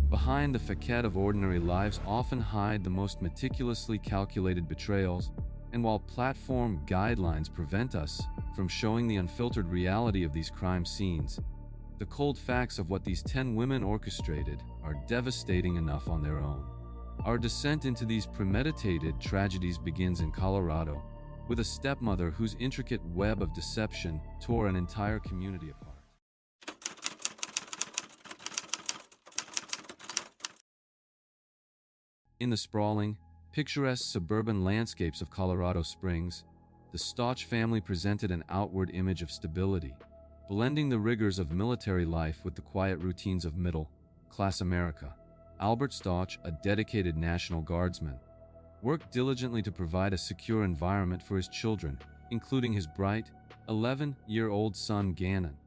Behind the facade of ordinary lives often hide the most meticulously calculated betrayals, and while platform guidelines prevent us from showing the unfiltered reality of these crime scenes, the cold facts of what these 10 women orchestrated are devastating enough on their own. Our descent into these premeditated tragedies begins in Colorado, with a stepmother whose intricate web of deception tore an entire community apart. In the sprawling, picturesque suburban landscapes of Colorado Springs, the Stauch family presented an outward image of stability, blending the rigors of military life with the quiet routines of middle-class America. Albert Stauch, a dedicated National Guardsman, worked diligently to provide a secure environment for his children, including his bright, 11-year-old son Gannon,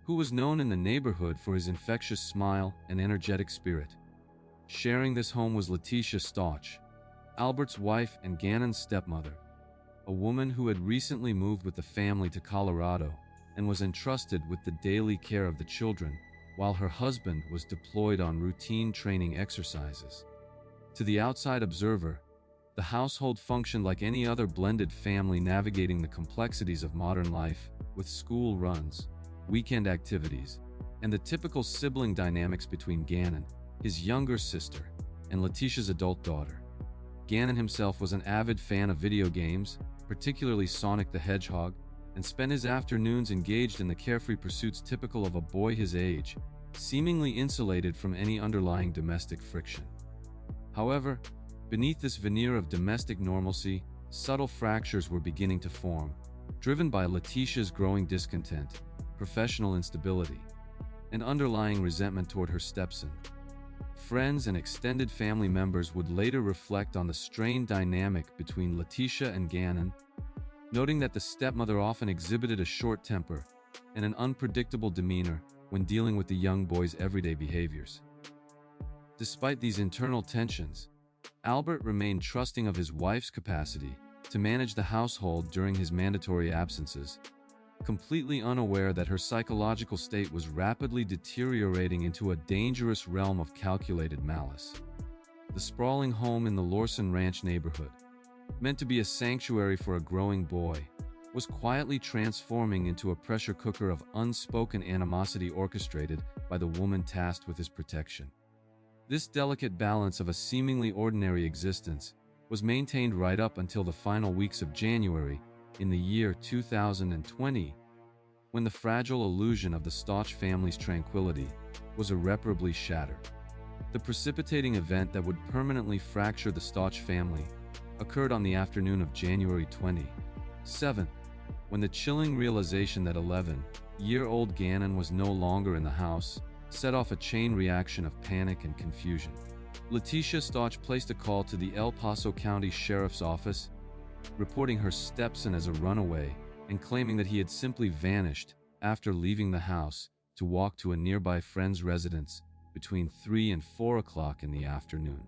who was known in the neighborhood for his infectious smile and energetic spirit. Sharing this home was Letitia Stauch, Albert's wife and Gannon's stepmother, a woman who had recently moved with the family to Colorado and was entrusted with the daily care of the children while her husband was deployed on routine training exercises. To the outside observer, the household functioned like any other blended family navigating the complexities of modern life, with school runs, weekend activities, and the typical sibling dynamics between Gannon, his younger sister, and Letitia's adult daughter. Gannon himself was an avid fan of video games, particularly Sonic the Hedgehog, and spent his afternoons engaged in the carefree pursuits typical of a boy his age, seemingly insulated from any underlying domestic friction. However, beneath this veneer of domestic normalcy, subtle fractures were beginning to form, driven by Letitia's growing discontent, professional instability, and underlying resentment toward her stepson. Friends and extended family members would later reflect on the strained dynamic between Letitia and Gannon, noting that the stepmother often exhibited a short temper and an unpredictable demeanor when dealing with the young boy's everyday behaviors. Despite these internal tensions, Albert remained trusting of his wife's capacity to manage the household during his mandatory absences, completely unaware that her psychological state was rapidly deteriorating into a dangerous realm of calculated malice. The sprawling home in the Lorson Ranch neighborhood, meant to be a sanctuary for a growing boy, was quietly transforming into a pressure cooker of unspoken animosity orchestrated by the woman tasked with his protection. This delicate balance of a seemingly ordinary existence was maintained right up until the final weeks of January in the year 2020, when the fragile illusion of the Stauch family's tranquility was irreparably shattered. The precipitating event that would permanently fracture the Stauch family occurred on the afternoon of January 27th, when the chilling realization that 11-year-old Gannon was no longer in the house set off a chain reaction of panic and confusion. Letitia Stauch placed a call to the El Paso County Sheriff's Office, reporting her stepson as a runaway and claiming that he had simply vanished after leaving the house to walk to a nearby friend's residence between 3 and 4 o'clock in the afternoon.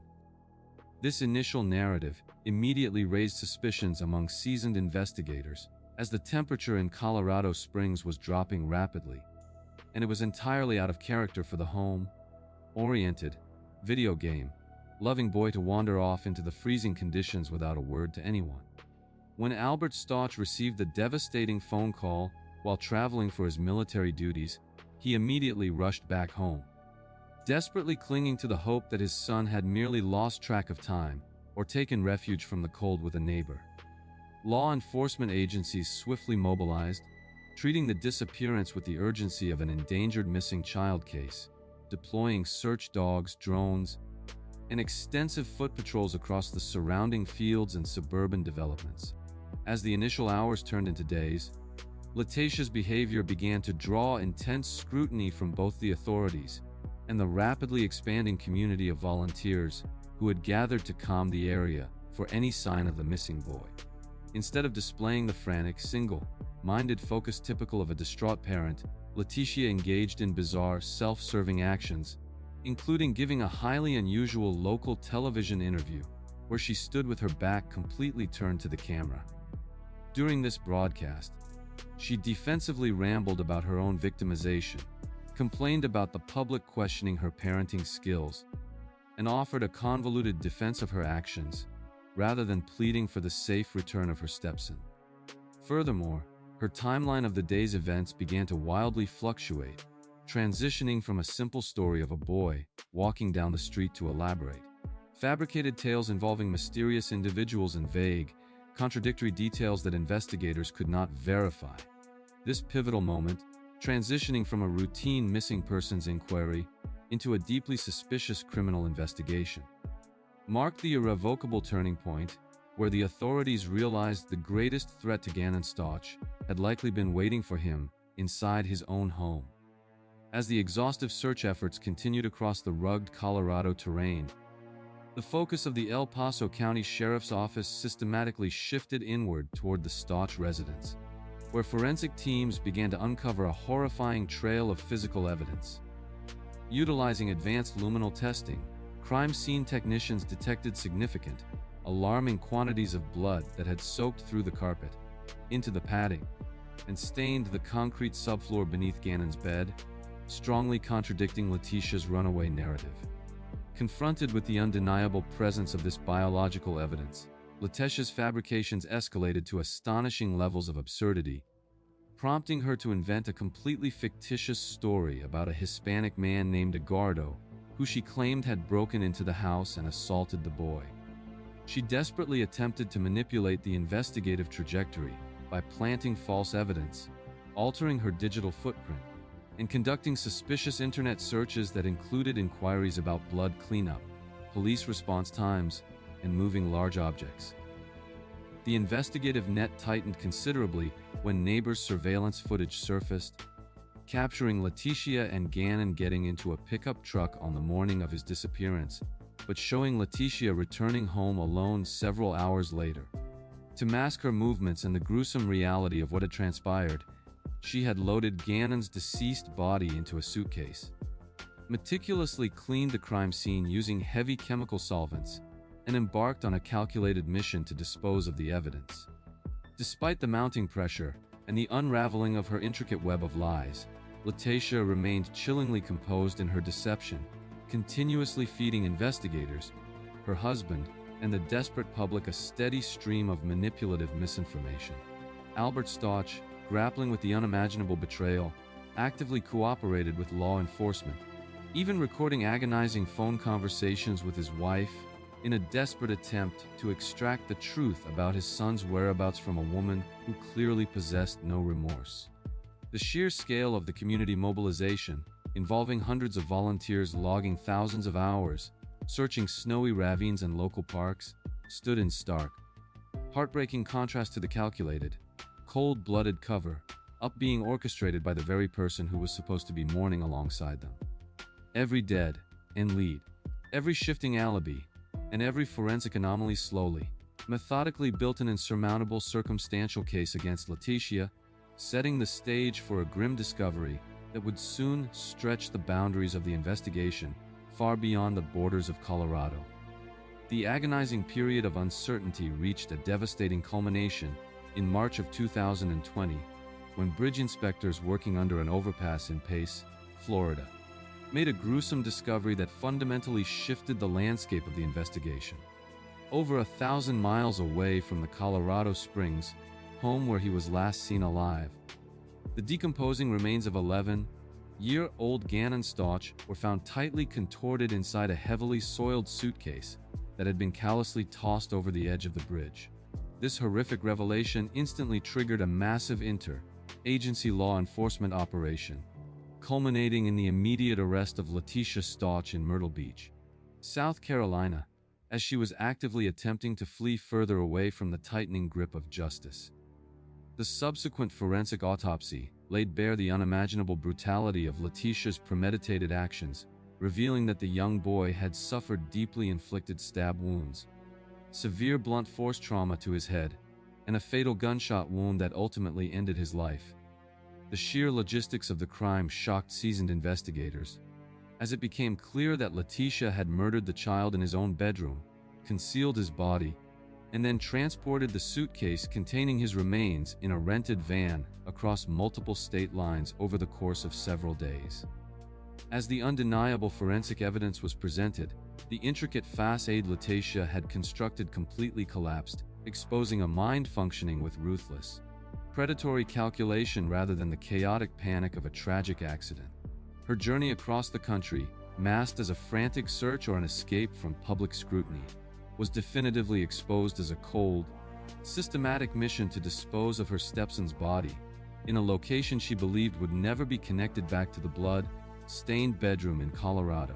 This initial narrative immediately raised suspicions among seasoned investigators, as the temperature in Colorado Springs was dropping rapidly, and it was entirely out of character for the home-oriented, video game-loving boy to wander off into the freezing conditions without a word to anyone. When Albert Stauch received the devastating phone call while traveling for his military duties, he immediately rushed back home, desperately clinging to the hope that his son had merely lost track of time or taken refuge from the cold with a neighbor. Law enforcement agencies swiftly mobilized, treating the disappearance with the urgency of an endangered missing child case, deploying search dogs, drones, and extensive foot patrols across the surrounding fields and suburban developments. As the initial hours turned into days, Letitia's behavior began to draw intense scrutiny from both the authorities and the rapidly expanding community of volunteers who had gathered to calm the area for any sign of the missing boy. Instead of displaying the frantic, single-minded focus typical of a distraught parent, Letitia engaged in bizarre, self-serving actions, including giving a highly unusual local television interview where she stood with her back completely turned to the camera. During this broadcast, she defensively rambled about her own victimization, complained about the public questioning her parenting skills, and offered a convoluted defense of her actions, rather than pleading for the safe return of her stepson. Furthermore, her timeline of the day's events began to wildly fluctuate, transitioning from a simple story of a boy walking down the street to elaborate, fabricated tales involving mysterious individuals and vague, contradictory details that investigators could not verify. This pivotal moment, transitioning from a routine missing persons inquiry into a deeply suspicious criminal investigation, marked the irrevocable turning point where the authorities realized the greatest threat to Gannon Stotch had likely been waiting for him inside his own home. As the exhaustive search efforts continued across the rugged Colorado terrain, the focus of the El Paso County Sheriff's Office systematically shifted inward toward the Stotch residence, where forensic teams began to uncover a horrifying trail of physical evidence. Utilizing advanced luminal testing, crime scene technicians detected significant, alarming quantities of blood that had soaked through the carpet, into the padding, and stained the concrete subfloor beneath Gannon's bed, strongly contradicting Letitia's runaway narrative. Confronted with the undeniable presence of this biological evidence, Letitia's fabrications escalated to astonishing levels of absurdity, prompting her to invent a completely fictitious story about a Hispanic man named Edgardo, who she claimed had broken into the house and assaulted the boy. She desperately attempted to manipulate the investigative trajectory by planting false evidence, altering her digital footprint, and conducting suspicious internet searches that included inquiries about blood cleanup, police response times, and moving large objects. The investigative net tightened considerably when neighbors' surveillance footage surfaced, capturing Letitia and Gannon getting into a pickup truck on the morning of his disappearance, but showing Letitia returning home alone several hours later. To mask her movements and the gruesome reality of what had transpired, she had loaded Gannon's deceased body into a suitcase, meticulously cleaned the crime scene using heavy chemical solvents, and embarked on a calculated mission to dispose of the evidence. Despite the mounting pressure and the unraveling of her intricate web of lies, Letitia remained chillingly composed in her deception, continuously feeding investigators, her husband, and the desperate public a steady stream of manipulative misinformation. Albert Stotch, grappling with the unimaginable betrayal, actively cooperated with law enforcement, even recording agonizing phone conversations with his wife in a desperate attempt to extract the truth about his son's whereabouts from a woman who clearly possessed no remorse. The sheer scale of the community mobilization, involving hundreds of volunteers logging thousands of hours, searching snowy ravines and local parks, stood in stark, heartbreaking contrast to the calculated, cold-blooded cover-up being orchestrated by the very person who was supposed to be mourning alongside them. Every dead and lead, every shifting alibi, and every forensic anomaly slowly, methodically built an insurmountable circumstantial case against Letitia, setting the stage for a grim discovery that would soon stretch the boundaries of the investigation far beyond the borders of Colorado. The agonizing period of uncertainty reached a devastating culmination in March of 2020, when bridge inspectors working under an overpass in Pace, Florida, made a gruesome discovery that fundamentally shifted the landscape of the investigation. Over 1,000 miles away from the Colorado Springs, home where he was last seen alive, the decomposing remains of 11-year-old Gannon Stotch were found tightly contorted inside a heavily soiled suitcase that had been callously tossed over the edge of the bridge. This horrific revelation instantly triggered a massive inter-agency law enforcement operation, culminating in the immediate arrest of Letitia Stotch in Myrtle Beach, South Carolina, as she was actively attempting to flee further away from the tightening grip of justice. The subsequent forensic autopsy laid bare the unimaginable brutality of Letitia's premeditated actions, revealing that the young boy had suffered deeply inflicted stab wounds, severe blunt force trauma to his head, and a fatal gunshot wound that ultimately ended his life. The sheer logistics of the crime shocked seasoned investigators, as it became clear that Letitia had murdered the child in his own bedroom, concealed his body, and then transported the suitcase containing his remains in a rented van across multiple state lines over the course of several days. As the undeniable forensic evidence was presented, the intricate facade Letitia had constructed completely collapsed, exposing a mind functioning with ruthless, predatory calculation rather than the chaotic panic of a tragic accident. Her journey across the country, masked as a frantic search or an escape from public scrutiny, was definitively exposed as a cold, systematic mission to dispose of her stepson's body in a location she believed would never be connected back to the blood-stained bedroom in Colorado.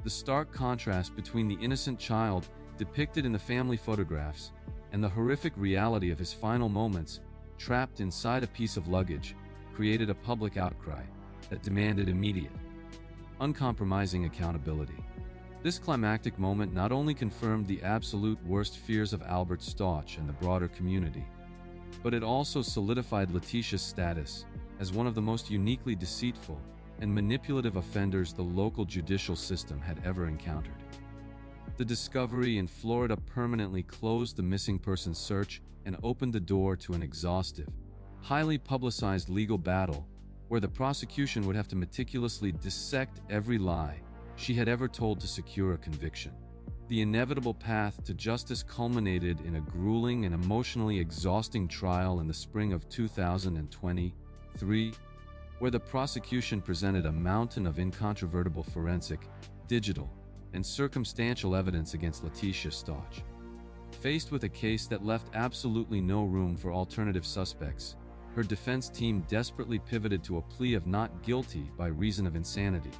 The stark contrast between the innocent child depicted in the family photographs and the horrific reality of his final moments, trapped inside a piece of luggage, created a public outcry that demanded immediate, uncompromising accountability. This climactic moment not only confirmed the absolute worst fears of Albert Stauch and the broader community, but it also solidified Letitia's status as one of the most uniquely deceitful and manipulative offenders the local judicial system had ever encountered. The discovery in Florida permanently closed the missing persons search and opened the door to an exhaustive, highly publicized legal battle where the prosecution would have to meticulously dissect every lie she had ever told to secure a conviction. The inevitable path to justice culminated in a grueling and emotionally exhausting trial in the spring of 2023, where the prosecution presented a mountain of incontrovertible forensic, digital, and circumstantial evidence against Letitia Stauch. Faced with a case that left absolutely no room for alternative suspects, her defense team desperately pivoted to a plea of not guilty by reason of insanity,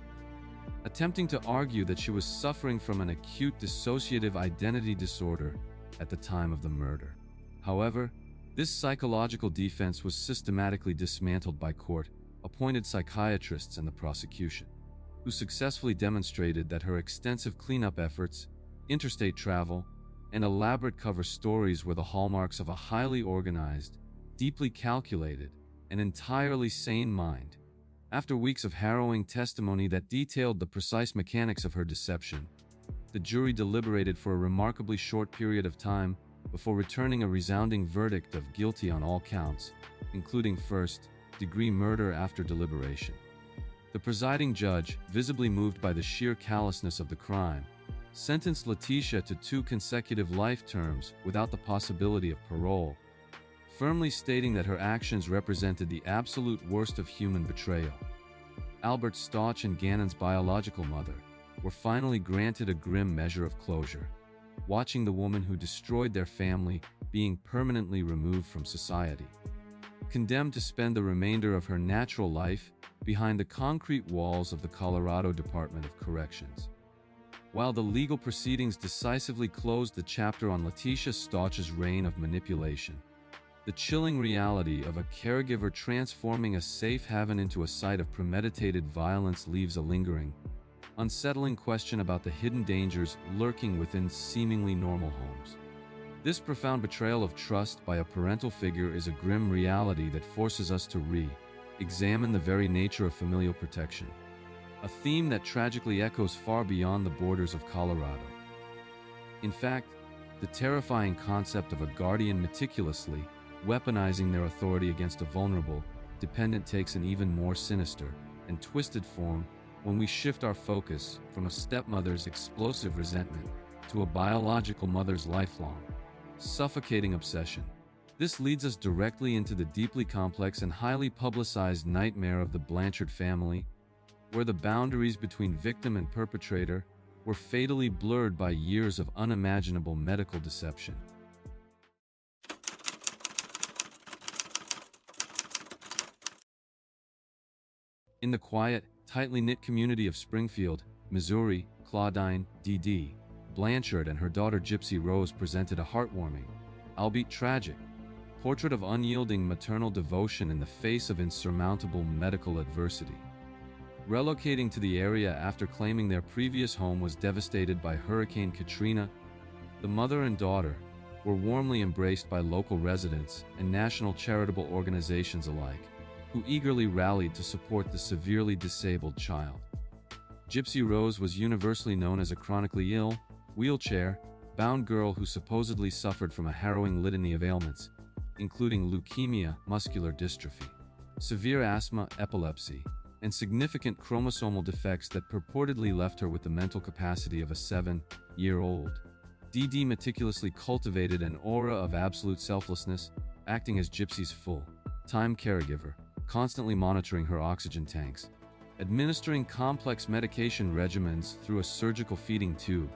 attempting to argue that she was suffering from an acute dissociative identity disorder at the time of the murder. However, this psychological defense was systematically dismantled by court-appointed psychiatrists and the prosecution, who successfully demonstrated that her extensive cleanup efforts, interstate travel, and elaborate cover stories were the hallmarks of a highly organized, deeply calculated, and entirely sane mind. After weeks of harrowing testimony that detailed the precise mechanics of her deception, the jury deliberated for a remarkably short period of time before returning a resounding verdict of guilty on all counts, including first-degree murder. After deliberation, the presiding judge, visibly moved by the sheer callousness of the crime, sentenced Letitia to 2 consecutive life terms without the possibility of parole, firmly stating that her actions represented the absolute worst of human betrayal. Albert Stauch and Gannon's biological mother were finally granted a grim measure of closure, watching the woman who destroyed their family being permanently removed from society, condemned to spend the remainder of her natural life behind the concrete walls of the Colorado Department of Corrections. While the legal proceedings decisively closed the chapter on Letitia Stauch's reign of manipulation, the chilling reality of a caregiver transforming a safe haven into a site of premeditated violence leaves a lingering, unsettling question about the hidden dangers lurking within seemingly normal homes. This profound betrayal of trust by a parental figure is a grim reality that forces us to re-examine the very nature of familial protection, a theme that tragically echoes far beyond the borders of Colorado. In fact, the terrifying concept of a guardian meticulously weaponizing their authority against a vulnerable dependent takes an even more sinister and twisted form when we shift our focus from a stepmother's explosive resentment to a biological mother's lifelong, suffocating obsession. This leads us directly into the deeply complex and highly publicized nightmare of the Blanchard family, where the boundaries between victim and perpetrator were fatally blurred by years of unimaginable medical deception. In the quiet, tightly knit community of Springfield, Missouri, Claudine D.D. Blanchard and her daughter Gypsy Rose presented a heartwarming, albeit tragic, portrait of unyielding maternal devotion in the face of insurmountable medical adversity. Relocating to the area after claiming their previous home was devastated by Hurricane Katrina, the mother and daughter were warmly embraced by local residents and national charitable organizations alike, who eagerly rallied to support the severely disabled child. Gypsy Rose was universally known as a chronically ill, wheelchair-bound girl who supposedly suffered from a harrowing litany of ailments, including leukemia, muscular dystrophy, severe asthma, epilepsy, and significant chromosomal defects that purportedly left her with the mental capacity of a 7-year-old. Dee Dee meticulously cultivated an aura of absolute selflessness, acting as Gypsy's full-time caregiver, constantly monitoring her oxygen tanks, administering complex medication regimens through a surgical feeding tube,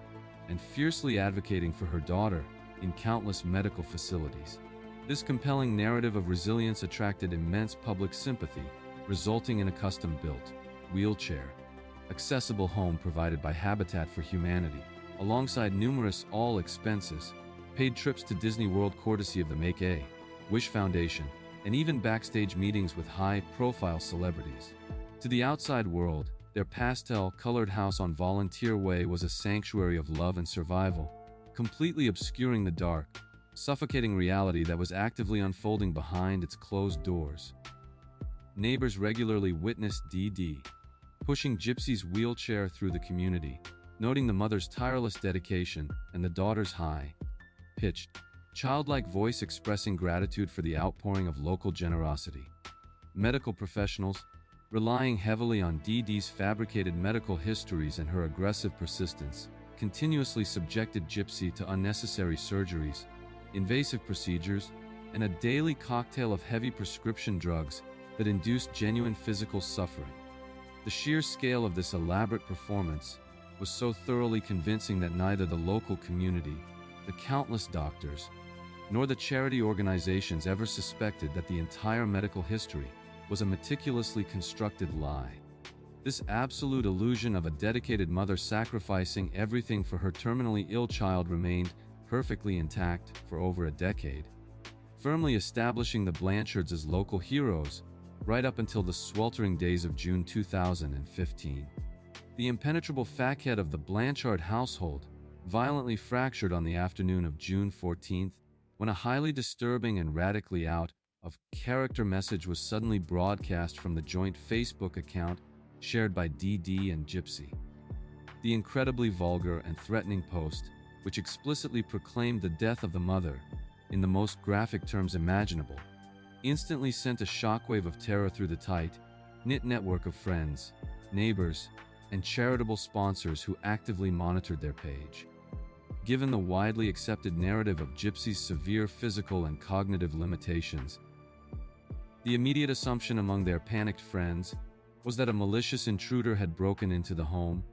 and fiercely advocating for her daughter in countless medical facilities. This compelling narrative of resilience attracted immense public sympathy, resulting in a custom-built, wheelchair-accessible home provided by Habitat for Humanity, alongside numerous all-expenses, paid trips to Disney World courtesy of the Make-A-Wish Foundation, and even backstage meetings with high-profile celebrities. To the outside world, their pastel-colored house on Volunteer Way was a sanctuary of love and survival, completely obscuring the dark, suffocating reality that was actively unfolding behind its closed doors. Neighbors regularly witnessed Dee Dee pushing Gypsy's wheelchair through the community, noting the mother's tireless dedication and the daughter's high-pitched, childlike voice expressing gratitude for the outpouring of local generosity. Medical professionals, relying heavily on Dee Dee's fabricated medical histories and her aggressive persistence, continuously subjected Gypsy to unnecessary surgeries, invasive procedures, and a daily cocktail of heavy prescription drugs that induced genuine physical suffering. The sheer scale of this elaborate performance was so thoroughly convincing that neither the local community, the countless doctors, nor the charity organizations ever suspected that the entire medical history was a meticulously constructed lie. This absolute illusion of a dedicated mother sacrificing everything for her terminally ill child remained perfectly intact for over a decade, firmly establishing the Blanchards as local heroes right up until the sweltering days of June 2015. The impenetrable facade of the Blanchard household violently fractured on the afternoon of June 14th, when a highly disturbing and radically out-of-character message was suddenly broadcast from the joint Facebook account shared by Dee Dee and Gypsy. The incredibly vulgar and threatening post, which explicitly proclaimed the death of the mother in the most graphic terms imaginable, instantly sent a shockwave of terror through the tight-knit network of friends, neighbors, and charitable sponsors who actively monitored their page. Given the widely accepted narrative of Gypsy's severe physical and cognitive limitations, the immediate assumption among their panicked friends was that a malicious intruder had broken into the home,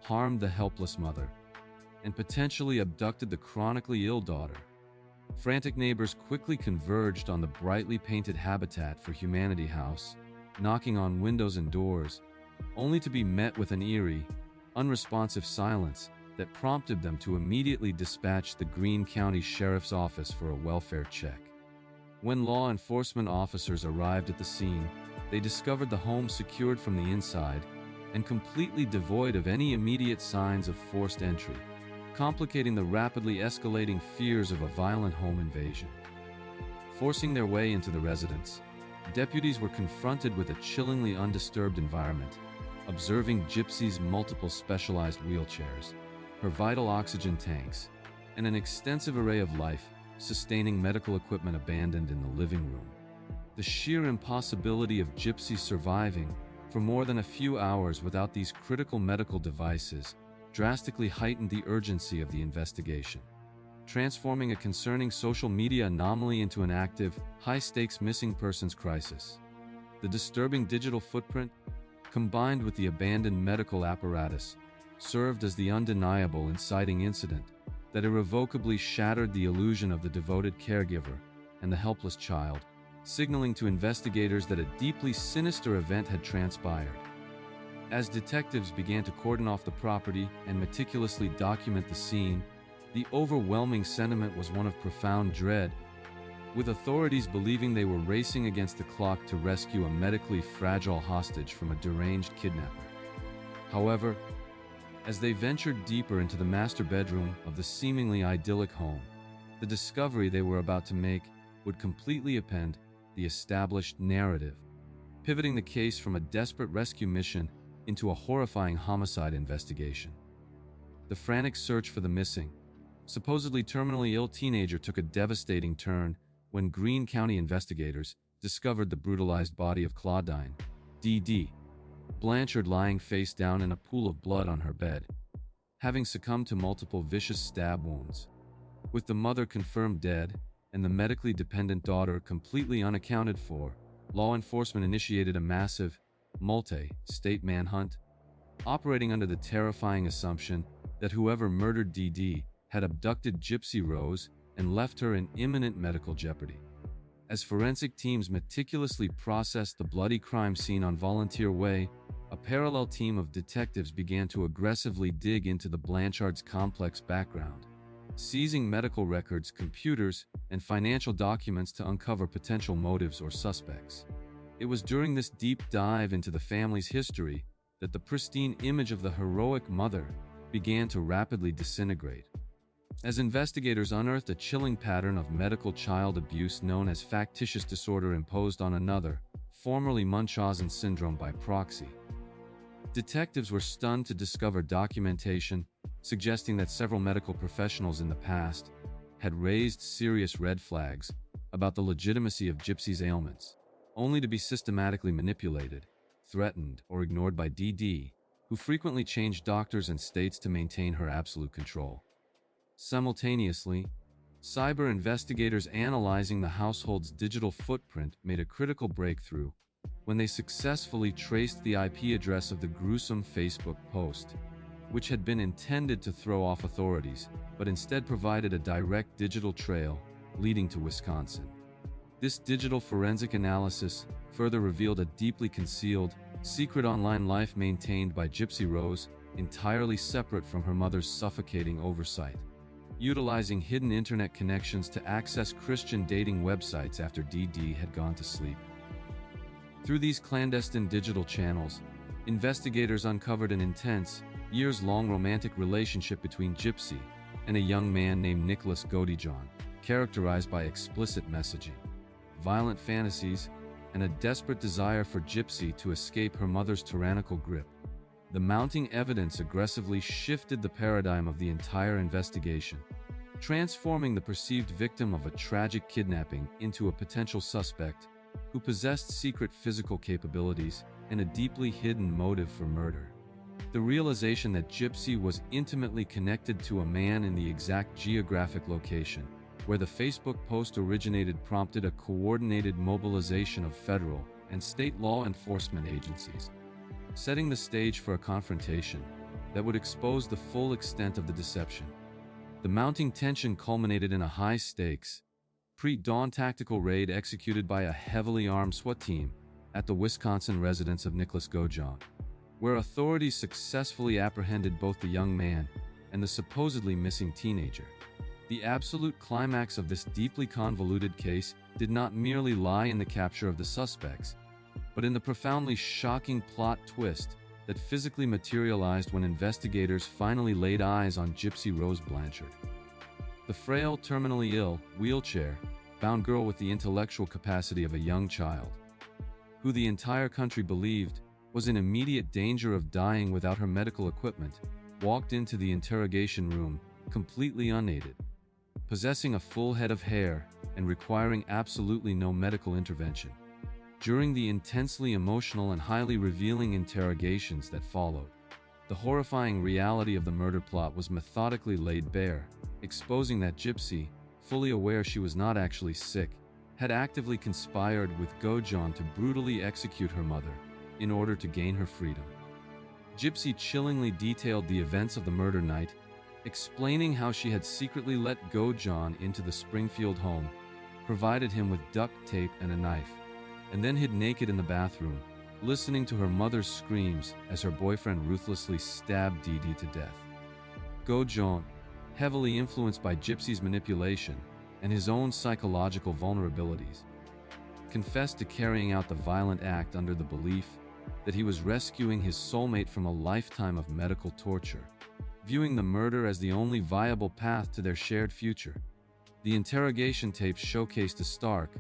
harmed the helpless mother, and potentially abducted the chronically ill daughter. Frantic neighbors quickly converged on the brightly painted Habitat for Humanity house, knocking on windows and doors, only to be met with an eerie, unresponsive silence that prompted them to immediately dispatch the Greene County Sheriff's Office for a welfare check. When law enforcement officers arrived at the scene, they discovered the home secured from the inside and completely devoid of any immediate signs of forced entry, complicating the rapidly escalating fears of a violent home invasion. Forcing their way into the residence, deputies were confronted with a chillingly undisturbed environment, observing Gypsy's multiple specialized wheelchairs, her vital oxygen tanks, and an extensive array of life-sustaining medical equipment abandoned in the living room. The sheer impossibility of Gypsy surviving for more than a few hours without these critical medical devices drastically heightened the urgency of the investigation, transforming a concerning social media anomaly into an active, high-stakes missing persons crisis. The disturbing digital footprint, combined with the abandoned medical apparatus, served as the undeniable inciting incident that irrevocably shattered the illusion of the devoted caregiver and the helpless child, signaling to investigators that a deeply sinister event had transpired. As detectives began to cordon off the property and meticulously document the scene, the overwhelming sentiment was one of profound dread, with authorities believing they were racing against the clock to rescue a medically fragile hostage from a deranged kidnapper. However, as they ventured deeper into the master bedroom of the seemingly idyllic home, the discovery they were about to make would completely upend the established narrative, pivoting the case from a desperate rescue mission into a horrifying homicide investigation. The frantic search for the missing, supposedly terminally ill teenager took a devastating turn when Greene County investigators discovered the brutalized body of Claudine, Dee Dee, Blanchard lying face down in a pool of blood on her bed, having succumbed to multiple vicious stab wounds. With the mother confirmed dead and the medically dependent daughter completely unaccounted for, law enforcement initiated a massive, multi-state manhunt, operating under the terrifying assumption that whoever murdered DD had abducted Gypsy Rose and left her in imminent medical jeopardy. As forensic teams meticulously processed the bloody crime scene on Volunteer Way, a parallel team of detectives began to aggressively dig into the Blanchards' complex background, seizing medical records, computers, and financial documents to uncover potential motives or suspects. It was during this deep dive into the family's history that the pristine image of the heroic mother began to rapidly disintegrate. As investigators unearthed a chilling pattern of medical child abuse known as factitious disorder imposed on another, formerly Munchausen syndrome by proxy. Detectives were stunned to discover documentation suggesting that several medical professionals in the past had raised serious red flags about the legitimacy of Gypsy's ailments, only to be systematically manipulated, threatened, or ignored by DD, who frequently changed doctors and states to maintain her absolute control. Simultaneously, cyber investigators analyzing the household's digital footprint made a critical breakthrough when they successfully traced the IP address of the gruesome Facebook post, which had been intended to throw off authorities, but instead provided a direct digital trail leading to Wisconsin. This digital forensic analysis further revealed a deeply concealed, secret online life maintained by Gypsy Rose, entirely separate from her mother's suffocating oversight, utilizing hidden internet connections to access Christian dating websites after DD had gone to sleep. Through these clandestine digital channels, investigators uncovered an intense, years-long romantic relationship between Gypsy and a young man named Nicholas Godijon, characterized by explicit messaging, violent fantasies, and a desperate desire for Gypsy to escape her mother's tyrannical grip. The mounting evidence aggressively shifted the paradigm of the entire investigation, transforming the perceived victim of a tragic kidnapping into a potential suspect who possessed secret physical capabilities and a deeply hidden motive for murder. The realization that Gypsy was intimately connected to a man in the exact geographic location where the Facebook post originated prompted a coordinated mobilization of federal and state law enforcement agencies, setting the stage for a confrontation that would expose the full extent of the deception. The mounting tension culminated in a high-stakes, pre-dawn tactical raid executed by a heavily armed SWAT team at the Wisconsin residence of Nicholas Godijon, where authorities successfully apprehended both the young man and the supposedly missing teenager. The absolute climax of this deeply convoluted case did not merely lie in the capture of the suspects, but in the profoundly shocking plot twist that physically materialized when investigators finally laid eyes on Gypsy Rose Blanchard. The frail, terminally ill, wheelchair-bound girl with the intellectual capacity of a young child, who the entire country believed was in immediate danger of dying without her medical equipment, walked into the interrogation room completely unaided, possessing a full head of hair and requiring absolutely no medical intervention. During the intensely emotional and highly revealing interrogations that followed, the horrifying reality of the murder plot was methodically laid bare, exposing that Gypsy, fully aware she was not actually sick, had actively conspired with Godijon to brutally execute her mother in order to gain her freedom. Gypsy chillingly detailed the events of the murder night, explaining how she had secretly let Godijon into the Springfield home, provided him with duct tape and a knife, and then hid naked in the bathroom, listening to her mother's screams as her boyfriend ruthlessly stabbed DD to death. Godijon, heavily influenced by Gypsy's manipulation and his own psychological vulnerabilities, confessed to carrying out the violent act under the belief that he was rescuing his soulmate from a lifetime of medical torture, viewing the murder as the only viable path to their shared future. The interrogation tapes showcased a stark,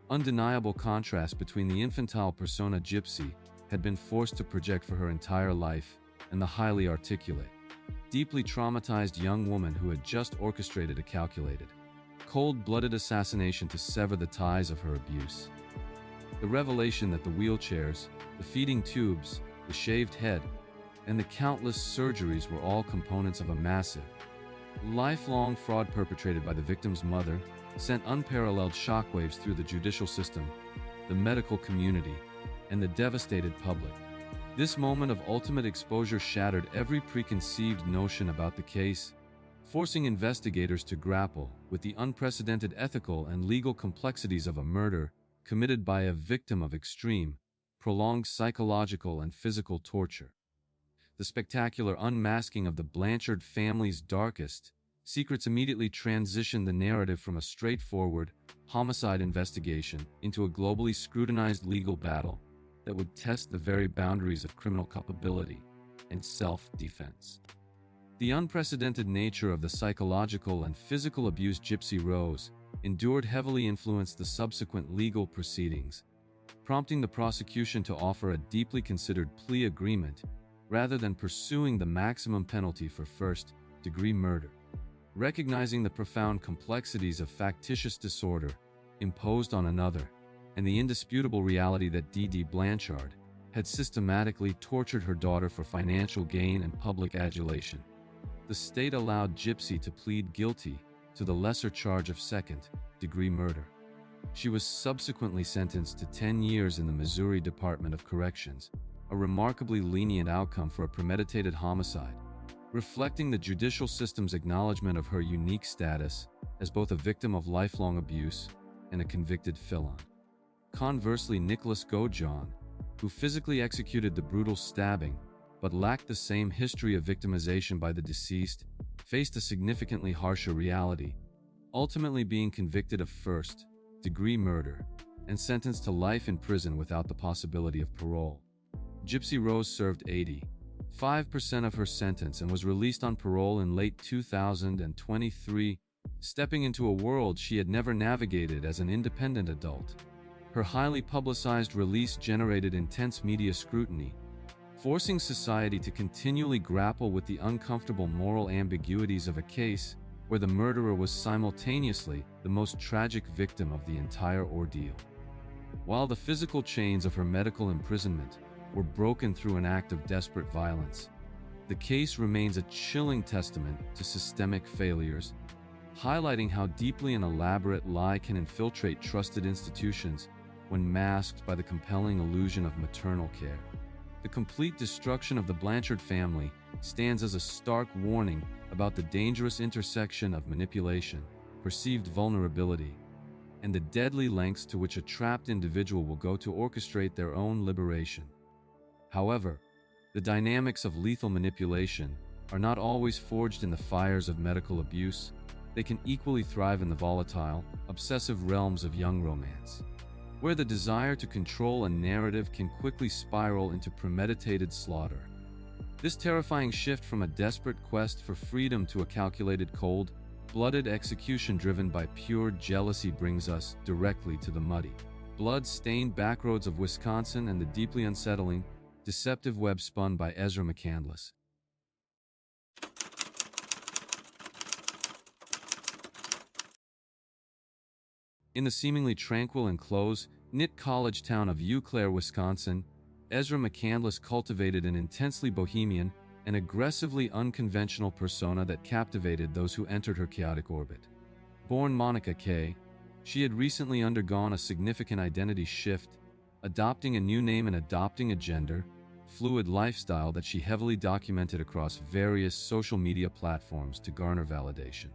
undeniable contrast between the infantile persona Gypsy had been forced to project for her entire life and the highly articulate, deeply traumatized young woman who had just orchestrated a calculated, cold-blooded assassination to sever the ties of her abuse. The revelation that the wheelchairs, the feeding tubes, the shaved head, and the countless surgeries were all components of a massive, lifelong fraud perpetrated by the victim's mother sent unparalleled shockwaves through the judicial system, the medical community, and the devastated public. This moment of ultimate exposure shattered every preconceived notion about the case, forcing investigators to grapple with the unprecedented ethical and legal complexities of a murder committed by a victim of extreme, prolonged psychological and physical torture. The spectacular unmasking of the Blanchard family's darkest secrets immediately transitioned the narrative from a straightforward homicide investigation into a globally scrutinized legal battle that would test the very boundaries of criminal culpability and self-defense. The unprecedented nature of the psychological and physical abuse Gypsy Rose endured heavily influenced the subsequent legal proceedings, prompting the prosecution to offer a deeply considered plea agreement rather than pursuing the maximum penalty for first-degree murder. Recognizing the profound complexities of factitious disorder imposed on another, and the indisputable reality that D.D. Blanchard had systematically tortured her daughter for financial gain and public adulation, the state allowed Gypsy to plead guilty to the lesser charge of second-degree murder. She was subsequently sentenced to 10 years in the Missouri Department of Corrections, a remarkably lenient outcome for a premeditated homicide, reflecting the judicial system's acknowledgement of her unique status as both a victim of lifelong abuse and a convicted felon. Conversely, Nicholas Gojohn, who physically executed the brutal stabbing but lacked the same history of victimization by the deceased, faced a significantly harsher reality, ultimately being convicted of first-degree murder and sentenced to life in prison without the possibility of parole. Gypsy Rose served 85% of her sentence and was released on parole in late 2023, stepping into a world she had never navigated as an independent adult. Her highly publicized release generated intense media scrutiny, forcing society to continually grapple with the uncomfortable moral ambiguities of a case where the murderer was simultaneously the most tragic victim of the entire ordeal. While the physical chains of her medical imprisonment were broken through an act of desperate violence, the case remains a chilling testament to systemic failures, highlighting how deeply an elaborate lie can infiltrate trusted institutions when masked by the compelling illusion of maternal care. The complete destruction of the Blanchard family stands as a stark warning about the dangerous intersection of manipulation, perceived vulnerability, and the deadly lengths to which a trapped individual will go to orchestrate their own liberation. However, the dynamics of lethal manipulation are not always forged in the fires of medical abuse. They can equally thrive in the volatile, obsessive realms of young romance, where the desire to control a narrative can quickly spiral into premeditated slaughter. This terrifying shift from a desperate quest for freedom to a calculated, cold-blooded execution driven by pure jealousy brings us directly to the muddy, blood-stained backroads of Wisconsin and the deeply unsettling, deceptive web spun by Ezra McCandless. In the seemingly tranquil and close-knit college town of Eau Claire, Wisconsin, Ezra McCandless cultivated an intensely bohemian and aggressively unconventional persona that captivated those who entered her chaotic orbit. Born Monica Kay, she had recently undergone a significant identity shift, adopting a new name and adopting a gender-fluid lifestyle that she heavily documented across various social media platforms to garner validation.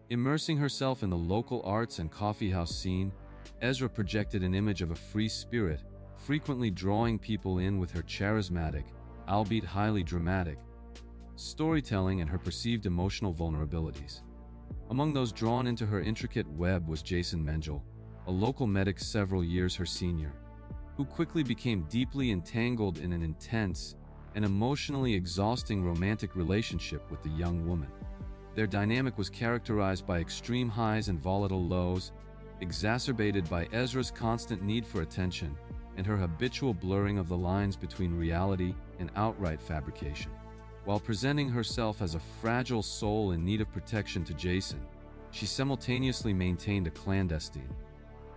Immersing herself in the local arts and coffeehouse scene, Ezra projected an image of a free spirit, frequently drawing people in with her charismatic, albeit highly dramatic, storytelling and her perceived emotional vulnerabilities. Among those drawn into her intricate web was Jason Mengel, a local medic several years her senior, who quickly became deeply entangled in an intense and emotionally exhausting romantic relationship with the young woman. Their dynamic was characterized by extreme highs and volatile lows, exacerbated by Ezra's constant need for attention and her habitual blurring of the lines between reality and outright fabrication. While presenting herself as a fragile soul in need of protection to Jason, she simultaneously maintained a clandestine,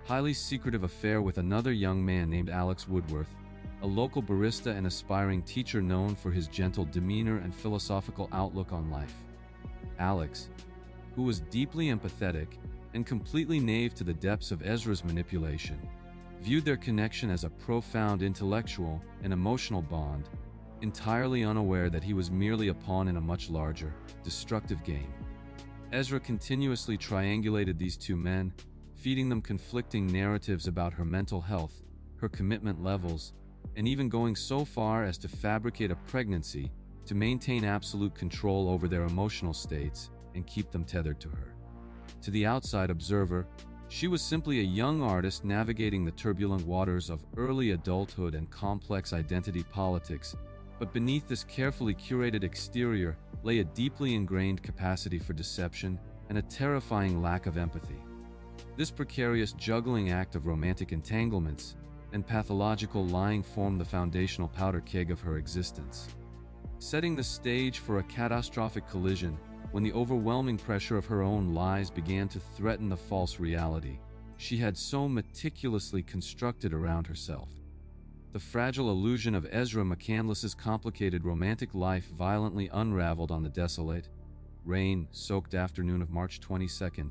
highly secretive affair with another young man named Alex Woodworth, a local barista and aspiring teacher known for his gentle demeanor and philosophical outlook on life. Alex, who was deeply empathetic and completely naive to the depths of Ezra's manipulation, viewed their connection as a profound intellectual and emotional bond, entirely unaware that he was merely a pawn in a much larger, destructive game. Ezra continuously triangulated these two men, feeding them conflicting narratives about her mental health, her commitment levels, and even going so far as to fabricate a pregnancy to maintain absolute control over their emotional states and keep them tethered to her. To the outside observer, she was simply a young artist navigating the turbulent waters of early adulthood and complex identity politics, but beneath this carefully curated exterior lay a deeply ingrained capacity for deception and a terrifying lack of empathy. This precarious juggling act of romantic entanglements and pathological lying formed the foundational powder keg of her existence, setting the stage for a catastrophic collision when the overwhelming pressure of her own lies began to threaten the false reality she had so meticulously constructed around herself. The fragile illusion of Ezra McCandless's complicated romantic life violently unraveled on the desolate, rain-soaked afternoon of March 22,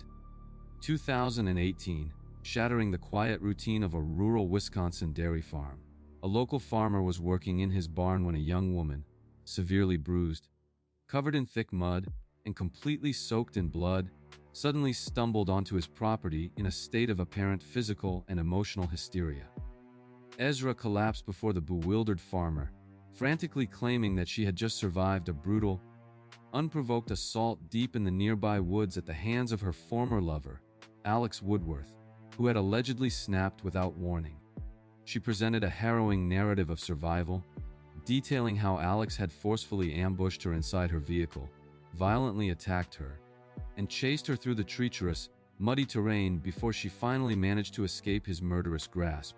2018, shattering the quiet routine of a rural Wisconsin dairy farm. A local farmer was working in his barn when a young woman, severely bruised, covered in thick mud, and completely soaked in blood, suddenly stumbled onto his property in a state of apparent physical and emotional hysteria. Ezra collapsed before the bewildered farmer, frantically claiming that she had just survived a brutal, unprovoked assault deep in the nearby woods at the hands of her former lover, Alex Woodworth, who had allegedly snapped without warning. She presented a harrowing narrative of survival, detailing how Alex had forcefully ambushed her inside her vehicle, violently attacked her, and chased her through the treacherous, muddy terrain before she finally managed to escape his murderous grasp.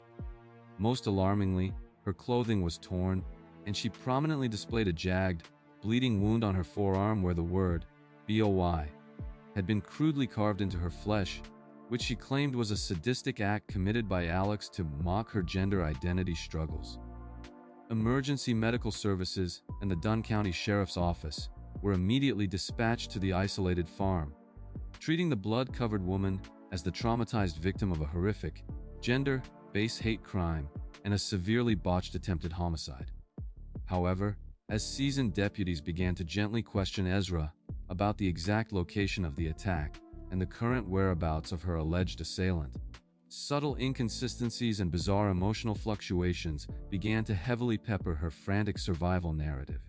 Most alarmingly, her clothing was torn, and she prominently displayed a jagged, bleeding wound on her forearm where the word, "BOY," had been crudely carved into her flesh, which she claimed was a sadistic act committed by Alex to mock her gender identity struggles. Emergency medical services and the Dunn County Sheriff's Office were immediately dispatched to the isolated farm, treating the blood-covered woman as the traumatized victim of a horrific, gender-based hate crime and a severely botched attempted homicide. However, as seasoned deputies began to gently question Ezra about the exact location of the attack and the current whereabouts of her alleged assailant, subtle inconsistencies and bizarre emotional fluctuations began to heavily pepper her frantic survival narrative.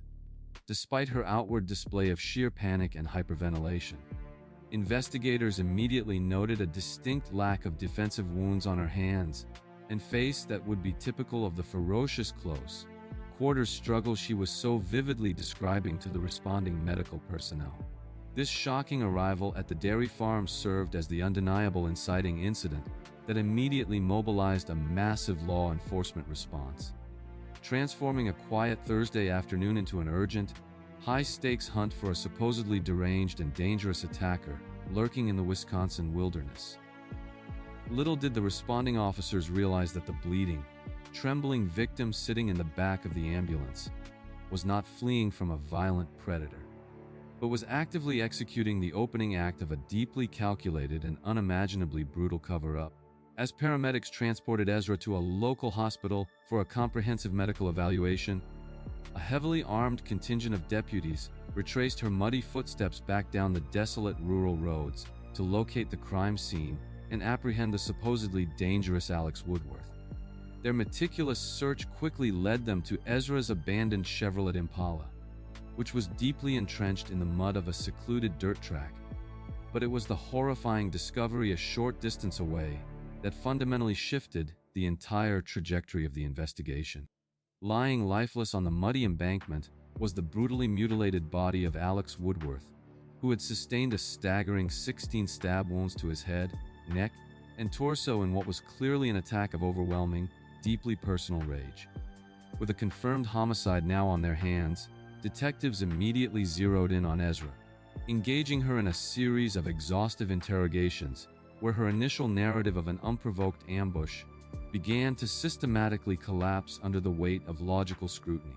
Despite her outward display of sheer panic and hyperventilation, investigators immediately noted a distinct lack of defensive wounds on her hands and face that would be typical of the ferocious close quarters struggle she was so vividly describing to the responding medical personnel. This shocking arrival at the dairy farm served as the undeniable inciting incident that immediately mobilized a massive law enforcement response, transforming a quiet Thursday afternoon into an urgent, high-stakes hunt for a supposedly deranged and dangerous attacker lurking in the Wisconsin wilderness. Little did the responding officers realize that the bleeding, trembling victim sitting in the back of the ambulance was not fleeing from a violent predator, but was actively executing the opening act of a deeply calculated and unimaginably brutal cover-up. As paramedics transported Ezra to a local hospital for a comprehensive medical evaluation, a heavily armed contingent of deputies retraced her muddy footsteps back down the desolate rural roads to locate the crime scene and apprehend the supposedly dangerous Alex Woodworth. Their meticulous search quickly led them to Ezra's abandoned Chevrolet Impala, which was deeply entrenched in the mud of a secluded dirt track. But it was the horrifying discovery a short distance away that fundamentally shifted the entire trajectory of the investigation. Lying lifeless on the muddy embankment was the brutally mutilated body of Alex Woodworth, who had sustained a staggering 16 stab wounds to his head, neck, and torso in what was clearly an attack of overwhelming, deeply personal rage. With a confirmed homicide now on their hands, detectives immediately zeroed in on Ezra, engaging her in a series of exhaustive interrogations where her initial narrative of an unprovoked ambush began to systematically collapse under the weight of logical scrutiny.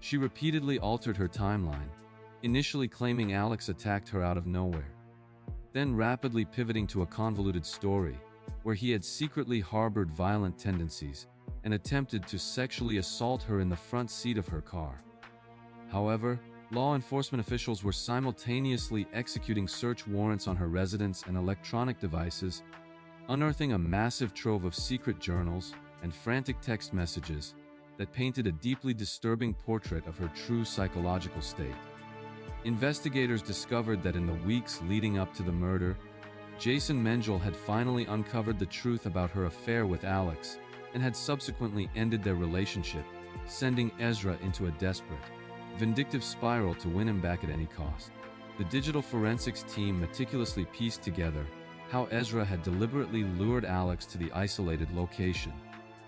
She repeatedly altered her timeline, initially claiming Alex attacked her out of nowhere, then rapidly pivoting to a convoluted story where he had secretly harbored violent tendencies and attempted to sexually assault her in the front seat of her car. However, law enforcement officials were simultaneously executing search warrants on her residence and electronic devices, unearthing a massive trove of secret journals and frantic text messages that painted a deeply disturbing portrait of her true psychological state. Investigators discovered that in the weeks leading up to the murder, Jason Menzel had finally uncovered the truth about her affair with Alex and had subsequently ended their relationship, sending Ezra into a desperate, vindictive spiral to win him back at any cost. The digital forensics team meticulously pieced together how Ezra had deliberately lured Alex to the isolated location,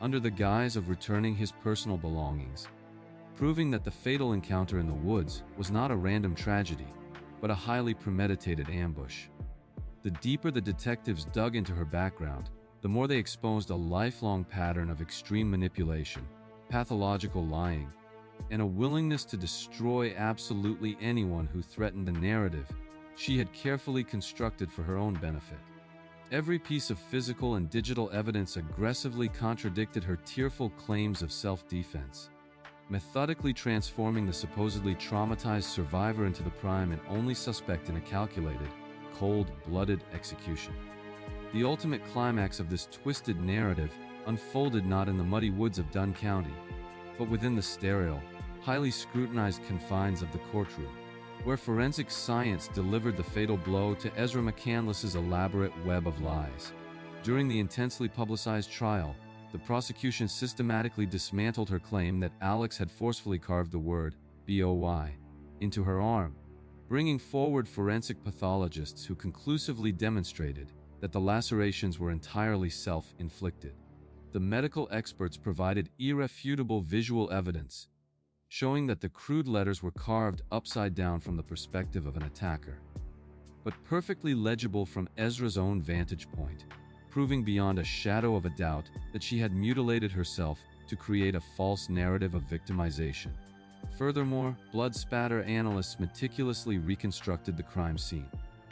under the guise of returning his personal belongings, proving that the fatal encounter in the woods was not a random tragedy, but a highly premeditated ambush. The deeper the detectives dug into her background, the more they exposed a lifelong pattern of extreme manipulation, pathological lying, and a willingness to destroy absolutely anyone who threatened the narrative she had carefully constructed for her own benefit. Every piece of physical and digital evidence aggressively contradicted her tearful claims of self-defense, methodically transforming the supposedly traumatized survivor into the prime and only suspect in a calculated, cold-blooded execution. The ultimate climax of this twisted narrative unfolded not in the muddy woods of Dunn County, but within the sterile, highly scrutinized confines of the courtroom, where forensic science delivered the fatal blow to Ezra McCandless's elaborate web of lies. During the intensely publicized trial, the prosecution systematically dismantled her claim that Alex had forcefully carved the word "boy" into her arm, bringing forward forensic pathologists who conclusively demonstrated that the lacerations were entirely self-inflicted. The medical experts provided irrefutable visual evidence, showing that the crude letters were carved upside down from the perspective of an attacker, but perfectly legible from Ezra's own vantage point, proving beyond a shadow of a doubt that she had mutilated herself to create a false narrative of victimization. Furthermore, blood spatter analysts meticulously reconstructed the crime scene,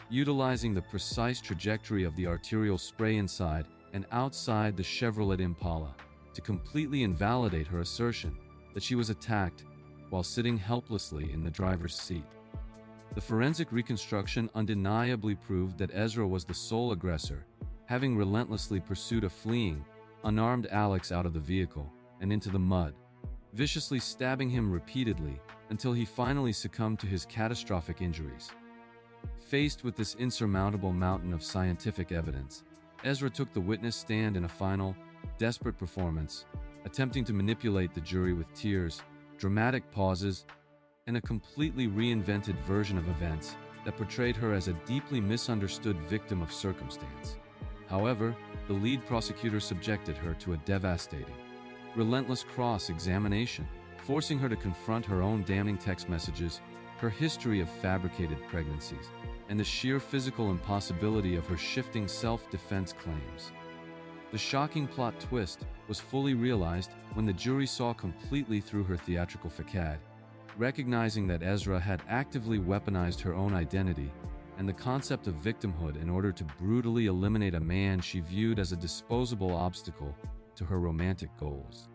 utilizing the precise trajectory of the arterial spray inside and outside the Chevrolet Impala to completely invalidate her assertion that she was attacked while sitting helplessly in the driver's seat. The forensic reconstruction undeniably proved that Ezra was the sole aggressor, having relentlessly pursued a fleeing, unarmed Alex out of the vehicle and into the mud, viciously stabbing him repeatedly until he finally succumbed to his catastrophic injuries. Faced with this insurmountable mountain of scientific evidence, Ezra took the witness stand in a final, desperate performance, attempting to manipulate the jury with tears, dramatic pauses, and a completely reinvented version of events that portrayed her as a deeply misunderstood victim of circumstance. However, the lead prosecutor subjected her to a devastating, relentless cross-examination, forcing her to confront her own damning text messages, her history of fabricated pregnancies, and the sheer physical impossibility of her shifting self-defense claims. The shocking plot twist was fully realized when the jury saw completely through her theatrical facade, recognizing that Ezra had actively weaponized her own identity and the concept of victimhood in order to brutally eliminate a man she viewed as a disposable obstacle to her romantic goals.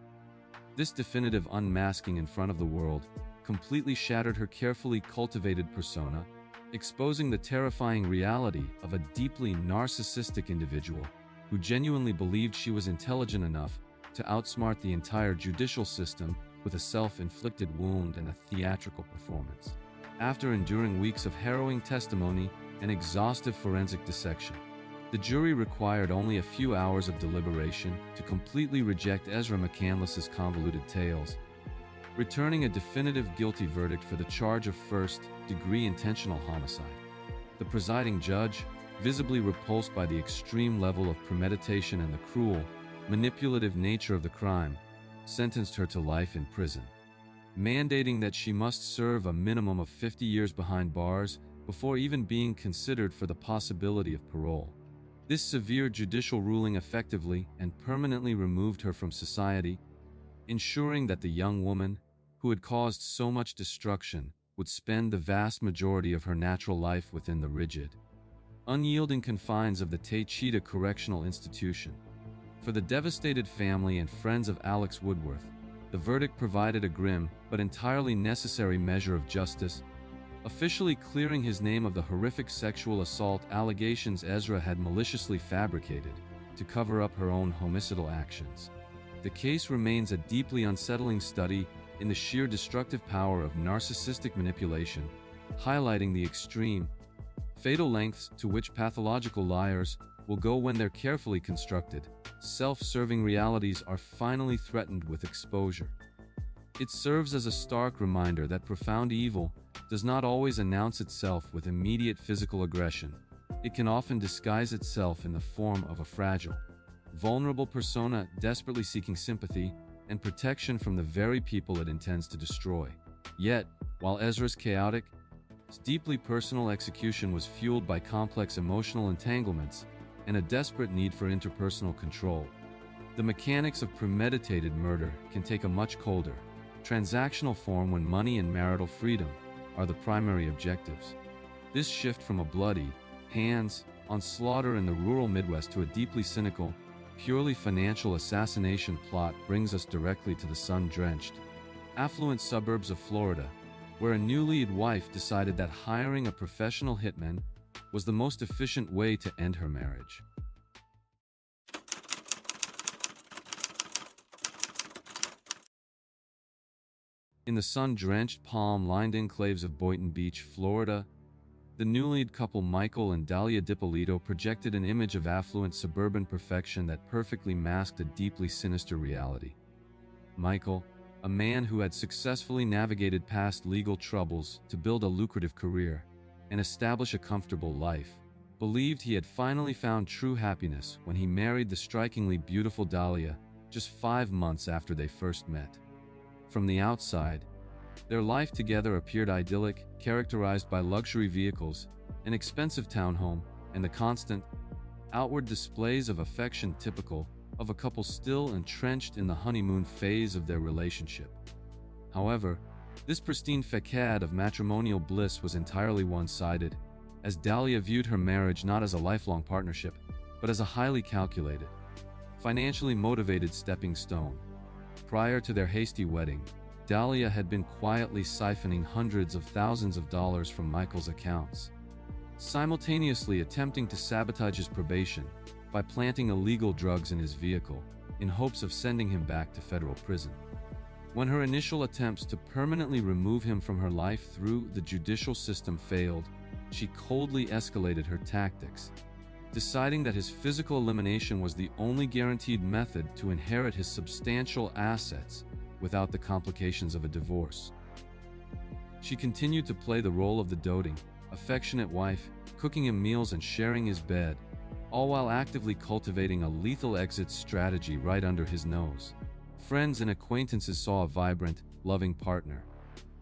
This definitive unmasking in front of the world completely shattered her carefully cultivated persona, exposing the terrifying reality of a deeply narcissistic individual who genuinely believed she was intelligent enough to outsmart the entire judicial system with a self-inflicted wound and a theatrical performance. After enduring weeks of harrowing testimony and exhaustive forensic dissection, the jury required only a few hours of deliberation to completely reject Ezra McCandless's convoluted tales, returning a definitive guilty verdict for the charge of first-degree intentional homicide. The presiding judge, visibly repulsed by the extreme level of premeditation and the cruel, manipulative nature of the crime, sentenced her to life in prison, mandating that she must serve a minimum of 50 years behind bars before even being considered for the possibility of parole. This severe judicial ruling effectively and permanently removed her from society, ensuring that the young woman, who had caused so much destruction, would spend the vast majority of her natural life within the rigid, unyielding confines of the Taycheedah Correctional Institution. For the devastated family and friends of Alex Woodworth, the verdict provided a grim but entirely necessary measure of justice, officially clearing his name of the horrific sexual assault allegations Ezra had maliciously fabricated to cover up her own homicidal actions. The case remains a deeply unsettling study in the sheer destructive power of narcissistic manipulation, highlighting the extreme, fatal lengths to which pathological liars will go when their carefully constructed, self-serving realities are finally threatened with exposure. It serves as a stark reminder that profound evil does not always announce itself with immediate physical aggression. It can often disguise itself in the form of a fragile, vulnerable persona desperately seeking sympathy and protection from the very people it intends to destroy. Yet, while Ezra's chaotic, deeply personal execution was fueled by complex emotional entanglements and a desperate need for interpersonal control, the mechanics of premeditated murder can take a much colder, transactional form when money and marital freedom are the primary objectives. This shift from a bloody, hands-on slaughter in the rural Midwest to a deeply cynical, purely financial assassination plot brings us directly to the sun-drenched, affluent suburbs of Florida, where a newlywed wife decided that hiring a professional hitman was the most efficient way to end her marriage. In the sun-drenched, palm-lined enclaves of Boynton Beach, Florida, the newlywed couple Michael and Dahlia Dipolito projected an image of affluent suburban perfection that perfectly masked a deeply sinister reality. Michael, a man who had successfully navigated past legal troubles to build a lucrative career and establish a comfortable life, believed he had finally found true happiness when he married the strikingly beautiful Dahlia just 5 months after they first met. From the outside, their life together appeared idyllic, characterized by luxury vehicles, an expensive townhome, and the constant, outward displays of affection typical of a couple still entrenched in the honeymoon phase of their relationship. However, this pristine facade of matrimonial bliss was entirely one-sided, as Dahlia viewed her marriage not as a lifelong partnership, but as a highly calculated, financially motivated stepping stone. Prior to their hasty wedding, Dahlia had been quietly siphoning hundreds of thousands of dollars from Michael's accounts, simultaneously attempting to sabotage his probation by planting illegal drugs in his vehicle in hopes of sending him back to federal prison. When her initial attempts to permanently remove him from her life through the judicial system failed, she coldly escalated her tactics, deciding that his physical elimination was the only guaranteed method to inherit his substantial assets without the complications of a divorce. She continued to play the role of the doting, affectionate wife, cooking him meals and sharing his bed, all while actively cultivating a lethal exit strategy right under his nose. Friends and acquaintances saw a vibrant, loving partner,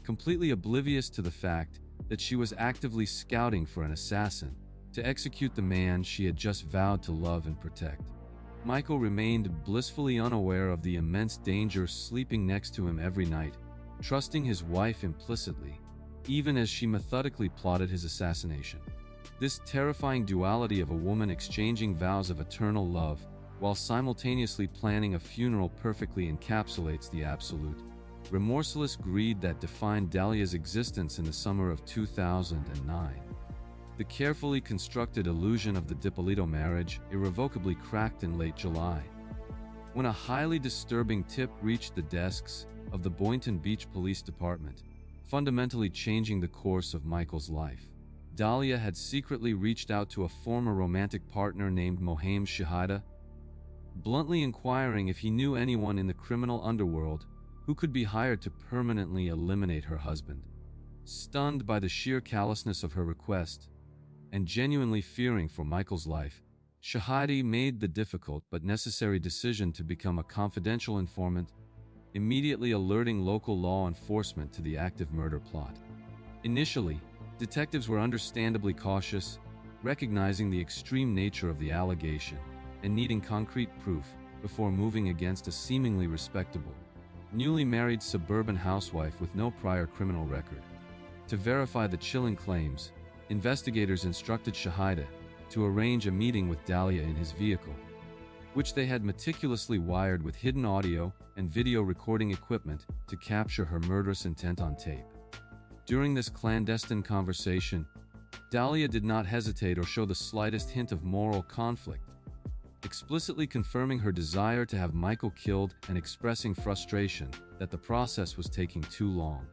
completely oblivious to the fact that she was actively scouting for an assassin to execute the man she had just vowed to love and protect. Michael remained blissfully unaware of the immense danger sleeping next to him every night, trusting his wife implicitly, even as she methodically plotted his assassination. This terrifying duality of a woman exchanging vows of eternal love while simultaneously planning a funeral perfectly encapsulates the absolute, remorseless greed that defined Dahlia's existence in the summer of 2009. The carefully constructed illusion of the Dipolito marriage irrevocably cracked in late July, when a highly disturbing tip reached the desks of the Boynton Beach Police Department, fundamentally changing the course of Michael's life. Dahlia had secretly reached out to a former romantic partner named Mohamed Shahida, bluntly inquiring if he knew anyone in the criminal underworld who could be hired to permanently eliminate her husband. Stunned by the sheer callousness of her request, and genuinely fearing for Michael's life, Shahidi made the difficult but necessary decision to become a confidential informant, immediately alerting local law enforcement to the active murder plot. Initially, detectives were understandably cautious, recognizing the extreme nature of the allegation and needing concrete proof before moving against a seemingly respectable, newly married suburban housewife with no prior criminal record. To verify the chilling claims, investigators instructed Shahida to arrange a meeting with Dahlia in his vehicle, which they had meticulously wired with hidden audio and video recording equipment to capture her murderous intent on tape. During this clandestine conversation, Dahlia did not hesitate or show the slightest hint of moral conflict, explicitly confirming her desire to have Michael killed and expressing frustration that the process was taking too long.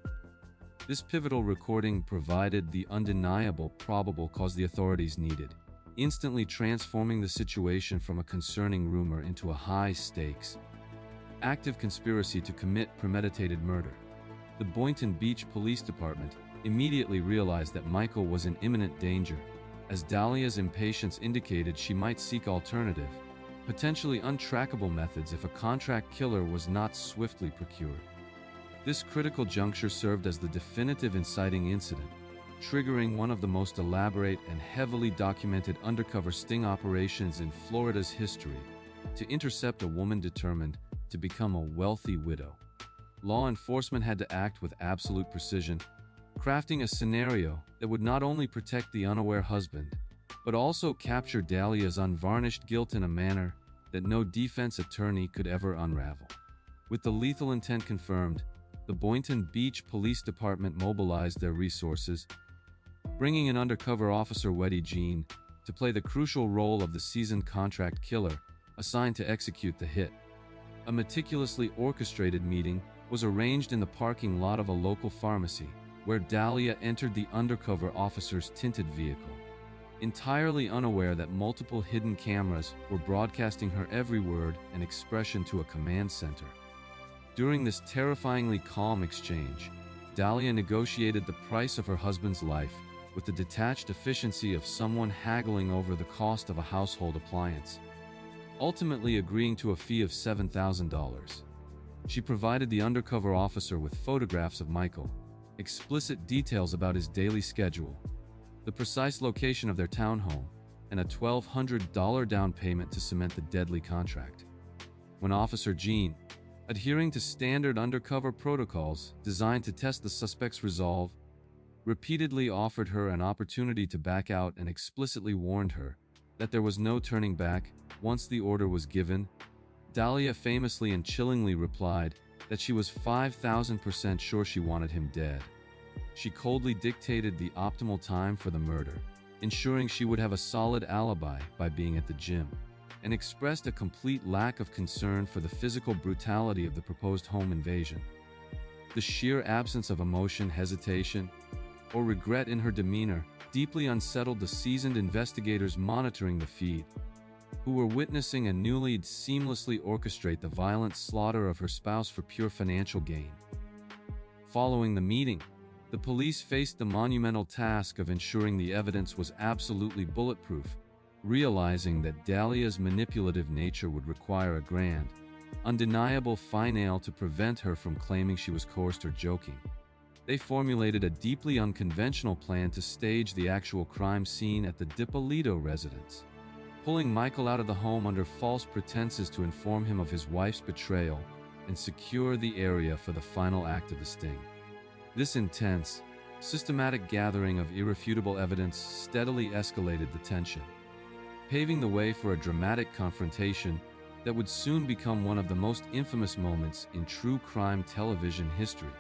This pivotal recording provided the undeniable probable cause the authorities needed, instantly transforming the situation from a concerning rumor into a high-stakes, active conspiracy to commit premeditated murder. The Boynton Beach Police Department immediately realized that Michael was in imminent danger, as Dahlia's impatience indicated she might seek alternative, potentially untrackable methods if a contract killer was not swiftly procured. This critical juncture served as the definitive inciting incident, triggering one of the most elaborate and heavily documented undercover sting operations in Florida's history to intercept a woman determined to become a wealthy widow. Law enforcement had to act with absolute precision, crafting a scenario that would not only protect the unaware husband, but also capture Dahlia's unvarnished guilt in a manner that no defense attorney could ever unravel. With the lethal intent confirmed, the Boynton Beach Police Department mobilized their resources, bringing in undercover officer Weddy Jean to play the crucial role of the seasoned contract killer assigned to execute the hit. A meticulously orchestrated meeting was arranged in the parking lot of a local pharmacy, where Dahlia entered the undercover officer's tinted vehicle, entirely unaware that multiple hidden cameras were broadcasting her every word and expression to a command center. During this terrifyingly calm exchange, Dahlia negotiated the price of her husband's life with the detached efficiency of someone haggling over the cost of a household appliance, ultimately agreeing to a fee of $7,000. She provided the undercover officer with photographs of Michael, explicit details about his daily schedule, the precise location of their townhome, and a $1,200 down payment to cement the deadly contract. When Officer Jean, adhering to standard undercover protocols designed to test the suspect's resolve, repeatedly offered her an opportunity to back out and explicitly warned her that there was no turning back once the order was given, Dahlia famously and chillingly replied that she was 5,000% sure she wanted him dead. She coldly dictated the optimal time for the murder, ensuring she would have a solid alibi by being at the gym, and expressed a complete lack of concern for the physical brutality of the proposed home invasion. The sheer absence of emotion, hesitation, or regret in her demeanor deeply unsettled the seasoned investigators monitoring the feed, who were witnessing a Newlywed seamlessly orchestrate the violent slaughter of her spouse for pure financial gain. Following the meeting, the police faced the monumental task of ensuring the evidence was absolutely bulletproof, realizing that Dahlia's manipulative nature would require a grand, undeniable finale to prevent her from claiming she was coerced or joking. They formulated a deeply unconventional plan to stage the actual crime scene at the Diabolical residence, pulling Michael out of the home under false pretenses to inform him of his wife's betrayal and secure the area for the final act of the sting. This intense, systematic gathering of irrefutable evidence steadily escalated the tension, paving the way for a dramatic confrontation that would soon become one of the most infamous moments in true crime television history.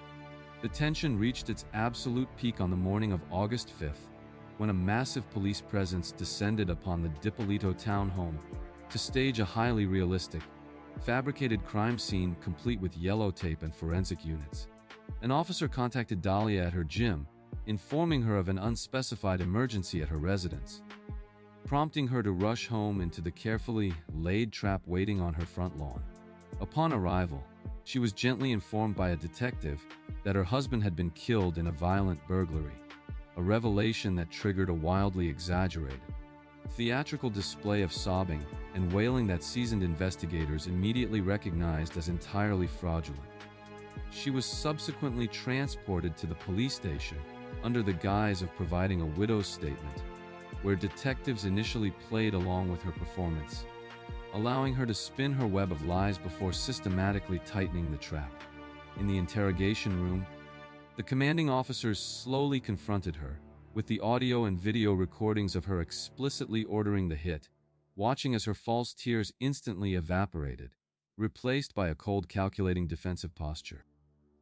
The tension reached its absolute peak on the morning of August 5th, when a massive police presence descended upon the Diabolical townhome to stage a highly realistic, fabricated crime scene complete with yellow tape and forensic units. An officer contacted Dahlia at her gym, informing her of an unspecified emergency at her residence, prompting her to rush home into the carefully laid trap waiting on her front lawn. Upon arrival, she was gently informed by a detective that her husband had been killed in a violent burglary, a revelation that triggered a wildly exaggerated, theatrical display of sobbing and wailing that seasoned investigators immediately recognized as entirely fraudulent. She was subsequently transported to the police station under the guise of providing a widow's statement, where detectives initially played along with her performance, allowing her to spin her web of lies before systematically tightening the trap. In the interrogation room, the commanding officers slowly confronted her, with the audio and video recordings of her explicitly ordering the hit, watching as her false tears instantly evaporated, replaced by a cold, calculating defensive posture.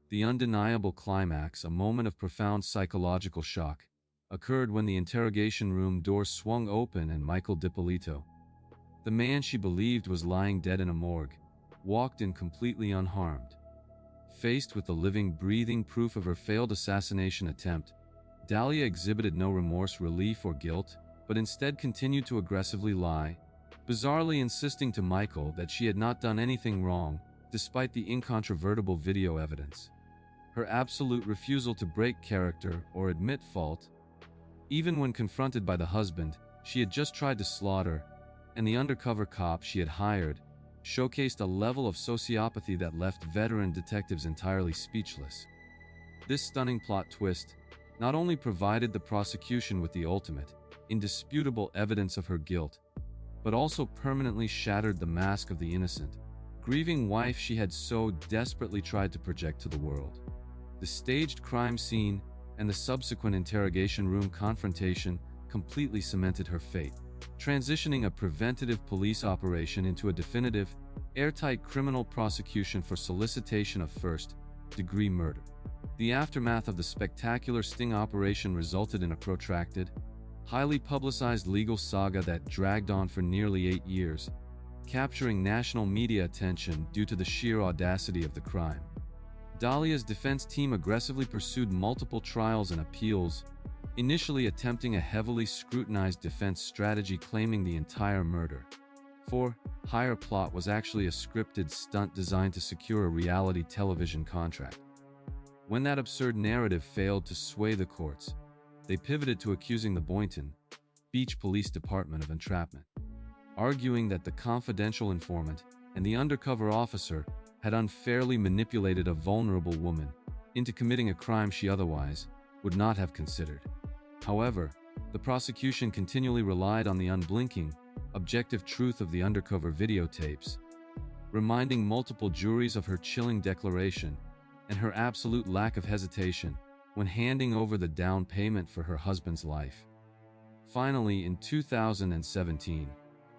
The undeniable climax, a moment of profound psychological shock, occurred when the interrogation room door swung open and Michael DiPolito, the man she believed was lying dead in a morgue, walked in completely unharmed. Faced with the living, breathing proof of her failed assassination attempt, Dahlia exhibited no remorse, relief, or guilt, but instead continued to aggressively lie, bizarrely insisting to Michael that she had not done anything wrong, despite the incontrovertible video evidence. Her absolute refusal to break character or admit fault, even when confronted by the husband she had just tried to slaughter, and the undercover cop she had hired, showcased a level of sociopathy that left veteran detectives entirely speechless. This stunning plot twist not only provided the prosecution with the ultimate, indisputable evidence of her guilt, but also permanently shattered the mask of the innocent, grieving wife she had so desperately tried to project to the world. The staged crime scene and the subsequent interrogation room confrontation completely cemented her fate, transitioning a preventative police operation into a definitive, airtight criminal prosecution for solicitation of first-degree murder. The aftermath of the spectacular sting operation resulted in a protracted, highly publicized legal saga that dragged on for nearly 8 years, capturing national media attention due to the sheer audacity of the crime. Dahlia's defense team aggressively pursued multiple trials and appeals, initially attempting a heavily scrutinized defense strategy claiming the entire murder for hire plot was actually a scripted stunt designed to secure a reality television contract. When that absurd narrative failed to sway the courts, they pivoted to accusing the Boynton Beach Police Department of entrapment, arguing that the confidential informant and the undercover officer had unfairly manipulated a vulnerable woman into committing a crime she otherwise would not have considered. However, the prosecution continually relied on the unblinking, objective truth of the undercover videotapes, reminding multiple juries of her chilling declaration and her absolute lack of hesitation when handing over the down payment for her husband's life. Finally, in 2017,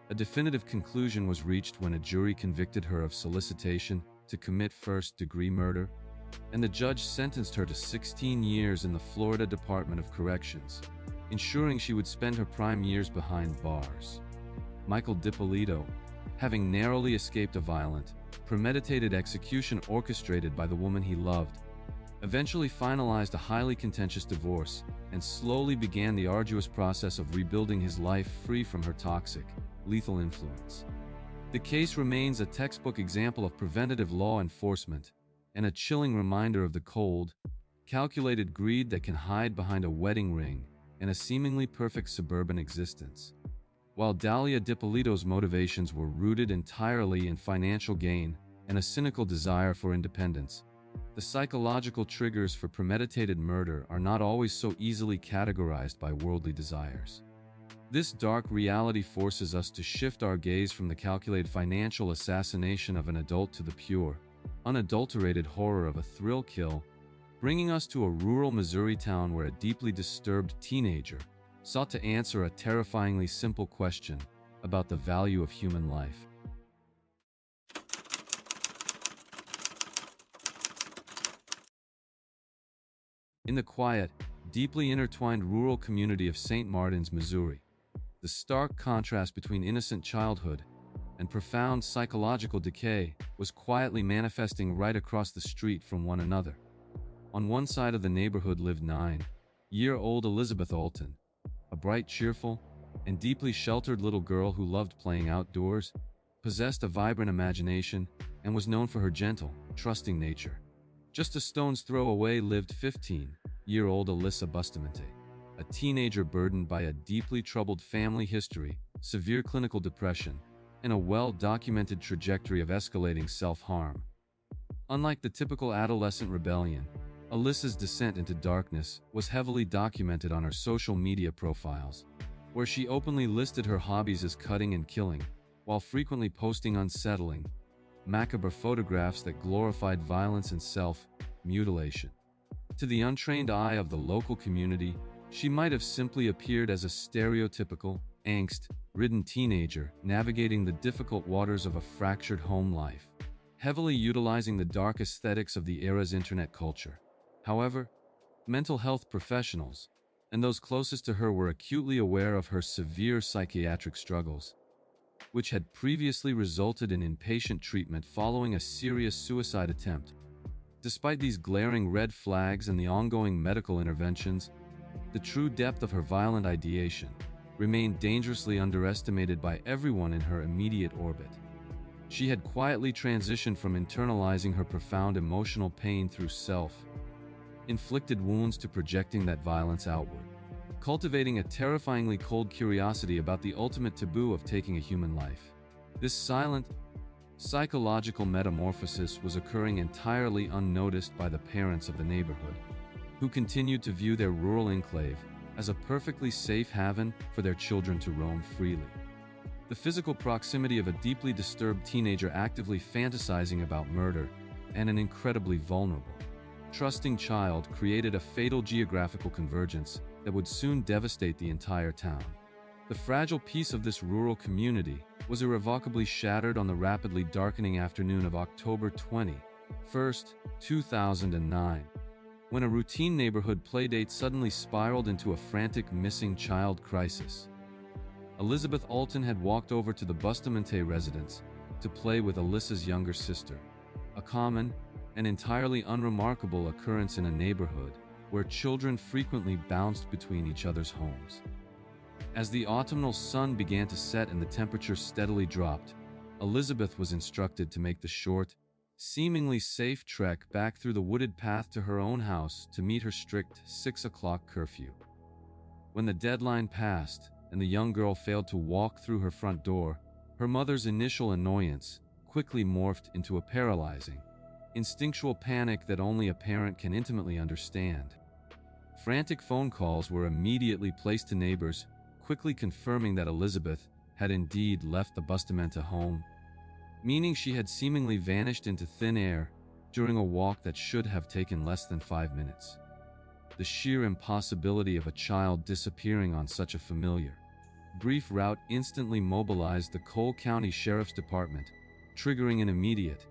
a definitive conclusion was reached when a jury convicted her of solicitation to commit first-degree murder, and the judge sentenced her to 16 years in the Florida Department of Corrections, ensuring she would spend her prime years behind bars. Michael DiPolito, having narrowly escaped a violent, premeditated execution orchestrated by the woman he loved, eventually finalized a highly contentious divorce and slowly began the arduous process of rebuilding his life free from her toxic, lethal influence. The case remains a textbook example of preventative law enforcement and a chilling reminder of the cold, calculated greed that can hide behind a wedding ring and a seemingly perfect suburban existence. While Dahlia DiPolito's motivations were rooted entirely in financial gain and a cynical desire for independence, the psychological triggers for premeditated murder are not always so easily categorized by worldly desires. This dark reality forces us to shift our gaze from the calculated financial assassination of an adult to the pure, unadulterated horror of a thrill kill, bringing us to a rural Missouri town where a deeply disturbed teenager sought to answer a terrifyingly simple question about the value of human life. In the quiet, deeply intertwined rural community of St. Martin's, Missouri, the stark contrast between innocent childhood and profound psychological decay was quietly manifesting right across the street from one another. On one side of the neighborhood lived 9-year-old Elizabeth Alton, a bright, cheerful, and deeply sheltered little girl who loved playing outdoors, possessed a vibrant imagination, and was known for her gentle, trusting nature. Just a stone's throw away lived 15-year-old Alyssa Bustamante, a teenager burdened by a deeply troubled family history, severe clinical depression, and a well-documented trajectory of escalating self-harm. Unlike the typical adolescent rebellion, Alyssa's descent into darkness was heavily documented on her social media profiles, where she openly listed her hobbies as cutting and killing, while frequently posting unsettling, macabre photographs that glorified violence and self-mutilation. To the untrained eye of the local community, she might have simply appeared as a stereotypical, angst-ridden teenager navigating the difficult waters of a fractured home life, heavily utilizing the dark aesthetics of the era's internet culture. However, mental health professionals, and those closest to her, were acutely aware of her severe psychiatric struggles, which had previously resulted in inpatient treatment following a serious suicide attempt. Despite these glaring red flags and the ongoing medical interventions, the true depth of her violent ideation remained dangerously underestimated by everyone in her immediate orbit. She had quietly transitioned from internalizing her profound emotional pain through self-inflicted wounds to projecting that violence outward, cultivating a terrifyingly cold curiosity about the ultimate taboo of taking a human life. This silent, psychological metamorphosis was occurring entirely unnoticed by the parents of the neighborhood, who continued to view their rural enclave as a perfectly safe haven for their children to roam freely. The physical proximity of a deeply disturbed teenager actively fantasizing about murder and an incredibly vulnerable, trusting child created a fatal geographical convergence that would soon devastate the entire town. The fragile peace of this rural community was irrevocably shattered on the rapidly darkening afternoon of October 21st, 2009, when a routine neighborhood playdate suddenly spiraled into a frantic missing child crisis. Elizabeth Alton had walked over to the Bustamante residence to play with Alyssa's younger sister, a common and entirely unremarkable occurrence in a neighborhood where children frequently bounced between each other's homes. As the autumnal sun began to set and the temperature steadily dropped, Elizabeth was instructed to make the short, seemingly safe trek back through the wooded path to her own house to meet her strict 6 o'clock curfew. When the deadline passed and the young girl failed to walk through her front door, her mother's initial annoyance quickly morphed into a paralyzing, instinctual panic that only a parent can intimately understand. Frantic phone calls were immediately placed to neighbors, quickly confirming that Elizabeth had indeed left the Bustamante home, meaning she had seemingly vanished into thin air during a walk that should have taken less than 5 minutes. The sheer impossibility of a child disappearing on such a familiar, brief route instantly mobilized the Cole County Sheriff's Department, triggering an immediate,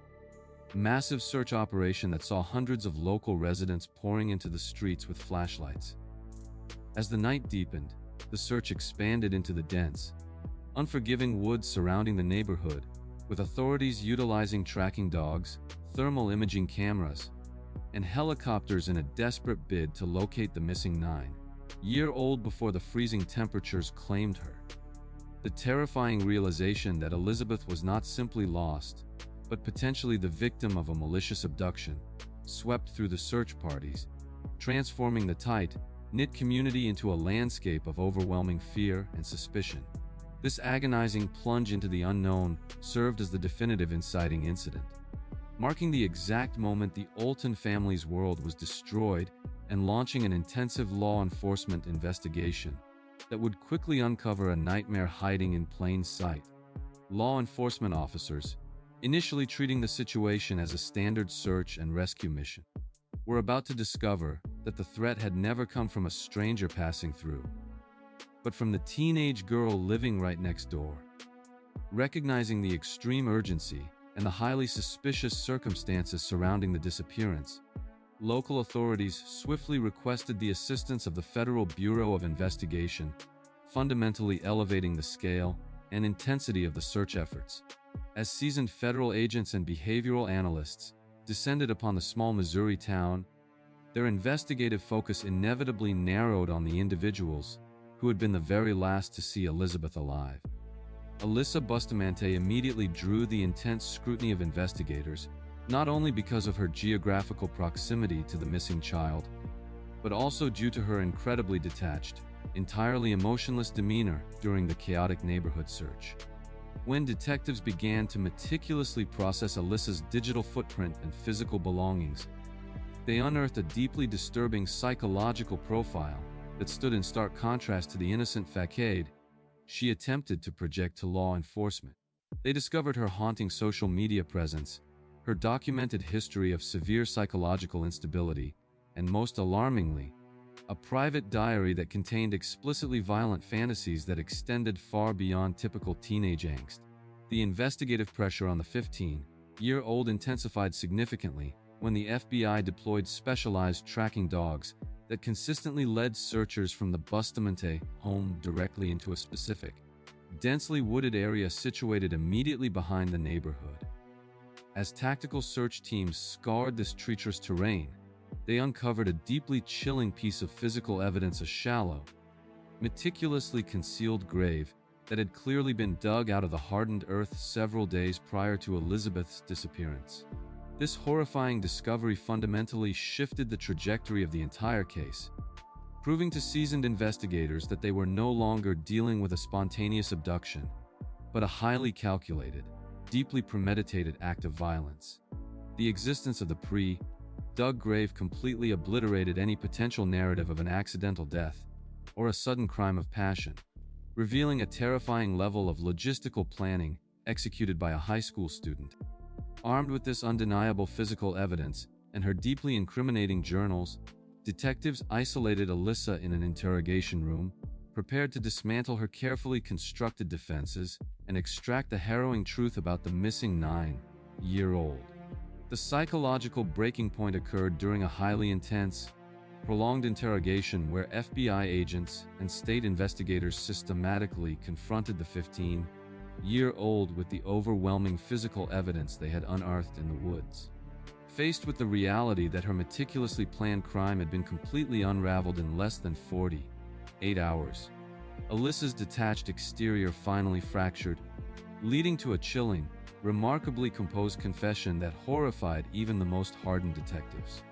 massive search operation that saw hundreds of local residents pouring into the streets with flashlights. As the night deepened, the search expanded into the dense, unforgiving woods surrounding the neighborhood, with authorities utilizing tracking dogs, thermal imaging cameras, and helicopters in a desperate bid to locate the missing 9-year-old before the freezing temperatures claimed her. The terrifying realization that Elizabeth was not simply lost, but potentially the victim of a malicious abduction, swept through the search parties, transforming the tight-knit community into a landscape of overwhelming fear and suspicion. This agonizing plunge into the unknown served as the definitive inciting incident, marking the exact moment the Alton family's world was destroyed and launching an intensive law enforcement investigation that would quickly uncover a nightmare hiding in plain sight. Law enforcement officers, initially treating the situation as a standard search and rescue mission, were about to discover that the threat had never come from a stranger passing through, but from the teenage girl living right next door. Recognizing the extreme urgency and the highly suspicious circumstances surrounding the disappearance, local authorities swiftly requested the assistance of the Federal Bureau of Investigation, fundamentally elevating the scale and intensity of the search efforts. As seasoned federal agents and behavioral analysts descended upon the small Missouri town, their investigative focus inevitably narrowed on the individuals who had been the very last to see Elizabeth alive. Alyssa Bustamante immediately drew the intense scrutiny of investigators, not only because of her geographical proximity to the missing child, but also due to her incredibly detached, entirely emotionless demeanor during the chaotic neighborhood search. When detectives began to meticulously process Alyssa's digital footprint and physical belongings, they unearthed a deeply disturbing psychological profile that stood in stark contrast to the innocent facade she attempted to project to law enforcement. They discovered her haunting social media presence, her documented history of severe psychological instability, and most alarmingly, a private diary that contained explicitly violent fantasies that extended far beyond typical teenage angst. The investigative pressure on the 15-year-old intensified significantly when the FBI deployed specialized tracking dogs that consistently led searchers from the Bustamante home directly into a specific, densely wooded area situated immediately behind the neighborhood. As tactical search teams scoured this treacherous terrain, they uncovered a deeply chilling piece of physical evidence: a shallow, meticulously concealed grave that had clearly been dug out of the hardened earth several days prior to Elizabeth's disappearance. This horrifying discovery fundamentally shifted the trajectory of the entire case, proving to seasoned investigators that they were no longer dealing with a spontaneous abduction, but a highly calculated, deeply premeditated act of violence. The existence of the pre-dug grave completely obliterated any potential narrative of an accidental death or a sudden crime of passion, revealing a terrifying level of logistical planning executed by a high school student. Armed with this undeniable physical evidence and her deeply incriminating journals, detectives isolated Alyssa in an interrogation room, prepared to dismantle her carefully constructed defenses and extract the harrowing truth about the missing 9-year-old. The psychological breaking point occurred during a highly intense, prolonged interrogation where FBI agents and state investigators systematically confronted the 15-year-old with the overwhelming physical evidence they had unearthed in the woods. Faced with the reality that her meticulously planned crime had been completely unraveled in less than 48 hours, Alyssa's detached exterior finally fractured, leading to a chilling, remarkably composed confession that horrified even the most hardened detectives.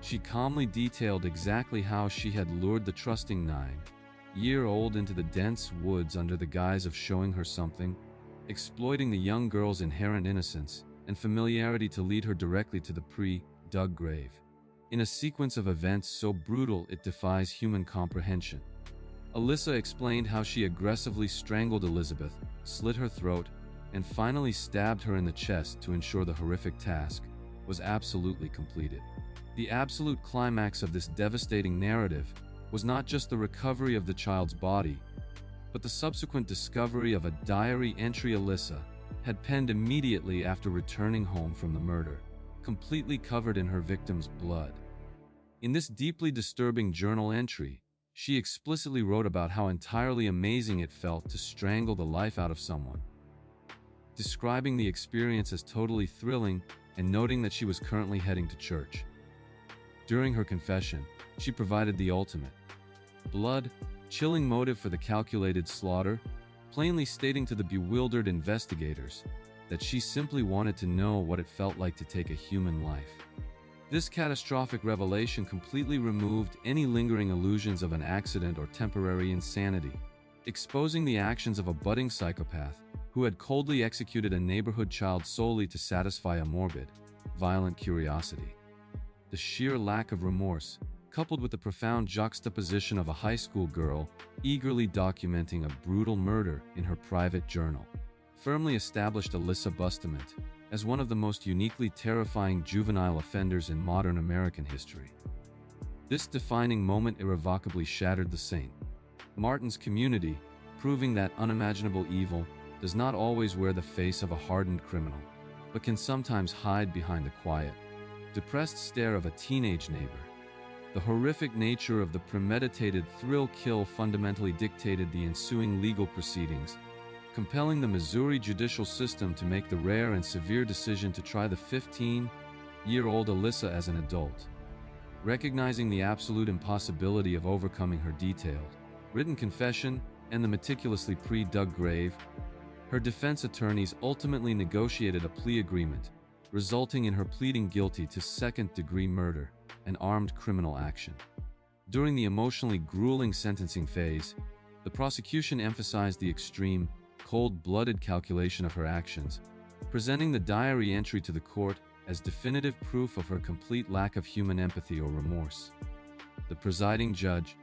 She calmly detailed exactly how she had lured the trusting 9-year-old into the dense woods under the guise of showing her something, exploiting the young girl's inherent innocence and familiarity to lead her directly to the pre-dug grave. In a sequence of events so brutal it defies human comprehension, Alyssa explained how she aggressively strangled Elizabeth, slit her throat, and finally stabbed her in the chest to ensure the horrific task was absolutely completed. The absolute climax of this devastating narrative was not just the recovery of the child's body, but the subsequent discovery of a diary entry Alyssa had penned immediately after returning home from the murder, completely covered in her victim's blood. In this deeply disturbing journal entry, she explicitly wrote about how entirely amazing it felt to strangle the life out of someone, describing the experience as totally thrilling and noting that she was currently heading to church. During her confession, she provided the ultimate, blood-chilling motive for the calculated slaughter, plainly stating to the bewildered investigators that she simply wanted to know what it felt like to take a human life. This catastrophic revelation completely removed any lingering illusions of an accident or temporary insanity, exposing the actions of a budding psychopath who had coldly executed a neighborhood child solely to satisfy a morbid, violent curiosity. The sheer lack of remorse, coupled with the profound juxtaposition of a high school girl eagerly documenting a brutal murder in her private journal, firmly established Alyssa Bustamante as one of the most uniquely terrifying juvenile offenders in modern American history. This defining moment irrevocably shattered the St. Martin's community, proving that unimaginable evil does not always wear the face of a hardened criminal, but can sometimes hide behind the quiet, depressed stare of a teenage neighbor. The horrific nature of the premeditated thrill kill fundamentally dictated the ensuing legal proceedings, compelling the Missouri judicial system to make the rare and severe decision to try the 15-year-old Alyssa as an adult. Recognizing the absolute impossibility of overcoming her detailed, written confession and the meticulously pre-dug grave, her defense attorneys ultimately negotiated a plea agreement, resulting in her pleading guilty to second-degree murder and armed criminal action. During the emotionally grueling sentencing phase, the prosecution emphasized the extreme, cold-blooded calculation of her actions, presenting the diary entry to the court as definitive proof of her complete lack of human empathy or remorse. The presiding judge,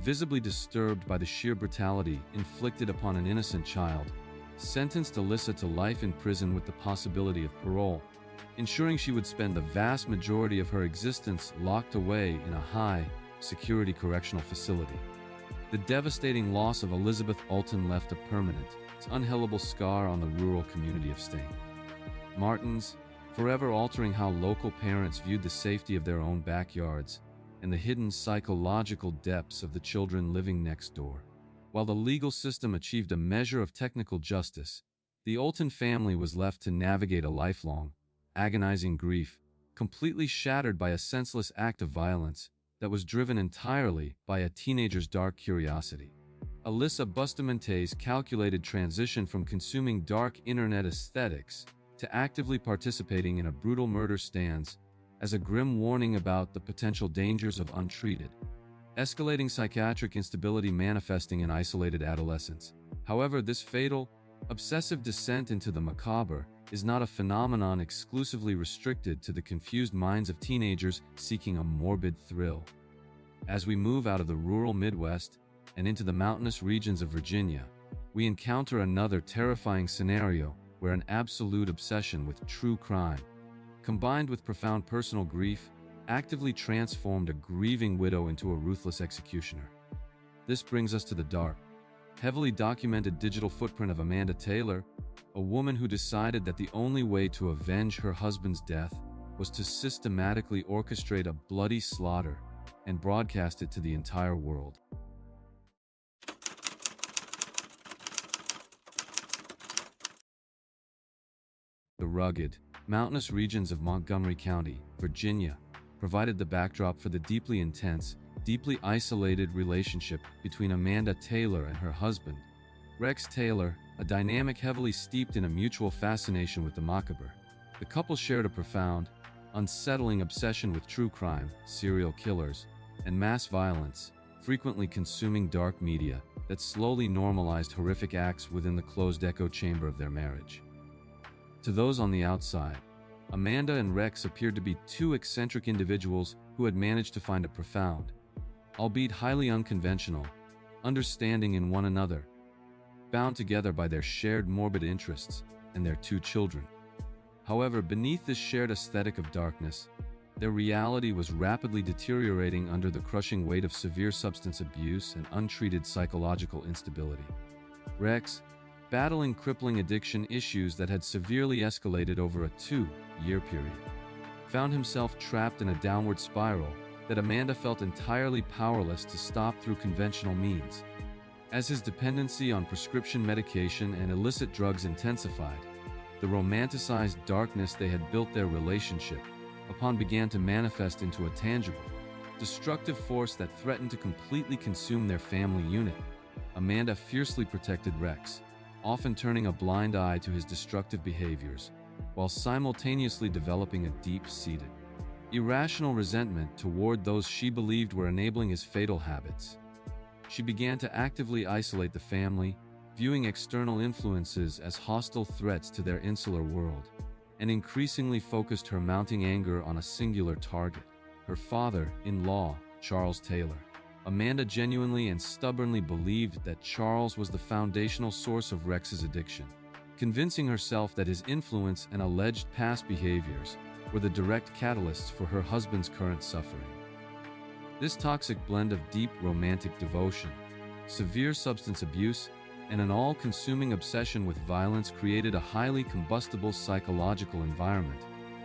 visibly disturbed by the sheer brutality inflicted upon an innocent child, sentenced Alyssa to life in prison with the possibility of parole, ensuring she would spend the vast majority of her existence locked away in a high-security correctional facility. The devastating loss of Elizabeth Alton left a permanent, unhellable scar on the rural community of St. Martin's, forever altering how local parents viewed the safety of their own backyards and the hidden psychological depths of the children living next door. While the legal system achieved a measure of technical justice, the Alton family was left to navigate a lifelong, agonizing grief, completely shattered by a senseless act of violence that was driven entirely by a teenager's dark curiosity. Alyssa Bustamante's calculated transition from consuming dark internet aesthetics to actively participating in a brutal murder stands as a grim warning about the potential dangers of untreated, escalating psychiatric instability manifesting in isolated adolescence. However, this fatal, obsessive descent into the macabre is not a phenomenon exclusively restricted to the confused minds of teenagers seeking a morbid thrill. As we move out of the rural Midwest and into the mountainous regions of Virginia, we encounter another terrifying scenario where an absolute obsession with true crime, combined with profound personal grief, actively transformed a grieving widow into a ruthless executioner. This brings us to the dark, heavily documented digital footprint of Amanda Taylor, a woman who decided that the only way to avenge her husband's death was to systematically orchestrate a bloody slaughter and broadcast it to the entire world. The rugged, mountainous regions of Montgomery County, Virginia, provided the backdrop for the deeply intense, deeply isolated relationship between Amanda Taylor and her husband, Rex Taylor, a dynamic heavily steeped in a mutual fascination with the macabre. The couple shared a profound, unsettling obsession with true crime, serial killers, and mass violence, frequently consuming dark media that slowly normalized horrific acts within the closed echo chamber of their marriage. To those on the outside, Amanda and Rex appeared to be two eccentric individuals who had managed to find a profound, albeit highly unconventional, understanding in one another, bound together by their shared morbid interests and their two children. However, beneath this shared aesthetic of darkness, their reality was rapidly deteriorating under the crushing weight of severe substance abuse and untreated psychological instability. Rex, battling crippling addiction issues that had severely escalated over a 2-year period, found himself trapped in a downward spiral that Amanda felt entirely powerless to stop through conventional means. As his dependency on prescription medication and illicit drugs intensified, the romanticized darkness they had built their relationship upon began to manifest into a tangible, destructive force that threatened to completely consume their family unit. Amanda fiercely protected Rex, often turning a blind eye to his destructive behaviors, while simultaneously developing a deep-seated, irrational resentment toward those she believed were enabling his fatal habits. She began to actively isolate the family, viewing external influences as hostile threats to their insular world, and increasingly focused her mounting anger on a singular target: her father-in-law, Charles Taylor. Amanda genuinely and stubbornly believed that Charles was the foundational source of Rex's addiction, convincing herself that his influence and alleged past behaviors were the direct catalysts for her husband's current suffering. This toxic blend of deep romantic devotion, severe substance abuse, and an all-consuming obsession with violence created a highly combustible psychological environment,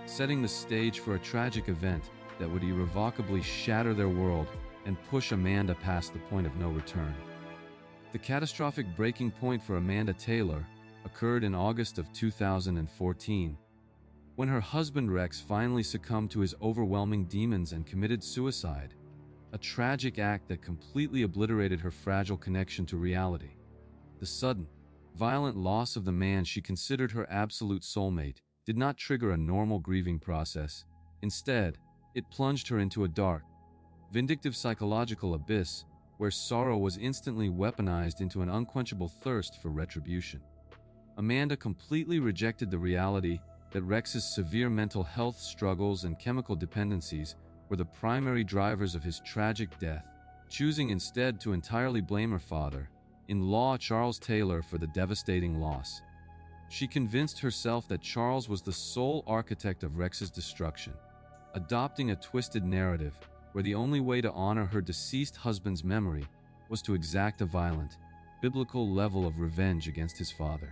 setting the stage for a tragic event that would irrevocably shatter their world and push Amanda past the point of no return. The catastrophic breaking point for Amanda Taylor occurred in August of 2014, when her husband Rex finally succumbed to his overwhelming demons and committed suicide, a tragic act that completely obliterated her fragile connection to reality. The sudden, violent loss of the man she considered her absolute soulmate did not trigger a normal grieving process. Instead, it plunged her into a dark, vindictive psychological abyss where sorrow was instantly weaponized into an unquenchable thirst for retribution. Amanda completely rejected the reality that Rex's severe mental health struggles and chemical dependencies were the primary drivers of his tragic death, choosing instead to entirely blame her father-in-law Charles Taylor for the devastating loss. She convinced herself that Charles was the sole architect of Rex's destruction, adopting a twisted narrative where the only way to honor her deceased husband's memory was to exact a violent, biblical level of revenge against his father.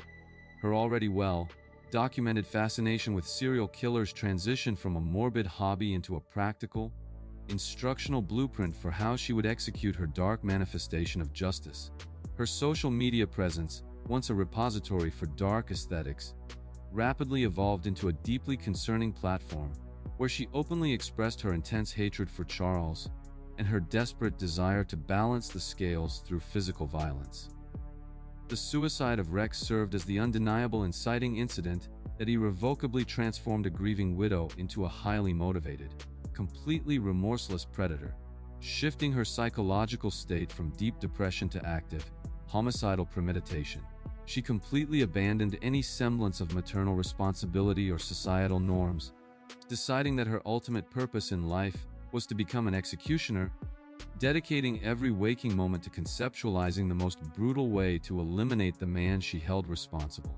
Her already well-documented fascination with serial killers transitioned from a morbid hobby into a practical, instructional blueprint for how she would execute her dark manifestation of justice. Her social media presence, once a repository for dark aesthetics, rapidly evolved into a deeply concerning platform where she openly expressed her intense hatred for Charles and her desperate desire to balance the scales through physical violence. The suicide of Rex served as the undeniable inciting incident that irrevocably transformed a grieving widow into a highly motivated, completely remorseless predator, shifting her psychological state from deep depression to active, homicidal premeditation. She completely abandoned any semblance of maternal responsibility or societal norms, deciding that her ultimate purpose in life was to become an executioner, dedicating every waking moment to conceptualizing the most brutal way to eliminate the man she held responsible.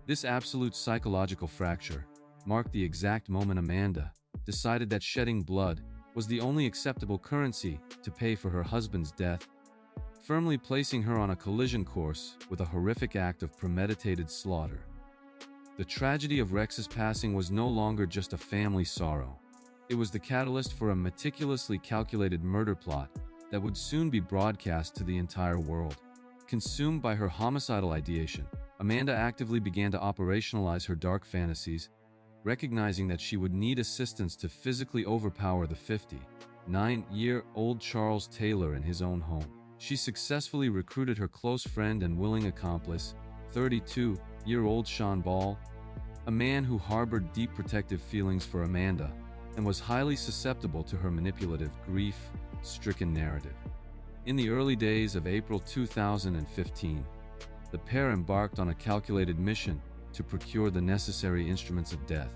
This absolute psychological fracture marked the exact moment Amanda decided that shedding blood was the only acceptable currency to pay for her husband's death, firmly placing her on a collision course with a horrific act of premeditated slaughter. The tragedy of Rex's passing was no longer just a family sorrow. It was the catalyst for a meticulously calculated murder plot that would soon be broadcast to the entire world. Consumed by her homicidal ideation, Amanda actively began to operationalize her dark fantasies, recognizing that she would need assistance to physically overpower the 59-year-old Charles Taylor in his own home. She successfully recruited her close friend and willing accomplice, 32-year-old Sean Ball, a man who harbored deep protective feelings for Amanda and was highly susceptible to her manipulative, grief-stricken narrative. In the early days of April 2015, the pair embarked on a calculated mission to procure the necessary instruments of death,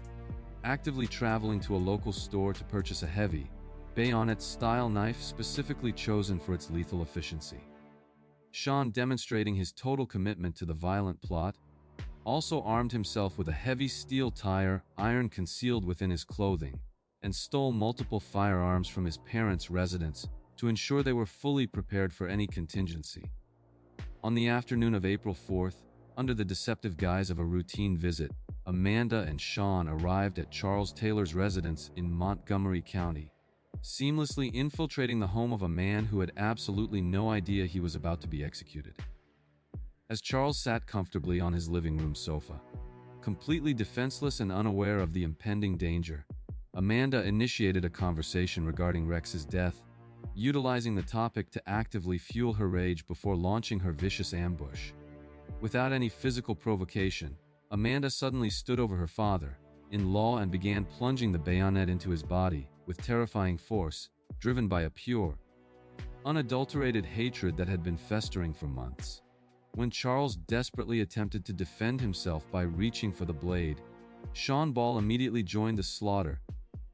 actively traveling to a local store to purchase a heavy, bayonet-style knife specifically chosen for its lethal efficiency. Sean, demonstrating his total commitment to the violent plot, also armed himself with a heavy steel tire iron concealed within his clothing, and stole multiple firearms from his parents' residence to ensure they were fully prepared for any contingency. On the afternoon of April 4th, under the deceptive guise of a routine visit, Amanda and Sean arrived at Charles Taylor's residence in Montgomery County, seamlessly infiltrating the home of a man who had absolutely no idea he was about to be executed. As Charles sat comfortably on his living room sofa, completely defenseless and unaware of the impending danger, Amanda initiated a conversation regarding Rex's death, utilizing the topic to actively fuel her rage before launching her vicious ambush. Without any physical provocation, Amanda suddenly stood over her father-in-law and began plunging the bayonet into his body with terrifying force, driven by a pure, unadulterated hatred that had been festering for months. When Charles desperately attempted to defend himself by reaching for the blade, Sean Ball immediately joined the slaughter,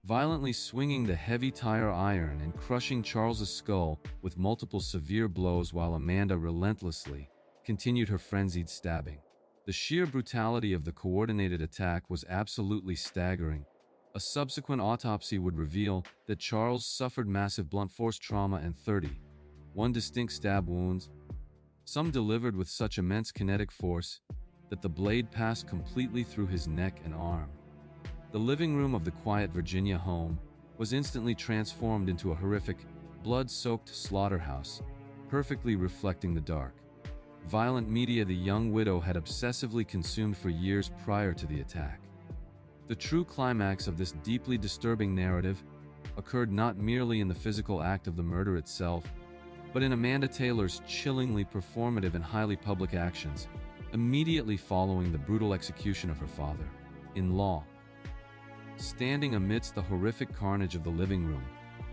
violently swinging the heavy tire iron and crushing Charles's skull with multiple severe blows while Amanda relentlessly continued her frenzied stabbing. The sheer brutality of the coordinated attack was absolutely staggering. A subsequent autopsy would reveal that Charles suffered massive blunt force trauma and 31 distinct stab wounds, some delivered with such immense kinetic force that the blade passed completely through his neck and arm. The living room of the quiet Virginia home was instantly transformed into a horrific, blood-soaked slaughterhouse, perfectly reflecting the dark, violent media the young widow had obsessively consumed for years prior to the attack. The true climax of this deeply disturbing narrative occurred not merely in the physical act of the murder itself, but in Amanda Taylor's chillingly performative and highly public actions, immediately following the brutal execution of her father-in-law. Standing amidst the horrific carnage of the living room,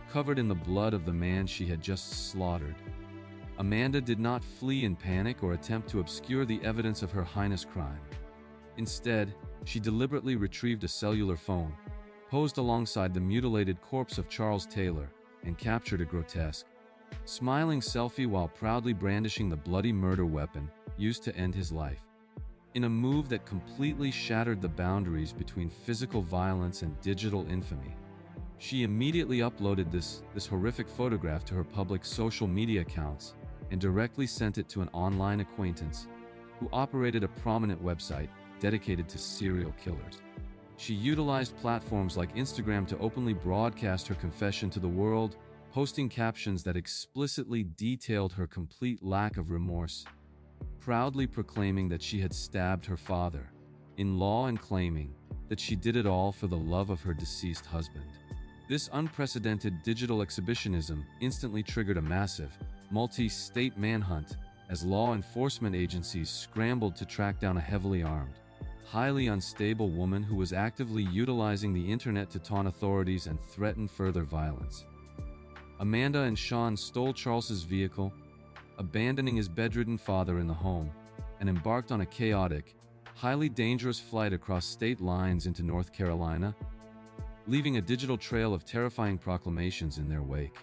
covered in the blood of the man she had just slaughtered, Amanda did not flee in panic or attempt to obscure the evidence of her heinous crime. Instead, she deliberately retrieved a cellular phone, posed alongside the mutilated corpse of Charles Taylor, and captured a grotesque, smiling selfie while proudly brandishing the bloody murder weapon used to end his life. In a move that completely shattered the boundaries between physical violence and digital infamy, she immediately uploaded this horrific photograph to her public social media accounts and directly sent it to an online acquaintance who operated a prominent website dedicated to serial killers. She utilized platforms like Instagram to openly broadcast her confession to the world, posting captions that explicitly detailed her complete lack of remorse, proudly proclaiming that she had stabbed her father-in-law and claiming that she did it all for the love of her deceased husband. This unprecedented digital exhibitionism instantly triggered a massive, multi-state manhunt as law enforcement agencies scrambled to track down a heavily armed, highly unstable woman who was actively utilizing the internet to taunt authorities and threaten further violence. Amanda and Sean stole Charles's vehicle, abandoning his bedridden father in the home, and embarked on a chaotic, highly dangerous flight across state lines into North Carolina, leaving a digital trail of terrifying proclamations in their wake.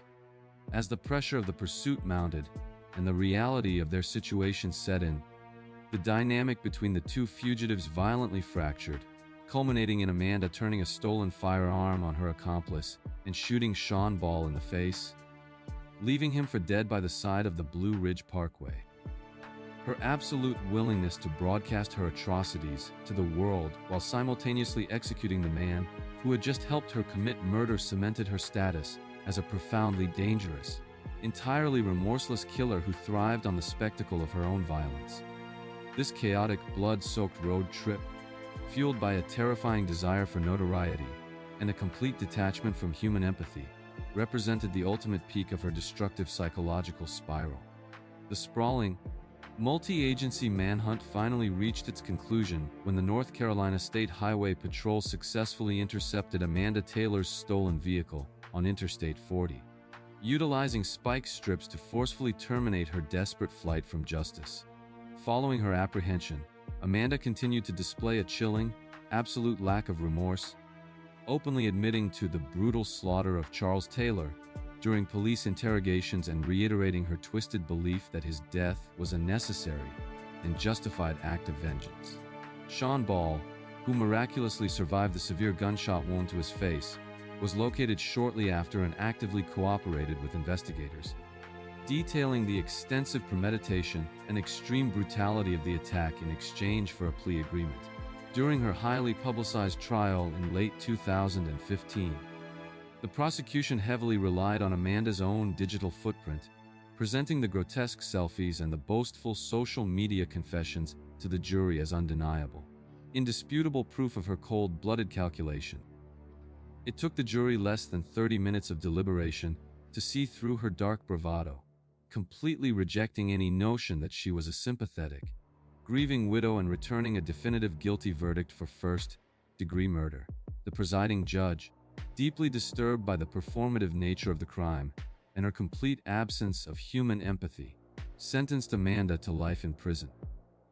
As the pressure of the pursuit mounted and the reality of their situation set in, the dynamic between the two fugitives violently fractured, culminating in Amanda turning a stolen firearm on her accomplice and shooting Sean Ball in the face, leaving him for dead by the side of the Blue Ridge Parkway. Her absolute willingness to broadcast her atrocities to the world while simultaneously executing the man who had just helped her commit murder cemented her status as a profoundly dangerous, entirely remorseless killer who thrived on the spectacle of her own violence. This chaotic, blood-soaked road trip, fueled by a terrifying desire for notoriety and a complete detachment from human empathy, represented the ultimate peak of her destructive psychological spiral. The sprawling, multi-agency manhunt finally reached its conclusion when the North Carolina State Highway Patrol successfully intercepted Amanda Taylor's stolen vehicle on Interstate 40, utilizing spike strips to forcefully terminate her desperate flight from justice. Following her apprehension, Amanda continued to display a chilling, absolute lack of remorse, openly admitting to the brutal slaughter of Charles Taylor during police interrogations and reiterating her twisted belief that his death was a necessary and justified act of vengeance. Sean Ball, who miraculously survived the severe gunshot wound to his face, was located shortly after and actively cooperated with investigators, detailing the extensive premeditation and extreme brutality of the attack in exchange for a plea agreement. During her highly publicized trial in late 2015, the prosecution heavily relied on Amanda's own digital footprint, presenting the grotesque selfies and the boastful social media confessions to the jury as undeniable, indisputable proof of her cold-blooded calculation. It took the jury less than 30 minutes of deliberation to see through her dark bravado, completely rejecting any notion that she was a sympathetic, grieving widow and returning a definitive guilty verdict for first-degree murder. The presiding judge, deeply disturbed by the performative nature of the crime and her complete absence of human empathy, sentenced Amanda to life in prison,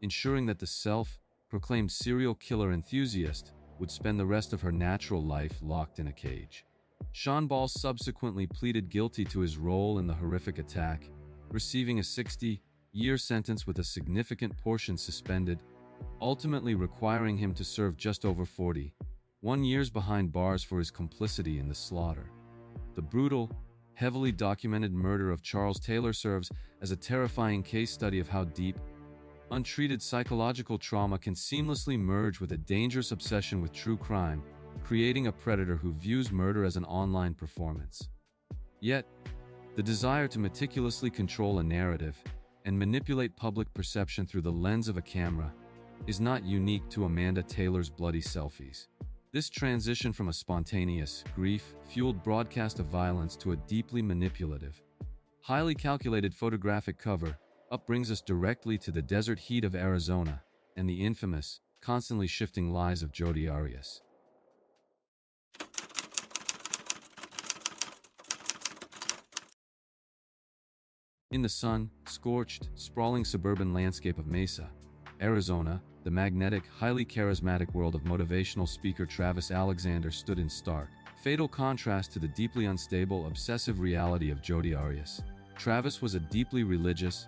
ensuring that the self-proclaimed serial killer enthusiast would spend the rest of her natural life locked in a cage. Sean Ball subsequently pleaded guilty to his role in the horrific attack, receiving a 60-year sentence with a significant portion suspended, ultimately requiring him to serve just over 41 years behind bars for his complicity in the slaughter. The brutal, heavily documented murder of Charles Taylor serves as a terrifying case study of how deep, untreated psychological trauma can seamlessly merge with a dangerous obsession with true crime, creating a predator who views murder as an online performance. Yet, the desire to meticulously control a narrative and manipulate public perception through the lens of a camera is not unique to Amanda Taylor's bloody selfies. This transition from a spontaneous, grief-fueled broadcast of violence to a deeply manipulative, highly calculated photographic cover-up brings us directly to the desert heat of Arizona and the infamous, constantly shifting lies of Jodi Arias. In the sun-scorched, sprawling suburban landscape of Mesa, Arizona, the magnetic, highly charismatic world of motivational speaker Travis Alexander stood in stark, fatal contrast to the deeply unstable, obsessive reality of Jodi Arias. Travis was a deeply religious,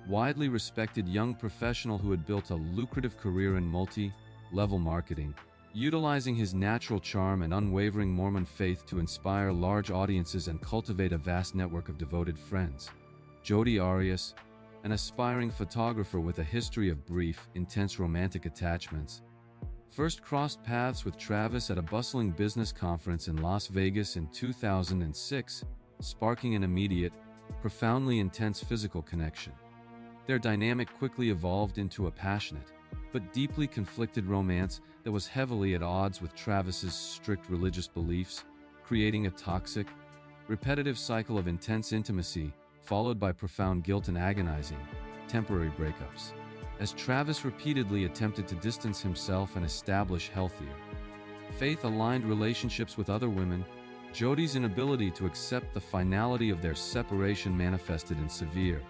widely respected young professional who had built a lucrative career in multi-level marketing, utilizing his natural charm and unwavering Mormon faith to inspire large audiences and cultivate a vast network of devoted friends. Jodi Arias, an aspiring photographer with a history of brief, intense romantic attachments, first crossed paths with Travis at a bustling business conference in Las Vegas in 2006, sparking an immediate, profoundly intense physical connection. Their dynamic quickly evolved into a passionate, but deeply conflicted romance that was heavily at odds with Travis's strict religious beliefs, creating a toxic, repetitive cycle of intense intimacy, followed by profound guilt and agonizing, temporary breakups. As Travis repeatedly attempted to distance himself and establish healthier, faith-aligned relationships with other women, Jodi's inability to accept the finality of their separation manifested in severe,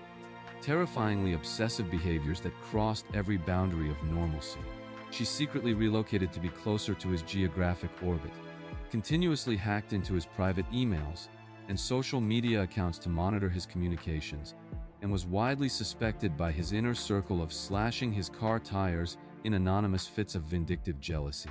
terrifyingly obsessive behaviors that crossed every boundary of normalcy. She secretly relocated to be closer to his geographic orbit, continuously hacked into his private emails and social media accounts to monitor his communications, and was widely suspected by his inner circle of slashing his car tires in anonymous fits of vindictive jealousy.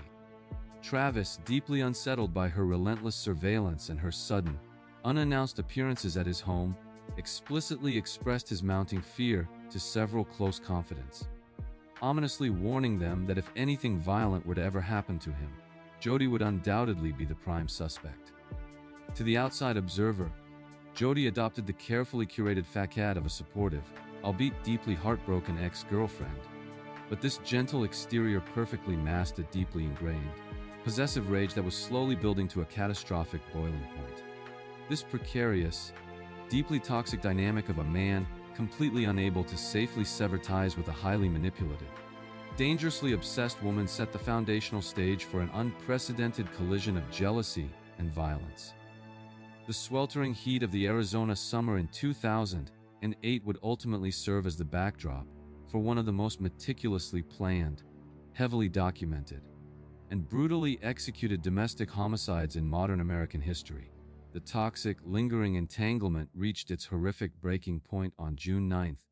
Travis, deeply unsettled by her relentless surveillance and her sudden, unannounced appearances at his home, explicitly expressed his mounting fear to several close confidants, ominously warning them that if anything violent were to ever happen to him, Jodi would undoubtedly be the prime suspect. To the outside observer, Jodi adopted the carefully curated facade of a supportive, albeit deeply heartbroken ex-girlfriend. But this gentle exterior perfectly masked a deeply ingrained, possessive rage that was slowly building to a catastrophic boiling point. This precarious, deeply toxic dynamic of a man completely unable to safely sever ties with a highly manipulative, dangerously obsessed woman set the foundational stage for an unprecedented collision of jealousy and violence. The sweltering heat of the Arizona summer in 2008 would ultimately serve as the backdrop for one of the most meticulously planned, heavily documented, and brutally executed domestic homicides in modern American history. The toxic, lingering entanglement reached its horrific breaking point on June 9th,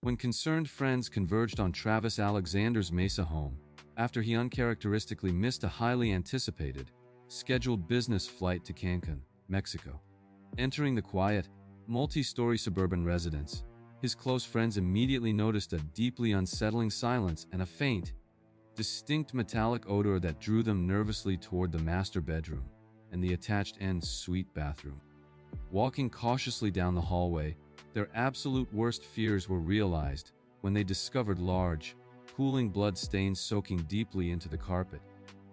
when concerned friends converged on Travis Alexander's Mesa home after he uncharacteristically missed a highly anticipated, scheduled business flight to Cancun, Mexico. Entering the quiet, multi-story suburban residence, his close friends immediately noticed a deeply unsettling silence and a faint, distinct metallic odor that drew them nervously toward the master bedroom and the attached en-suite bathroom. Walking cautiously down the hallway, their absolute worst fears were realized when they discovered large, pooling blood stains soaking deeply into the carpet,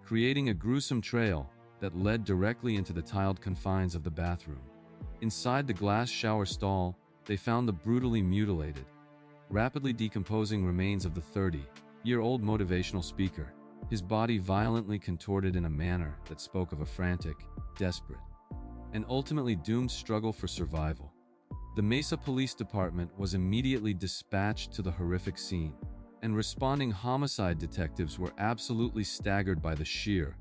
creating a gruesome trail that led directly into the tiled confines of the bathroom. Inside the glass shower stall, they found the brutally mutilated, rapidly decomposing remains of the 30-year-old motivational speaker, his body violently contorted in a manner that spoke of a frantic, desperate, and ultimately doomed struggle for survival. The Mesa Police Department was immediately dispatched to the horrific scene, and responding homicide detectives were absolutely staggered by the sheer,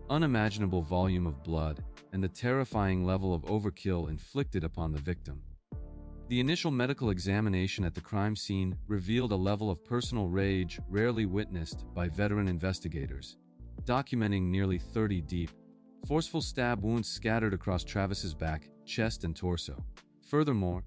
unimaginable volume of blood and the terrifying level of overkill inflicted upon the victim. The initial medical examination at the crime scene revealed a level of personal rage rarely witnessed by veteran investigators, documenting nearly 30 deep, forceful stab wounds scattered across Travis's back, chest, and torso. Furthermore,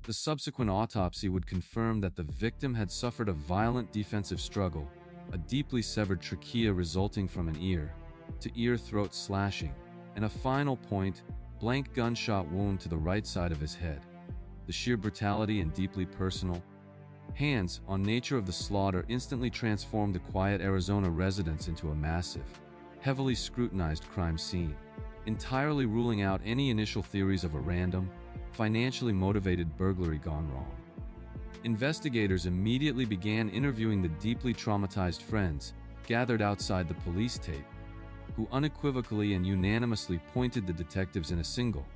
the subsequent autopsy would confirm that the victim had suffered a violent defensive struggle, a deeply severed trachea resulting from an ear-to-ear throat slashing, and a final point-blank gunshot wound to the right side of his head. The sheer brutality and deeply personal, hands-on nature of the slaughter instantly transformed the quiet Arizona residence into a massive, heavily scrutinized crime scene, entirely ruling out any initial theories of a random, financially motivated burglary gone wrong. Investigators immediately began interviewing the deeply traumatized friends gathered outside the police tape, who unequivocally and unanimously pointed the detectives in a single,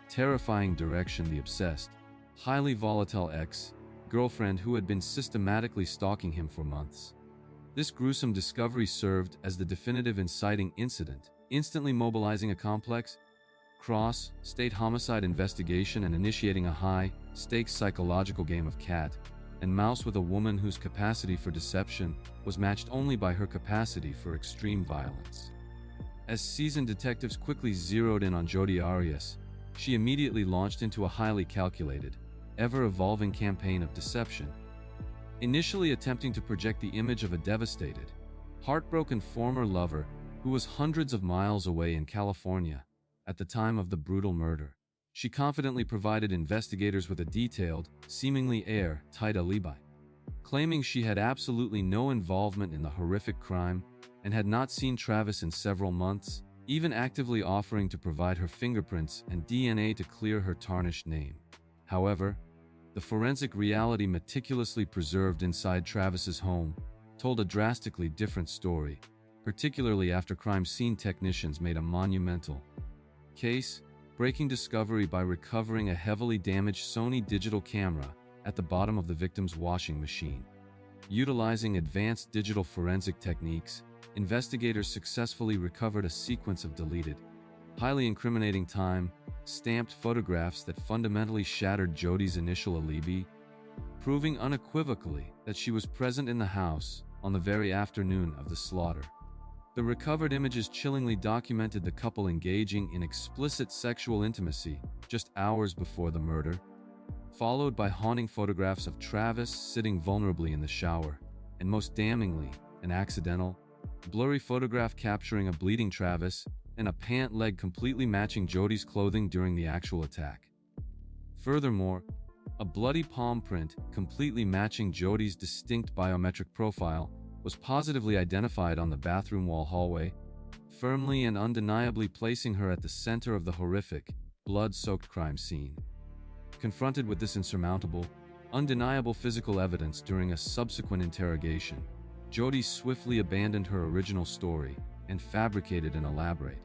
terrifying direction: the obsessed, highly volatile ex-girlfriend who had been systematically stalking him for months. This gruesome discovery served as the definitive inciting incident, instantly mobilizing a complex, cross-state homicide investigation and initiating a high, stakes psychological game of cat and mouse with a woman whose capacity for deception was matched only by her capacity for extreme violence. As seasoned detectives quickly zeroed in on Jodi Arias, she immediately launched into a highly calculated, ever-evolving campaign of deception. Initially attempting to project the image of a devastated, heartbroken former lover who was hundreds of miles away in California at the time of the brutal murder, she confidently provided investigators with a detailed, seemingly airtight alibi, claiming she had absolutely no involvement in the horrific crime and had not seen Travis in several months, even actively offering to provide her fingerprints and DNA to clear her tarnished name. However, the forensic reality meticulously preserved inside Travis's home told a drastically different story, particularly after crime scene technicians made a monumental case-breaking discovery by recovering a heavily damaged Sony digital camera at the bottom of the victim's washing machine. Utilizing advanced digital forensic techniques, investigators successfully recovered a sequence of deleted, highly incriminating time-stamped photographs that fundamentally shattered Jodi's initial alibi, proving unequivocally that she was present in the house on the very afternoon of the slaughter. The recovered images chillingly documented the couple engaging in explicit sexual intimacy just hours before the murder, followed by haunting photographs of Travis sitting vulnerably in the shower, and most damningly, an accidental, blurry photograph capturing a bleeding Travis and a pant leg completely matching Jodi's clothing during the actual attack. Furthermore, a bloody palm print completely matching Jodi's distinct biometric profile was positively identified on the bathroom wall hallway, firmly and undeniably placing her at the center of the horrific, blood-soaked crime scene. Confronted with this insurmountable, undeniable physical evidence during a subsequent interrogation, Jodi swiftly abandoned her original story and fabricated an elaborate,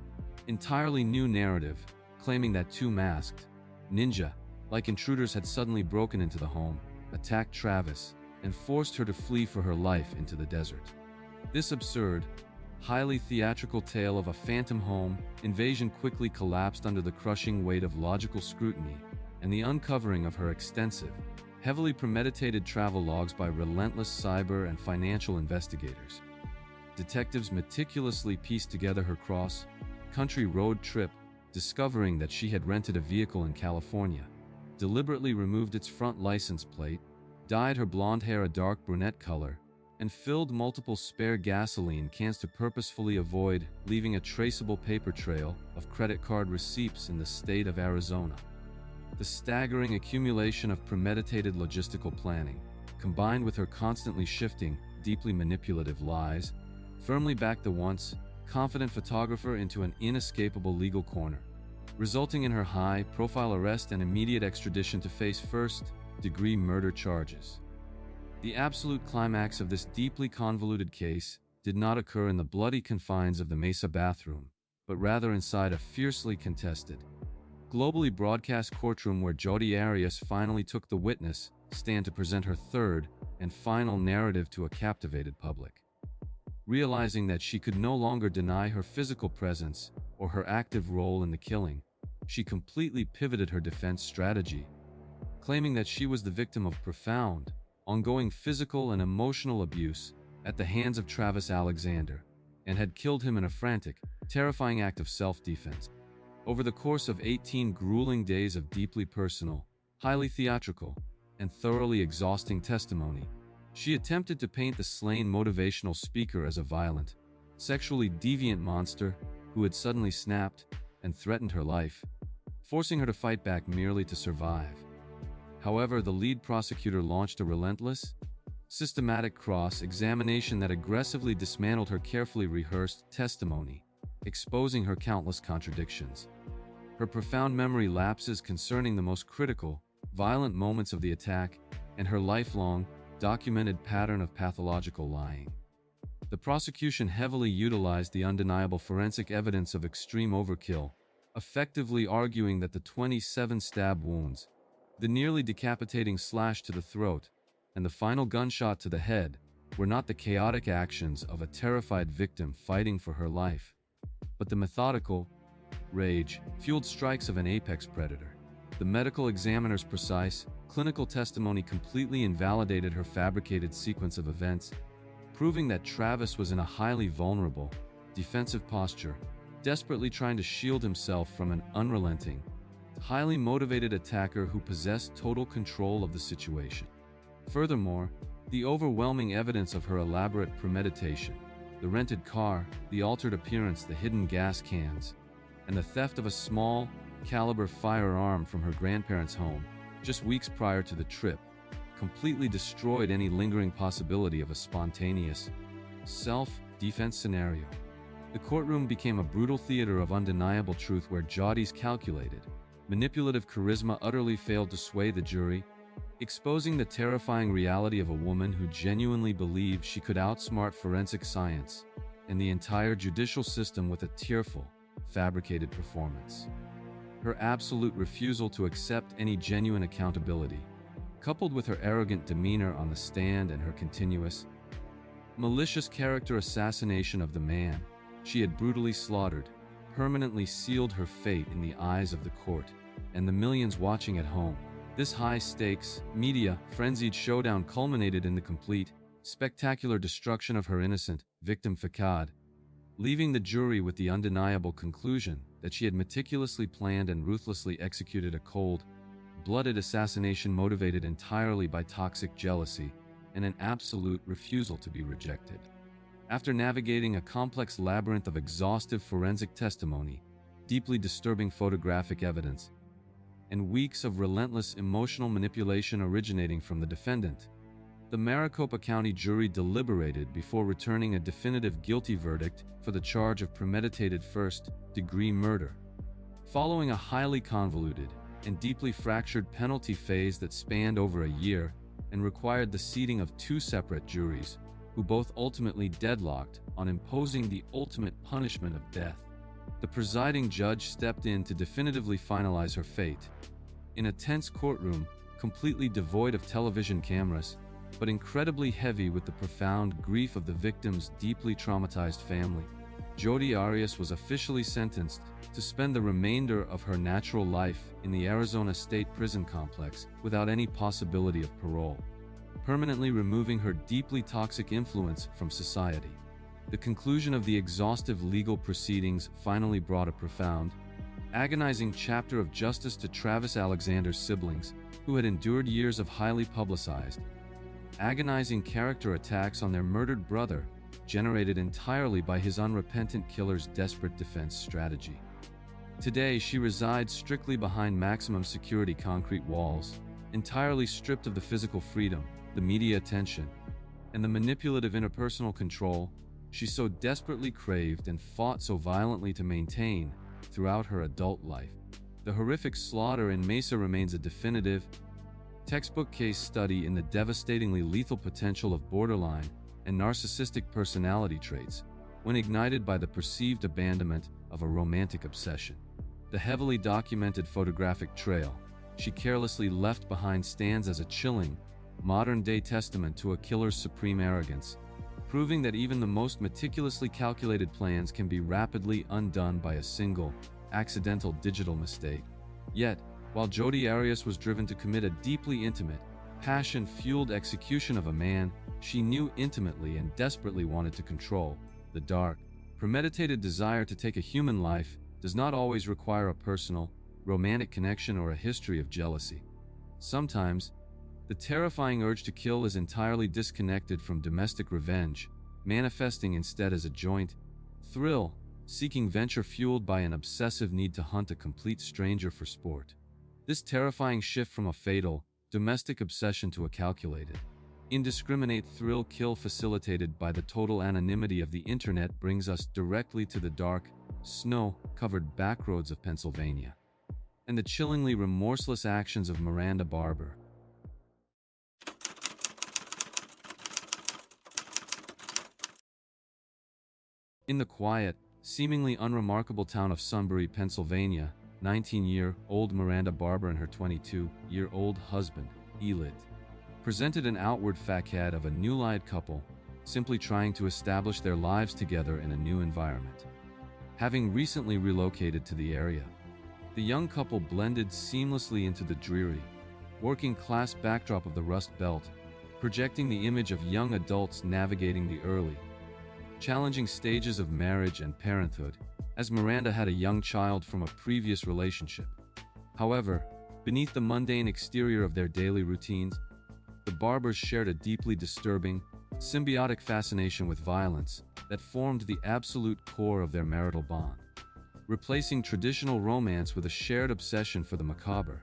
entirely new narrative, claiming that two masked, ninja-like intruders had suddenly broken into the home, attacked Travis, and forced her to flee for her life into the desert. This absurd, highly theatrical tale of a phantom home invasion quickly collapsed under the crushing weight of logical scrutiny and the uncovering of her extensive, heavily premeditated travel logs by relentless cyber and financial investigators. Detectives meticulously pieced together her cross-country road trip, discovering that she had rented a vehicle in California, deliberately removed its front license plate, dyed her blonde hair a dark brunette color, and filled multiple spare gasoline cans to purposefully avoid leaving a traceable paper trail of credit card receipts in the state of Arizona. The staggering accumulation of premeditated logistical planning, combined with her constantly shifting, deeply manipulative lies, firmly backed the once confident photographer into an inescapable legal corner, resulting in her high-profile arrest and immediate extradition to face first-degree murder charges. The absolute climax of this deeply convoluted case did not occur in the bloody confines of the Mesa bathroom, but rather inside a fiercely contested, globally broadcast courtroom where Jodi Arias finally took the witness stand to present her third and final narrative to a captivated public. Realizing that she could no longer deny her physical presence or her active role in the killing, she completely pivoted her defense strategy, claiming that she was the victim of profound, ongoing physical and emotional abuse at the hands of Travis Alexander, and had killed him in a frantic, terrifying act of self-defense. Over the course of 18 grueling days of deeply personal, highly theatrical, and thoroughly exhausting testimony, she attempted to paint the slain motivational speaker as a violent, sexually deviant monster who had suddenly snapped and threatened her life, forcing her to fight back merely to survive. However, the lead prosecutor launched a relentless, systematic cross-examination that aggressively dismantled her carefully rehearsed testimony, exposing her countless contradictions. Her profound memory lapses concerning the most critical, violent moments of the attack, and her lifelong, documented pattern of pathological lying. The prosecution heavily utilized the undeniable forensic evidence of extreme overkill, effectively arguing that the 27 stab wounds, the nearly decapitating slash to the throat, and the final gunshot to the head were not the chaotic actions of a terrified victim fighting for her life, but the methodical, rage-fueled strikes of an apex predator. The medical examiner's precise, clinical testimony completely invalidated her fabricated sequence of events, proving that Travis was in a highly vulnerable, defensive posture, desperately trying to shield himself from an unrelenting, highly motivated attacker who possessed total control of the situation. Furthermore, the overwhelming evidence of her elaborate premeditation, the rented car, the altered appearance, the hidden gas cans, and the theft of a small caliber firearm from her grandparents' home just weeks prior to the trip, completely destroyed any lingering possibility of a spontaneous, self-defense scenario. The courtroom became a brutal theater of undeniable truth where Jodi's calculated, manipulative charisma utterly failed to sway the jury, exposing the terrifying reality of a woman who genuinely believed she could outsmart forensic science and the entire judicial system with a tearful, fabricated performance. Her absolute refusal to accept any genuine accountability, coupled with her arrogant demeanor on the stand and her continuous, malicious character assassination of the man she had brutally slaughtered, permanently sealed her fate in the eyes of the court and the millions watching at home. This high-stakes, media-frenzied showdown culminated in the complete, spectacular destruction of her innocent victim Fakad, leaving the jury with the undeniable conclusion that she had meticulously planned and ruthlessly executed a cold-blooded assassination motivated entirely by toxic jealousy and an absolute refusal to be rejected. After navigating a complex labyrinth of exhaustive forensic testimony, deeply disturbing photographic evidence, and weeks of relentless emotional manipulation originating from the defendant, the Maricopa County jury deliberated before returning a definitive guilty verdict for the charge of premeditated first-degree murder. Following a highly convoluted and deeply fractured penalty phase that spanned over a year and required the seating of two separate juries, who both ultimately deadlocked on imposing the ultimate punishment of death, the presiding judge stepped in to definitively finalize her fate. In a tense courtroom, completely devoid of television cameras, but incredibly heavy with the profound grief of the victim's deeply traumatized family, Jodi Arias was officially sentenced to spend the remainder of her natural life in the Arizona State Prison Complex without any possibility of parole, permanently removing her deeply toxic influence from society. The conclusion of the exhaustive legal proceedings finally brought a profound, agonizing chapter of justice to Travis Alexander's siblings, who had endured years of highly publicized, agonizing character attacks on their murdered brother, generated entirely by his unrepentant killer's desperate defense strategy. Today, she resides strictly behind maximum security concrete walls, entirely stripped of the physical freedom, the media attention, and the manipulative interpersonal control she so desperately craved and fought so violently to maintain throughout her adult life. The horrific slaughter in Mesa remains a definitive, textbook case study in the devastatingly lethal potential of borderline and narcissistic personality traits when ignited by the perceived abandonment of a romantic obsession. The heavily documented photographic trail she carelessly left behind stands as a chilling, modern-day testament to a killer's supreme arrogance, proving that even the most meticulously calculated plans can be rapidly undone by a single, accidental digital mistake. Yet, while Jodi Arias was driven to commit a deeply intimate, passion-fueled execution of a man she knew intimately and desperately wanted to control, the dark, premeditated desire to take a human life does not always require a personal, romantic connection or a history of jealousy. Sometimes, the terrifying urge to kill is entirely disconnected from domestic revenge, manifesting instead as a joint, thrill-seeking venture fueled by an obsessive need to hunt a complete stranger for sport. This terrifying shift from a fatal, domestic obsession to a calculated, indiscriminate thrill kill facilitated by the total anonymity of the internet brings us directly to the dark, snow-covered backroads of Pennsylvania, and the chillingly remorseless actions of Miranda Barber. In the quiet, seemingly unremarkable town of Sunbury, Pennsylvania, 19-year-old Miranda Barber and her 22-year-old husband, Elid, presented an outward facade of a newlywed couple, simply trying to establish their lives together in a new environment. Having recently relocated to the area, The young couple blended seamlessly into the dreary, working-class backdrop of the Rust Belt, projecting the image of young adults navigating the early, challenging stages of marriage and parenthood, as Miranda had a young child from a previous relationship. However, beneath the mundane exterior of their daily routines, the Barbers shared a deeply disturbing, symbiotic fascination with violence that formed the absolute core of their marital bond. Replacing traditional romance with a shared obsession for the macabre,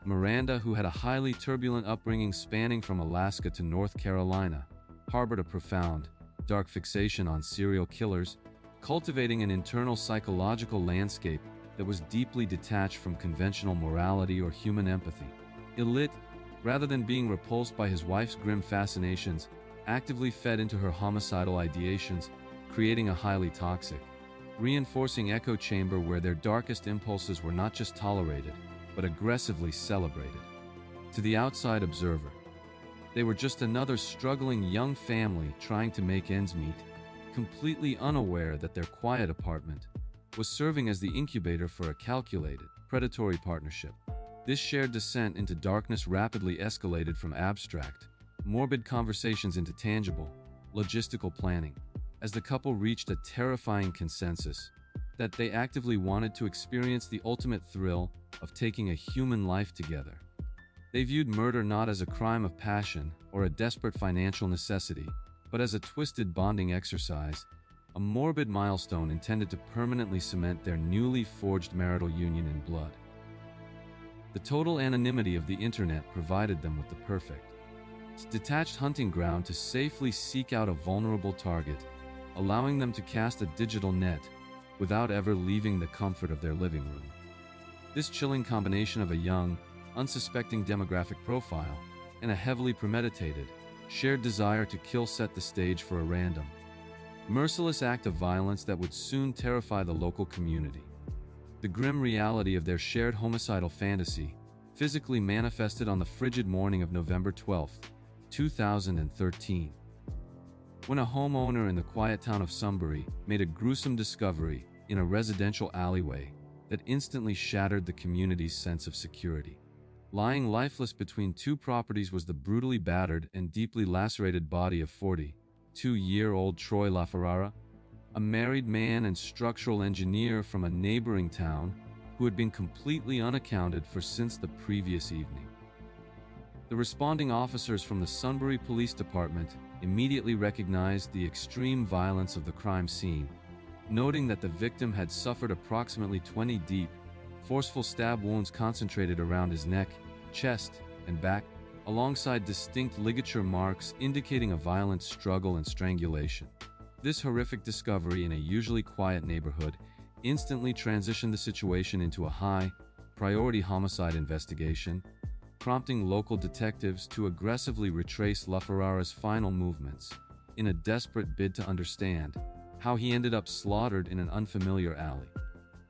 Miranda, who had a highly turbulent upbringing spanning from Alaska to North Carolina, harbored a profound, dark fixation on serial killers, cultivating an internal psychological landscape that was deeply detached from conventional morality or human empathy. Ilit, rather than being repulsed by his wife's grim fascinations, actively fed into her homicidal ideations, creating a highly toxic, reinforcing echo chamber where their darkest impulses were not just tolerated, but aggressively celebrated. To the outside observer, they were just another struggling young family trying to make ends meet, completely unaware that their quiet apartment was serving as the incubator for a calculated, predatory partnership. This shared descent into darkness rapidly escalated from abstract, morbid conversations into tangible, logistical planning, as the couple reached a terrifying consensus that they actively wanted to experience the ultimate thrill of taking a human life together. They viewed murder not as a crime of passion or a desperate financial necessity, but as a twisted bonding exercise, a morbid milestone intended to permanently cement their newly forged marital union in blood. The total anonymity of the internet provided them with the perfect, detached hunting ground to safely seek out a vulnerable target, allowing them to cast a digital net without ever leaving the comfort of their living room. This chilling combination of a young, unsuspecting demographic profile and a heavily premeditated, shared desire to kill set the stage for a random, merciless act of violence that would soon terrify the local community. The grim reality of their shared homicidal fantasy physically manifested on the frigid morning of November 12, 2013, when a homeowner in the quiet town of Sunbury made a gruesome discovery in a residential alleyway that instantly shattered the community's sense of security. Lying lifeless between two properties was the brutally battered and deeply lacerated body of 42-year-old Troy LaFerrara, a married man and structural engineer from a neighboring town who had been completely unaccounted for since the previous evening. The responding officers from the Sunbury Police Department immediately recognized the extreme violence of the crime scene, noting that the victim had suffered approximately 20 deep, forceful stab wounds concentrated around his neck, chest, and back, alongside distinct ligature marks indicating a violent struggle and strangulation. This horrific discovery in a usually quiet neighborhood instantly transitioned the situation into a high-priority homicide investigation, prompting local detectives to aggressively retrace LaFerrara's final movements in a desperate bid to understand how he ended up slaughtered in an unfamiliar alley.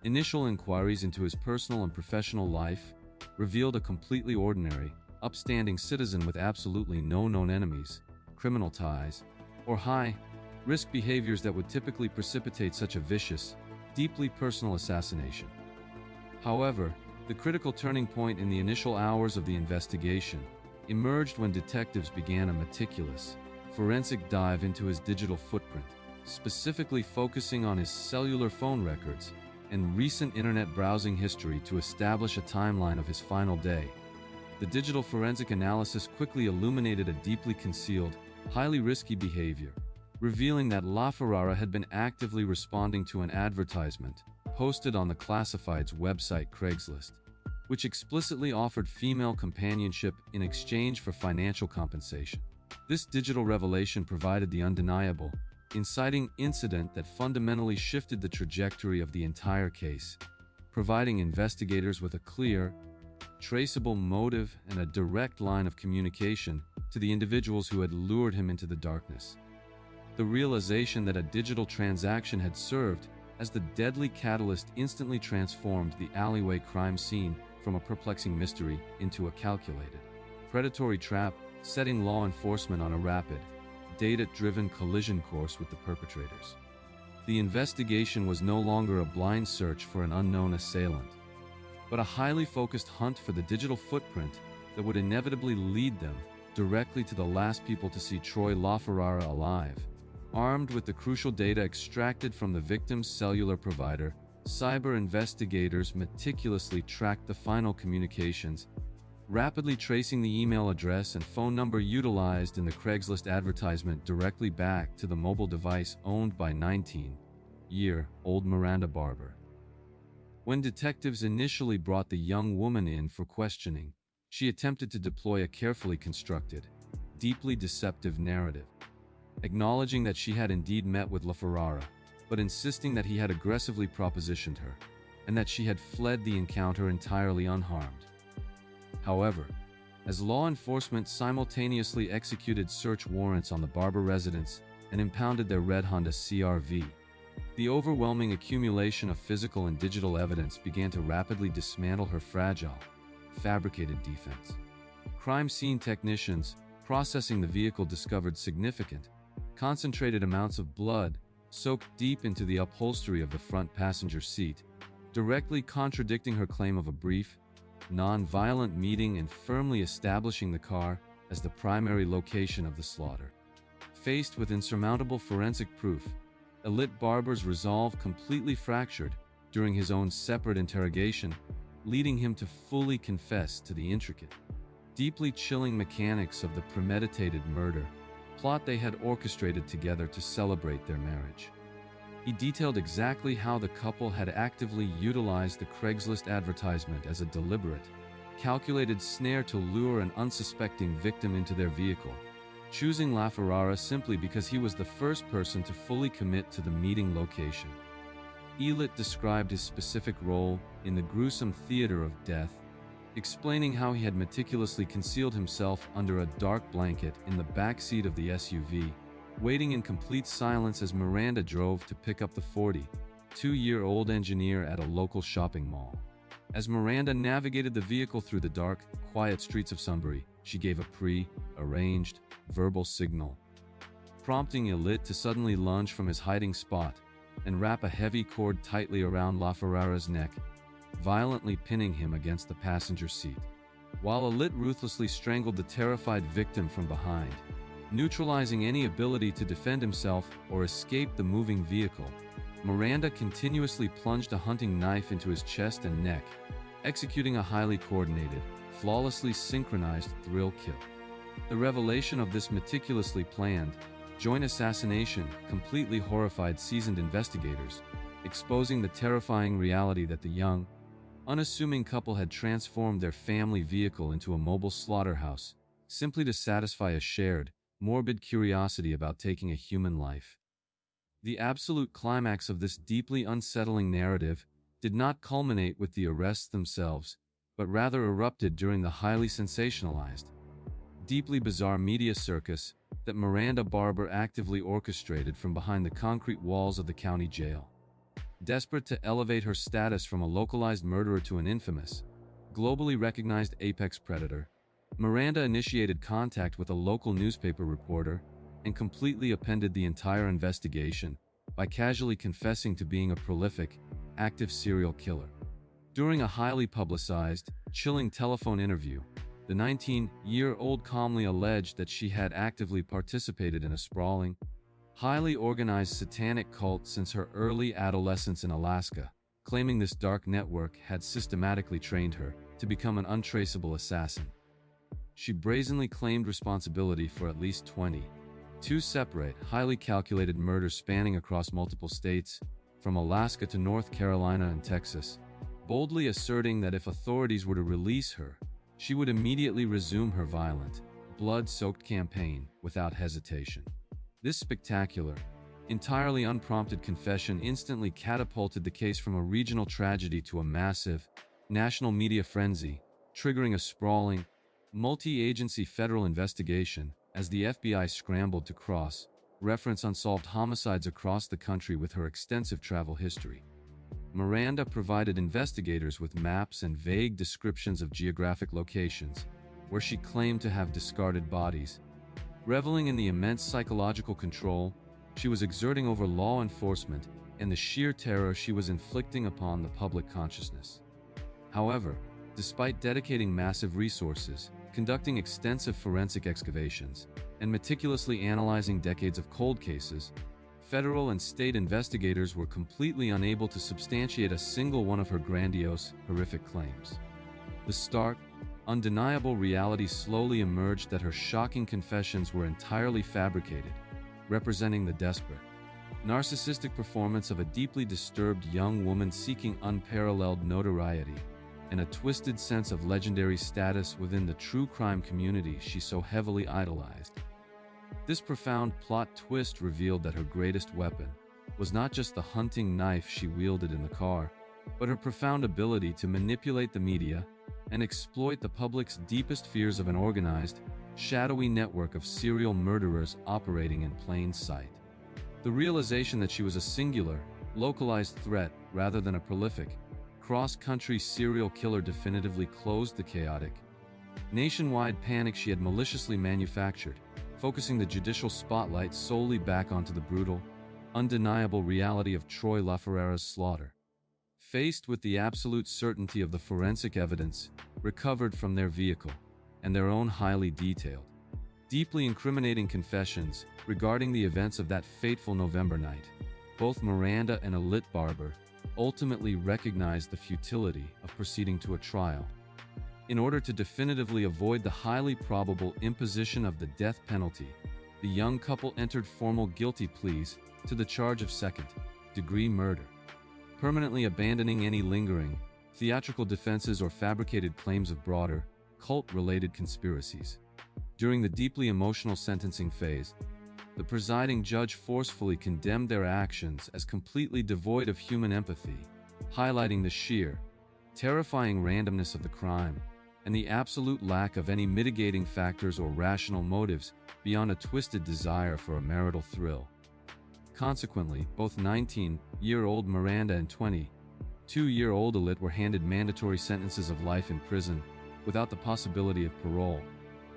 Initial inquiries into his personal and professional life revealed a completely ordinary, upstanding citizen with absolutely no known enemies, criminal ties, or high-risk behaviors that would typically precipitate such a vicious, deeply personal assassination. However, the critical turning point in the initial hours of the investigation emerged when detectives began a meticulous, forensic dive into his digital footprint, specifically focusing on his cellular phone records and recent internet browsing history to establish a timeline of his final day. The digital forensic analysis quickly illuminated a deeply concealed, highly risky behavior, revealing that LaFerrara had been actively responding to an advertisement posted on the classifieds website Craigslist, which explicitly offered female companionship in exchange for financial compensation. This digital revelation provided the undeniable, inciting incident that fundamentally shifted the trajectory of the entire case, providing investigators with a clear, traceable motive and a direct line of communication to the individuals who had lured him into the darkness. The realization that a digital transaction had served as the deadly catalyst instantly transformed the alleyway crime scene from a perplexing mystery into a calculated, predatory trap, setting law enforcement on a rapid, data-driven collision course with the perpetrators. The investigation was no longer a blind search for an unknown assailant, but a highly focused hunt for the digital footprint that would inevitably lead them directly to the last people to see Troy LaFerrara alive. Armed with the crucial data extracted from the victim's cellular provider, cyber investigators meticulously tracked the final communications, rapidly tracing the email address and phone number utilized in the Craigslist advertisement directly back to the mobile device owned by 19-year-old Miranda Barber. When detectives initially brought the young woman in for questioning, she attempted to deploy a carefully constructed, deeply deceptive narrative, acknowledging that she had indeed met with LaFerrara, but insisting that he had aggressively propositioned her, and that she had fled the encounter entirely unharmed. However, as law enforcement simultaneously executed search warrants on the Barber residence and impounded their red Honda CR-V, the overwhelming accumulation of physical and digital evidence began to rapidly dismantle her fragile, fabricated defense. Crime scene technicians processing the vehicle discovered significant, concentrated amounts of blood soaked deep into the upholstery of the front passenger seat, directly contradicting her claim of a brief, non-violent meeting and firmly establishing the car as the primary location of the slaughter. Faced with insurmountable forensic proof, Elite Barber's resolve completely fractured during his own separate interrogation, leading him to fully confess to the intricate, deeply chilling mechanics of the premeditated murder plot they had orchestrated together to celebrate their marriage. He detailed exactly how the couple had actively utilized the Craigslist advertisement as a deliberate, calculated snare to lure an unsuspecting victim into their vehicle, choosing LaFerrara simply because he was the first person to fully commit to the meeting location. Elite described his specific role in the gruesome theater of death, explaining how he had meticulously concealed himself under a dark blanket in the back seat of the SUV, waiting in complete silence as Miranda drove to pick up the 42-year-old engineer at a local shopping mall. As Miranda navigated the vehicle through the dark, quiet streets of Sunbury, she gave a pre-arranged verbal signal, prompting Elite to suddenly lunge from his hiding spot and wrap a heavy cord tightly around LaFerrara's neck, violently pinning him against the passenger seat. While Elite ruthlessly strangled the terrified victim from behind, neutralizing any ability to defend himself or escape the moving vehicle, Miranda continuously plunged a hunting knife into his chest and neck, executing a highly coordinated, flawlessly synchronized thrill kill. The revelation of this meticulously planned, joint assassination completely horrified seasoned investigators, exposing the terrifying reality that the young, unassuming couple had transformed their family vehicle into a mobile slaughterhouse, simply to satisfy a shared, morbid curiosity about taking a human life. The absolute climax of this deeply unsettling narrative did not culminate with the arrests themselves, but rather erupted during the highly sensationalized, deeply bizarre media circus that Miranda Barber actively orchestrated from behind the concrete walls of the county jail. Desperate to elevate her status from a localized murderer to an infamous, globally recognized apex predator, Miranda initiated contact with a local newspaper reporter and completely upended the entire investigation by casually confessing to being a prolific, active serial killer. During a highly publicized, chilling telephone interview, the 19-year-old calmly alleged that she had actively participated in a sprawling, highly organized satanic cult since her early adolescence in Alaska, claiming this dark network had systematically trained her to become an untraceable assassin. She brazenly claimed responsibility for at least 22 separate, highly calculated murders spanning across multiple states, from Alaska to North Carolina and Texas, boldly asserting that if authorities were to release her, she would immediately resume her violent, blood-soaked campaign without hesitation. This spectacular, entirely unprompted confession instantly catapulted the case from a regional tragedy to a massive, national media frenzy, triggering a sprawling, multi-agency federal investigation as the FBI scrambled to cross-reference unsolved homicides across the country with her extensive travel history. Miranda provided investigators with maps and vague descriptions of geographic locations where she claimed to have discarded bodies. Reveling in the immense psychological control she was exerting over law enforcement and the sheer terror she was inflicting upon the public consciousness. However, despite dedicating massive resources, conducting extensive forensic excavations, and meticulously analyzing decades of cold cases, federal and state investigators were completely unable to substantiate a single one of her grandiose, horrific claims. The stark, undeniable reality slowly emerged that her shocking confessions were entirely fabricated, representing the desperate, narcissistic performance of a deeply disturbed young woman seeking unparalleled notoriety and a twisted sense of legendary status within the true crime community she so heavily idolized. This profound plot twist revealed that her greatest weapon was not just the hunting knife she wielded in the car, but her profound ability to manipulate the media and exploit the public's deepest fears of an organized, shadowy network of serial murderers operating in plain sight. The realization that she was a singular, localized threat rather than a prolific, cross-country serial killer definitively closed the chaotic, nationwide panic she had maliciously manufactured, focusing the judicial spotlight solely back onto the brutal, undeniable reality of Troy LaFerrara's slaughter. Faced with the absolute certainty of the forensic evidence recovered from their vehicle and their own highly detailed, deeply incriminating confessions regarding the events of that fateful November night, both Miranda and a lit barber ultimately recognized the futility of proceeding to a trial. In order to definitively avoid the highly probable imposition of the death penalty, the young couple entered formal guilty pleas to the charge of second-degree murder, permanently abandoning any lingering, theatrical defenses or fabricated claims of broader, cult-related conspiracies. During the deeply emotional sentencing phase, the presiding judge forcefully condemned their actions as completely devoid of human empathy, highlighting the sheer, terrifying randomness of the crime and the absolute lack of any mitigating factors or rational motives beyond a twisted desire for a marital thrill. Consequently, both 19-year-old Miranda and 22-year-old Alit were handed mandatory sentences of life in prison without the possibility of parole,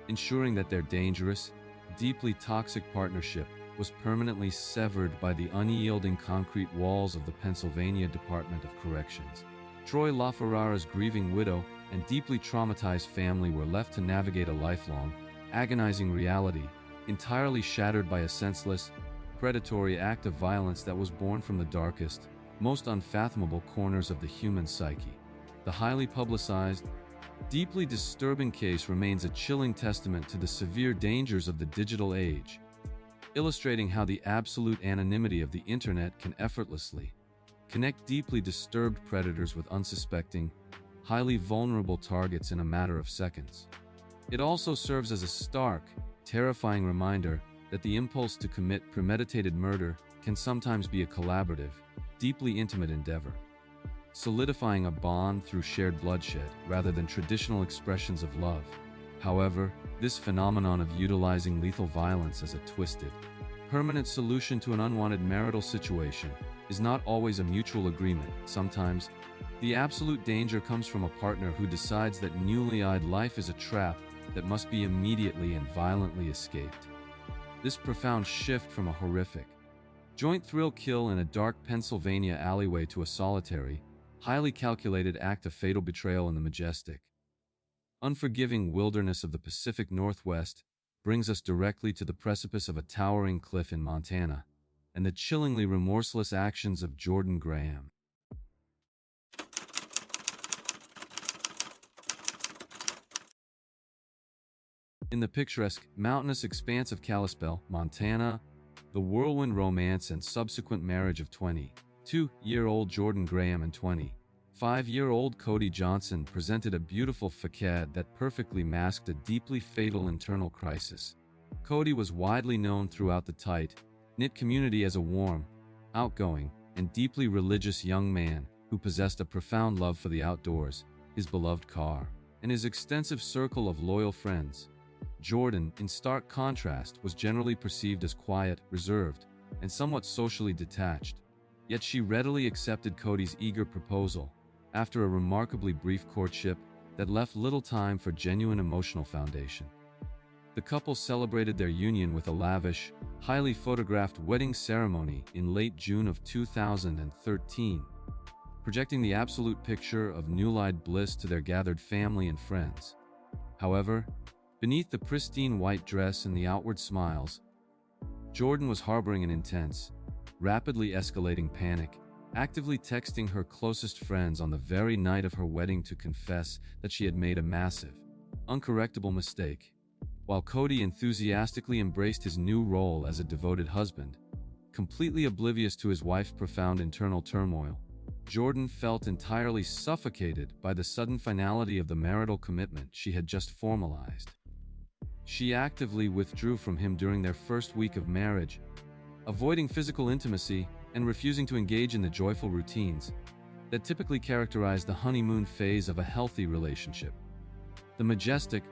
ensuring that their dangerous, deeply toxic partnership was permanently severed by the unyielding concrete walls of the Pennsylvania Department of Corrections. Troy LaFerrara's grieving widow and deeply traumatized family were left to navigate a lifelong, agonizing reality, entirely shattered by a senseless, predatory act of violence that was born from the darkest, most unfathomable corners of the human psyche. The highly publicized, deeply disturbing case remains a chilling testament to the severe dangers of the digital age, illustrating how the absolute anonymity of the internet can effortlessly connect deeply disturbed predators with unsuspecting, highly vulnerable targets in a matter of seconds. It also serves as a stark, terrifying reminder that the impulse to commit premeditated murder can sometimes be a collaborative, deeply intimate endeavor, solidifying a bond through shared bloodshed rather than traditional expressions of love. However, this phenomenon of utilizing lethal violence as a twisted, permanent solution to an unwanted marital situation is not always a mutual agreement. Sometimes, the absolute danger comes from a partner who decides that newly-eyed life is a trap that must be immediately and violently escaped. This profound shift from a horrific, joint thrill kill in a dark Pennsylvania alleyway to a solitary, highly calculated act of fatal betrayal in the majestic, unforgiving wilderness of the Pacific Northwest brings us directly to the precipice of a towering cliff in Montana and the chillingly remorseless actions of Jordan Graham. In the picturesque, mountainous expanse of Kalispell, Montana, the whirlwind romance and subsequent marriage of 22-year-old Jordan Graham and 25-year-old Cody Johnson presented a beautiful facade that perfectly masked a deeply fatal internal crisis. Cody was widely known throughout the tight-knit community as a warm, outgoing, and deeply religious young man who possessed a profound love for the outdoors, his beloved car, and his extensive circle of loyal friends. Jordan, in stark contrast, was generally perceived as quiet, reserved, and somewhat socially detached. Yet she readily accepted Cody's eager proposal, after a remarkably brief courtship that left little time for genuine emotional foundation. The couple celebrated their union with a lavish, highly photographed wedding ceremony in late June of 2013, projecting the absolute picture of Newlywed bliss to their gathered family and friends. However, beneath the pristine white dress and the outward smiles, Jordan was harboring an intense, rapidly escalating panic, actively texting her closest friends on the very night of her wedding to confess that she had made a massive, uncorrectable mistake. While Cody enthusiastically embraced his new role as a devoted husband, completely oblivious to his wife's profound internal turmoil, Jordan felt entirely suffocated by the sudden finality of the marital commitment she had just formalized. She actively withdrew from him during their first week of marriage, avoiding physical intimacy and refusing to engage in the joyful routines that typically characterize the honeymoon phase of a healthy relationship. The majestic,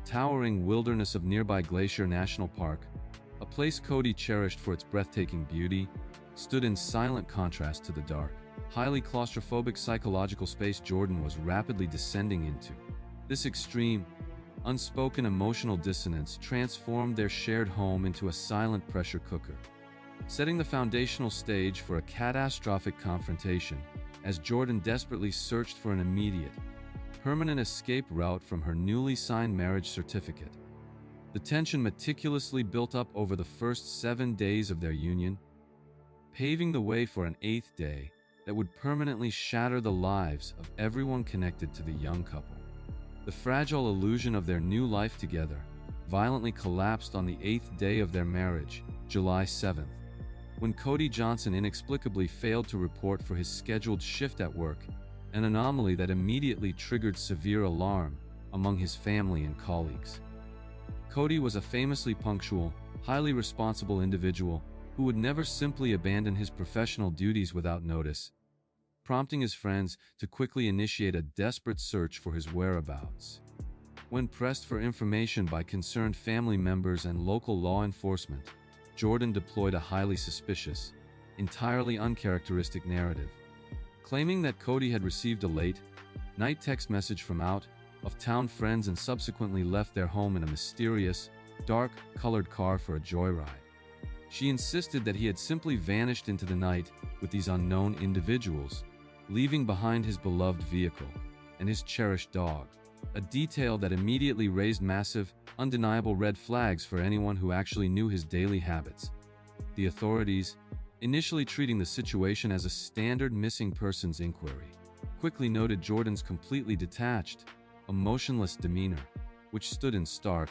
towering wilderness of nearby Glacier National Park, a place Cody cherished for its breathtaking beauty, stood in silent contrast to the dark, highly claustrophobic psychological space Jordan was rapidly descending into. This extreme, unspoken emotional dissonance transformed their shared home into a silent pressure cooker, setting the foundational stage for a catastrophic confrontation as Jordan desperately searched for an immediate, permanent escape route from her newly signed marriage certificate. The tension meticulously built up over the first 7 days of their union, paving the way for an 8th day that would permanently shatter the lives of everyone connected to the young couple. The fragile illusion of their new life together violently collapsed on the 8th day of their marriage, July 7th, when Cody Johnson inexplicably failed to report for his scheduled shift at work, an anomaly that immediately triggered severe alarm among his family and colleagues. Cody was a famously punctual, highly responsible individual who would never simply abandon his professional duties without notice, prompting his friends to quickly initiate a desperate search for his whereabouts. When pressed for information by concerned family members and local law enforcement, Jordan deployed a highly suspicious, entirely uncharacteristic narrative, claiming that Cody had received a late-night text message from out-of-town friends and subsequently left their home in a mysterious, dark-colored car for a joyride. She insisted that he had simply vanished into the night with these unknown individuals, leaving behind his beloved vehicle and his cherished dog, a detail that immediately raised massive, undeniable red flags for anyone who actually knew his daily habits. The authorities, initially treating the situation as a standard missing persons inquiry, quickly noted Jordan's completely detached, emotionless demeanor, which stood in stark,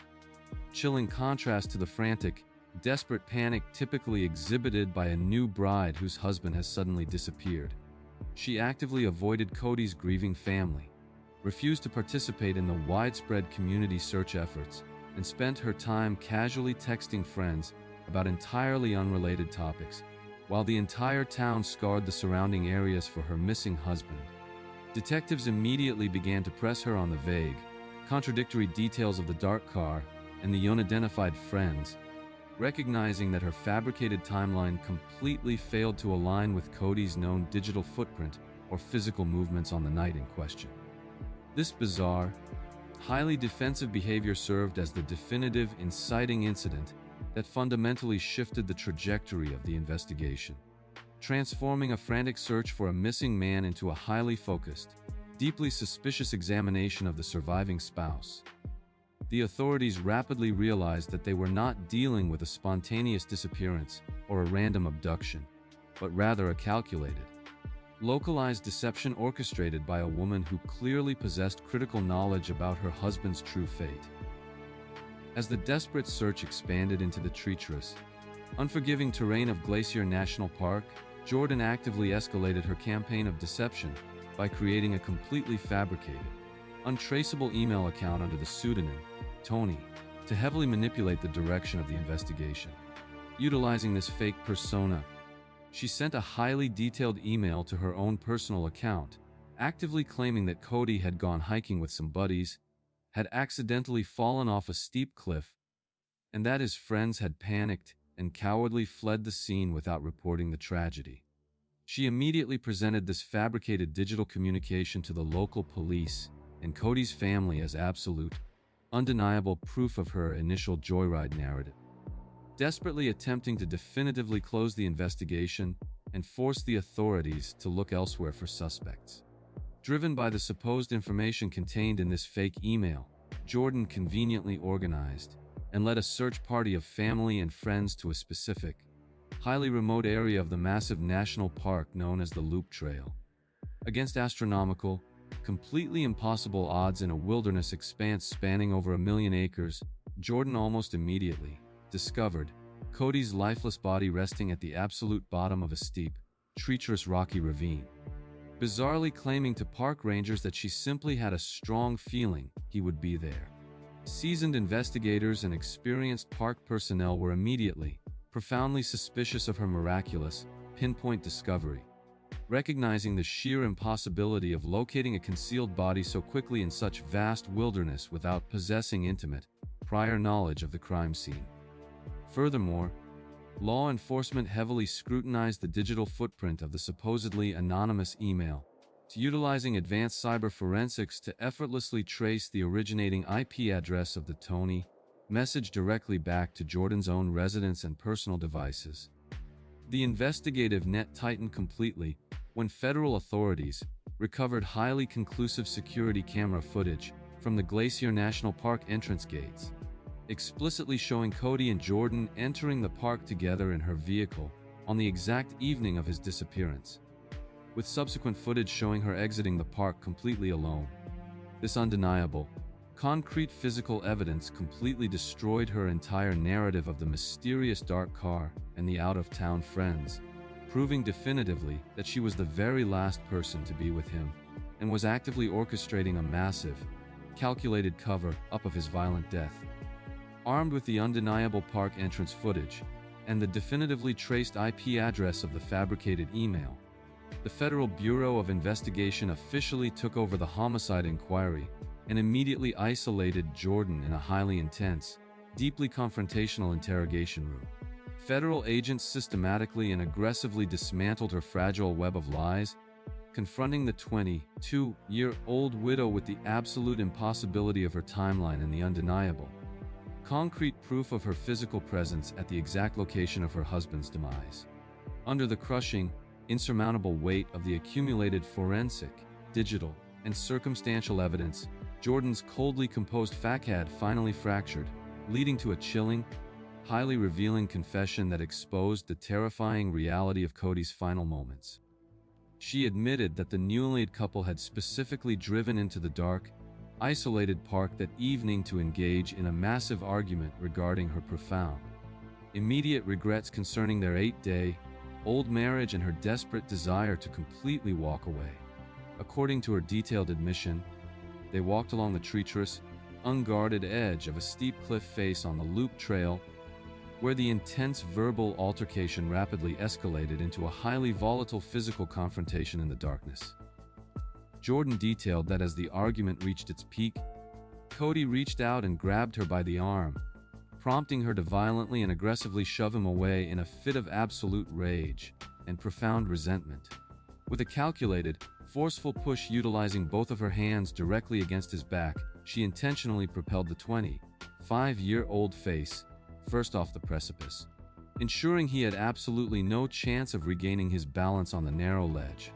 chilling contrast to the frantic, desperate panic typically exhibited by a new bride whose husband has suddenly disappeared. She actively avoided Cody's grieving family, refused to participate in the widespread community search efforts, and spent her time casually texting friends about entirely unrelated topics, while the entire town scoured the surrounding areas for her missing husband. Detectives immediately began to press her on the vague, contradictory details of the dark car and the unidentified friends, recognizing that her fabricated timeline completely failed to align with Cody's known digital footprint or physical movements on the night in question. This bizarre, highly defensive behavior served as the definitive inciting incident that fundamentally shifted the trajectory of the investigation, transforming a frantic search for a missing man into a highly focused, deeply suspicious examination of the surviving spouse. The authorities rapidly realized that they were not dealing with a spontaneous disappearance or a random abduction, but rather a calculated, localized deception orchestrated by a woman who clearly possessed critical knowledge about her husband's true fate. As the desperate search expanded into the treacherous, unforgiving terrain of Glacier National Park, Jordan actively escalated her campaign of deception by creating a completely fabricated, untraceable email account under the pseudonym Tony to heavily manipulate the direction of the investigation. Utilizing this fake persona, she sent a highly detailed email to her own personal account, actively claiming that Cody had gone hiking with some buddies, had accidentally fallen off a steep cliff, and that his friends had panicked and cowardly fled the scene without reporting the tragedy. She immediately presented this fabricated digital communication to the local police and Cody's family as absolute, undeniable proof of her initial joyride narrative. Desperately attempting to definitively close the investigation, and forced the authorities to look elsewhere for suspects. Driven by the supposed information contained in this fake email, Jordan conveniently organized and led a search party of family and friends to a specific, highly remote area of the massive national park known as the Loop Trail. Against astronomical, completely impossible odds in a wilderness expanse spanning over 1,000,000 acres, Jordan almost immediately discovered Cody's lifeless body resting at the absolute bottom of a steep, treacherous rocky ravine, bizarrely claiming to park rangers that she simply had a strong feeling he would be there. Seasoned investigators and experienced park personnel were immediately, profoundly suspicious of her miraculous, pinpoint discovery, recognizing the sheer impossibility of locating a concealed body so quickly in such vast wilderness without possessing intimate, prior knowledge of the crime scene. Furthermore, law enforcement heavily scrutinized the digital footprint of the supposedly anonymous email, utilizing advanced cyber forensics to effortlessly trace the originating IP address of the Tony message directly back to Jordan's own residence and personal devices. The investigative net tightened completely when federal authorities recovered highly conclusive security camera footage from the Glacier National Park entrance gates, explicitly showing Cody and Jordan entering the park together in her vehicle on the exact evening of his disappearance, with subsequent footage showing her exiting the park completely alone. This undeniable, concrete physical evidence completely destroyed her entire narrative of the mysterious dark car and the out-of-town friends, proving definitively that she was the very last person to be with him and was actively orchestrating a massive, calculated cover-up of his violent death. Armed with the undeniable park entrance footage and the definitively traced IP address of the fabricated email, the Federal Bureau of Investigation officially took over the homicide inquiry and immediately isolated Jordan in a highly intense, deeply confrontational interrogation room. Federal agents systematically and aggressively dismantled her fragile web of lies, confronting the 22-year-old widow with the absolute impossibility of her timeline and the undeniable, concrete proof of her physical presence at the exact location of her husband's demise. Under the crushing, insurmountable weight of the accumulated forensic, digital, and circumstantial evidence, Jordan's coldly composed facade finally fractured, leading to a chilling, highly revealing confession that exposed the terrifying reality of Cody's final moments. She admitted that the Newlywed couple had specifically driven into the dark, isolated park that evening to engage in a massive argument regarding her profound, immediate regrets concerning their 8-day-old marriage and her desperate desire to completely walk away. According to her detailed admission, they walked along the treacherous, unguarded edge of a steep cliff face on the Loop Trail, where the intense verbal altercation rapidly escalated into a highly volatile physical confrontation in the darkness. Jordan detailed that as the argument reached its peak, Cody reached out and grabbed her by the arm, prompting her to violently and aggressively shove him away in a fit of absolute rage and profound resentment. With a calculated, forceful push utilizing both of her hands directly against his back, she intentionally propelled the 25-year-old face first off the precipice, ensuring he had absolutely no chance of regaining his balance on the narrow ledge.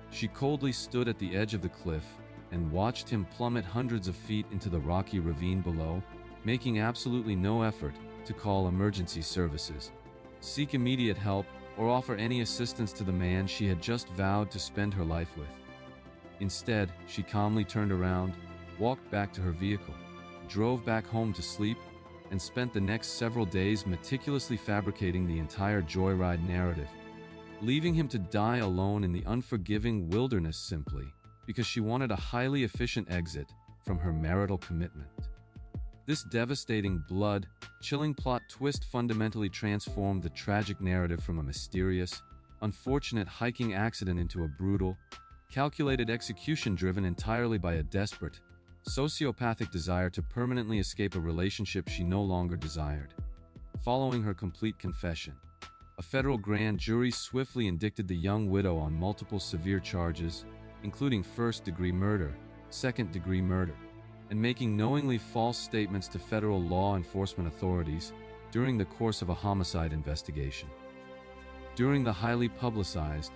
She coldly stood at the edge of the cliff and watched him plummet hundreds of feet into the rocky ravine below, making absolutely no effort to call emergency services, seek immediate help, or offer any assistance to the man she had just vowed to spend her life with. Instead, she calmly turned around, walked back to her vehicle, drove back home to sleep, and spent the next several days meticulously fabricating the entire joyride narrative, leaving him to die alone in the unforgiving wilderness simply because she wanted a highly efficient exit from her marital commitment. This devastating, blood-chilling plot twist fundamentally transformed the tragic narrative from a mysterious, unfortunate hiking accident into a brutal, calculated execution driven entirely by a desperate, sociopathic desire to permanently escape a relationship she no longer desired. Following her complete confession, a federal grand jury swiftly indicted the young widow on multiple severe charges, including first-degree murder, second-degree murder, and making knowingly false statements to federal law enforcement authorities during the course of a homicide investigation. During the highly publicized,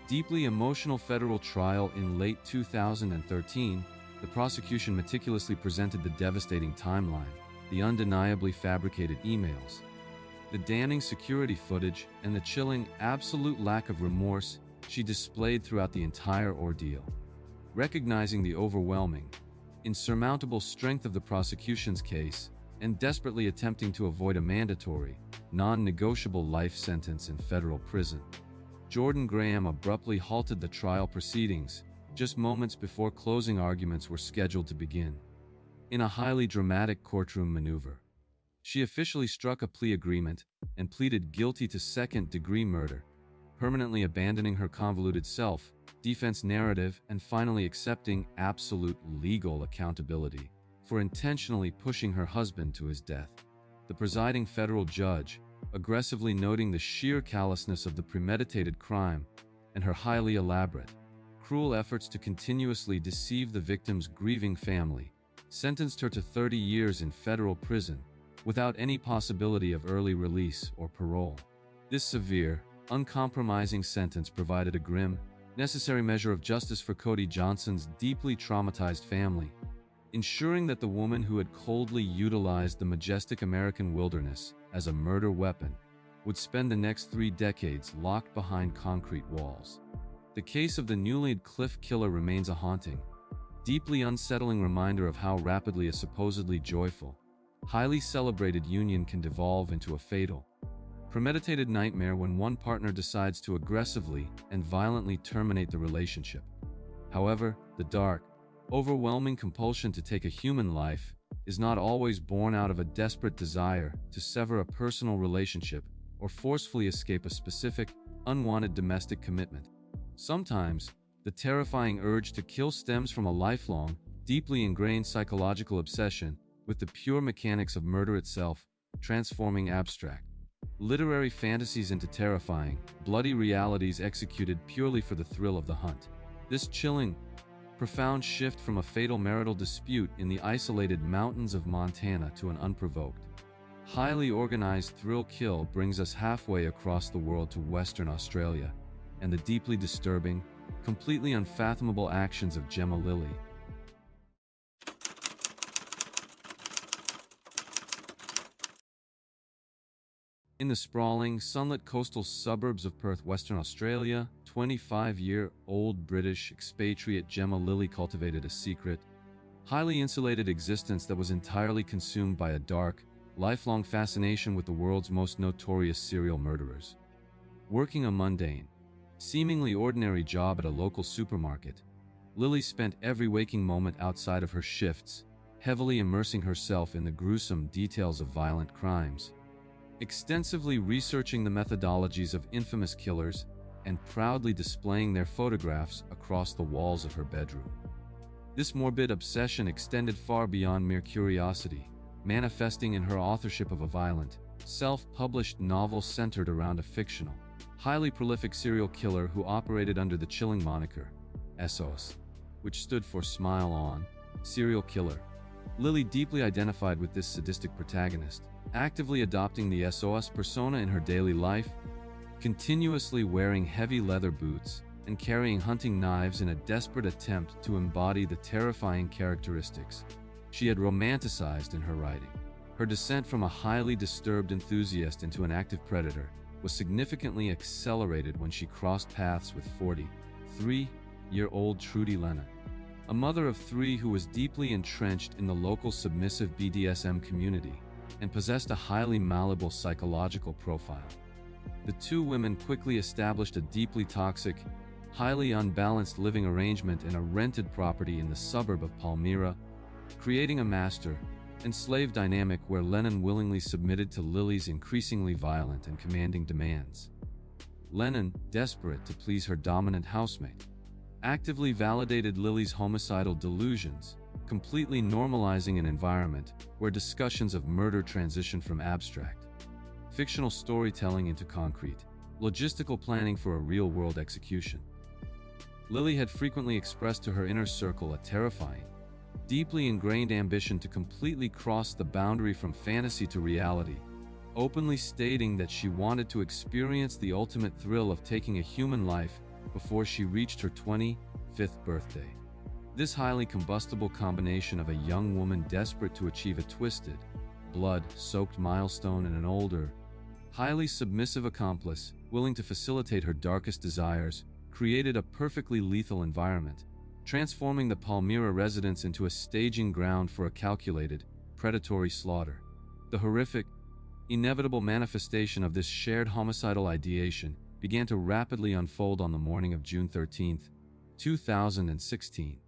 deeply emotional federal trial in late 2013, the prosecution meticulously presented the devastating timeline, the undeniably fabricated emails, the damning security footage, and the chilling, absolute lack of remorse she displayed throughout the entire ordeal. Recognizing the overwhelming, insurmountable strength of the prosecution's case, and desperately attempting to avoid a mandatory, non-negotiable life sentence in federal prison, Jordan Graham abruptly halted the trial proceedings just moments before closing arguments were scheduled to begin. In a highly dramatic courtroom maneuver, she officially struck a plea agreement and pleaded guilty to second-degree murder, permanently abandoning her convoluted self-defense narrative and finally accepting absolute legal accountability for intentionally pushing her husband to his death. The presiding federal judge, aggressively noting the sheer callousness of the premeditated crime and her highly elaborate, cruel efforts to continuously deceive the victim's grieving family, sentenced her to 30 years in federal prison without any possibility of early release or parole. This severe, uncompromising sentence provided a grim, necessary measure of justice for Cody Johnson's deeply traumatized family, ensuring that the woman who had coldly utilized the majestic American wilderness as a murder weapon would spend the next 3 decades locked behind concrete walls. The case of the Newlyweds Cliff Killer remains a haunting, deeply unsettling reminder of how rapidly a supposedly joyful, highly celebrated union can devolve into a fatal, premeditated nightmare when one partner decides to aggressively and violently terminate the relationship. However, the dark, overwhelming compulsion to take a human life is not always born out of a desperate desire to sever a personal relationship or forcefully escape a specific, unwanted domestic commitment. Sometimes, the terrifying urge to kill stems from a lifelong, deeply ingrained psychological obsession with the pure mechanics of murder itself, transforming abstract, literary fantasies into terrifying, bloody realities executed purely for the thrill of the hunt. This chilling, profound shift from a fatal marital dispute in the isolated mountains of Montana to an unprovoked, highly organized thrill kill brings us halfway across the world to Western Australia and the deeply disturbing, completely unfathomable actions of Gemma Lilly. In the sprawling, sunlit coastal suburbs of Perth, Western Australia, 25-year-old British expatriate Gemma Lilly cultivated a secret, highly insulated existence that was entirely consumed by a dark, lifelong fascination with the world's most notorious serial murderers. Working a mundane, seemingly ordinary job at a local supermarket, Lilly spent every waking moment outside of her shifts, heavily immersing herself in the gruesome details of violent crimes, extensively researching the methodologies of infamous killers, and proudly displaying their photographs across the walls of her bedroom. This morbid obsession extended far beyond mere curiosity, manifesting in her authorship of a violent, self-published novel centered around a fictional, highly prolific serial killer who operated under the chilling moniker, SOS, which stood for Smile On, Serial Killer. Lilly deeply identified with this sadistic protagonist, actively adopting the SOS persona in her daily life, continuously wearing heavy leather boots and carrying hunting knives in a desperate attempt to embody the terrifying characteristics she had romanticized in her writing. Her descent from a highly disturbed enthusiast into an active predator was significantly accelerated when she crossed paths with 43-year-old Trudy Lennon, a mother of 3 who was deeply entrenched in the local submissive BDSM community and possessed a highly malleable psychological profile. The 2 women quickly established a deeply toxic, highly unbalanced living arrangement in a rented property in the suburb of Palmyra, creating a master and slave dynamic where Lennon willingly submitted to Lilly's increasingly violent and commanding demands. Lennon, desperate to please her dominant housemate, actively validated Lilly's homicidal delusions, completely normalizing an environment where discussions of murder transition from abstract, fictional storytelling into concrete, logistical planning for a real-world execution. Lilly had frequently expressed to her inner circle a terrifying, deeply ingrained ambition to completely cross the boundary from fantasy to reality, openly stating that she wanted to experience the ultimate thrill of taking a human life before she reached her 25th birthday. This highly combustible combination of a young woman desperate to achieve a twisted, blood-soaked milestone and an older, highly submissive accomplice willing to facilitate her darkest desires created a perfectly lethal environment, transforming the Palmyra residence into a staging ground for a calculated, predatory slaughter. The horrific, inevitable manifestation of this shared homicidal ideation began to rapidly unfold on the morning of June 13, 2016,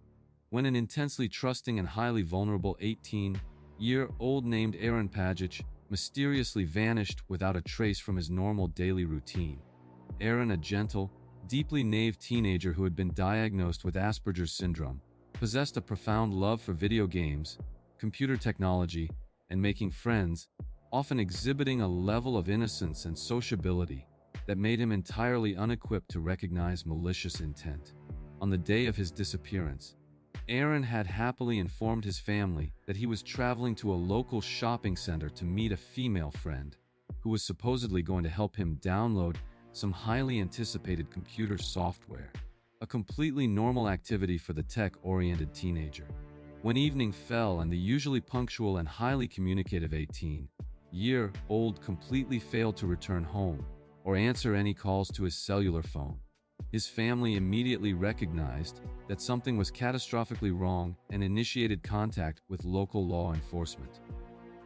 when an intensely trusting and highly vulnerable 18-year-old named Aaron Pagich mysteriously vanished without a trace from his normal daily routine. Aaron, a gentle, deeply naive teenager who had been diagnosed with Asperger's syndrome, possessed a profound love for video games, computer technology, and making friends, often exhibiting a level of innocence and sociability that made him entirely unequipped to recognize malicious intent. On the day of his disappearance, Aaron had happily informed his family that he was traveling to a local shopping center to meet a female friend, who was supposedly going to help him download some highly anticipated computer software, a completely normal activity for the tech-oriented teenager. When evening fell and the usually punctual and highly communicative 18-year-old completely failed to return home or answer any calls to his cellular phone, his family immediately recognized that something was catastrophically wrong and initiated contact with local law enforcement.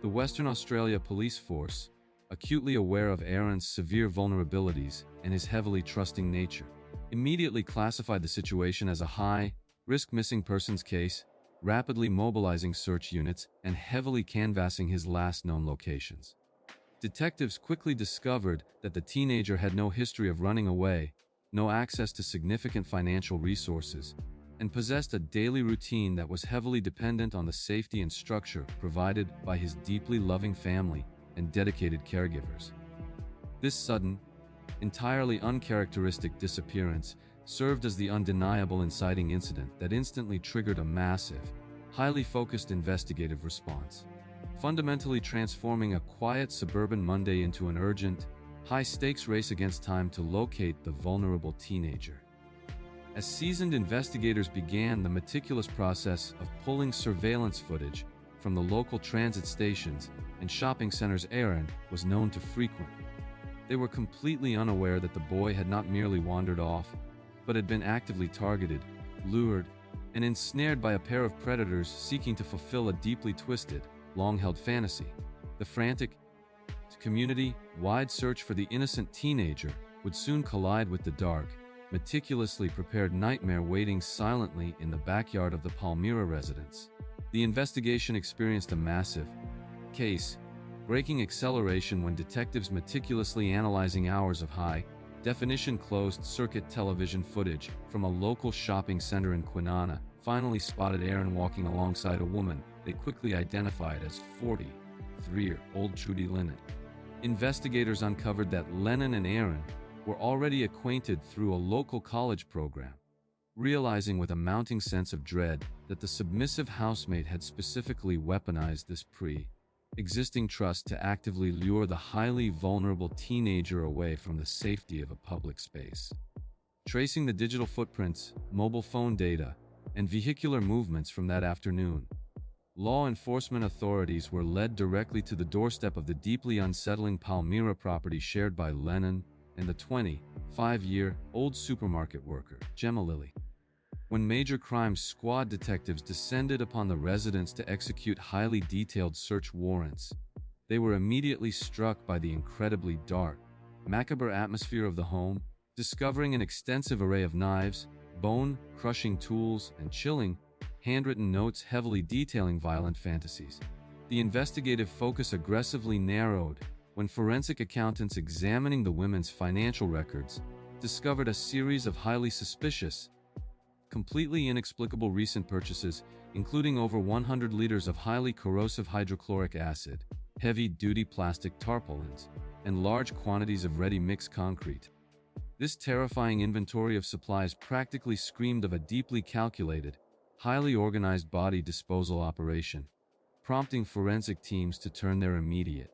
The Western Australia Police Force, acutely aware of Aaron's severe vulnerabilities and his heavily trusting nature, immediately classified the situation as a high-risk missing persons case, rapidly mobilizing search units and heavily canvassing his last known locations. Detectives quickly discovered that the teenager had no history of running away, no access to significant financial resources, and possessed a daily routine that was heavily dependent on the safety and structure provided by his deeply loving family and dedicated caregivers. This sudden, entirely uncharacteristic disappearance served as the undeniable inciting incident that instantly triggered a massive, highly focused investigative response, fundamentally transforming a quiet suburban Monday into an urgent, high-stakes race against time to locate the vulnerable teenager. As seasoned investigators began the meticulous process of pulling surveillance footage from the local transit stations and shopping centers Aaron was known to frequent, they were completely unaware that the boy had not merely wandered off, but had been actively targeted, lured, and ensnared by a pair of predators seeking to fulfill a deeply twisted, long-held fantasy. The frantic, community-wide search for the innocent teenager would soon collide with the dark, meticulously prepared nightmare waiting silently in the backyard of the Palmyra residence. The investigation experienced a massive, case-breaking acceleration when detectives meticulously analyzing hours of high-definition closed-circuit television footage from a local shopping center in Kwinana finally spotted Aaron walking alongside a woman they quickly identified as 43-year-old Trudy Lennon. Investigators uncovered that Lennon and Aaron were already acquainted through a local college program, realizing with a mounting sense of dread that the submissive housemate had specifically weaponized this pre-existing trust to actively lure the highly vulnerable teenager away from the safety of a public space. Tracing the digital footprints, mobile phone data, and vehicular movements from that afternoon, law enforcement authorities were led directly to the doorstep of the deeply unsettling Palmyra property shared by Lennon and the 25-year-old supermarket worker, Gemma Lilly. When Major Crimes Squad detectives descended upon the residence to execute highly detailed search warrants, they were immediately struck by the incredibly dark, macabre atmosphere of the home, discovering an extensive array of knives, bone-crushing tools, and chilling, handwritten notes heavily detailing violent fantasies. The investigative focus aggressively narrowed when forensic accountants examining the women's financial records discovered a series of highly suspicious, completely inexplicable recent purchases, including over 100 liters of highly corrosive hydrochloric acid, heavy-duty plastic tarpaulins, and large quantities of ready-mix concrete. This terrifying inventory of supplies practically screamed of a deeply calculated, highly organized body disposal operation, prompting forensic teams to turn their immediate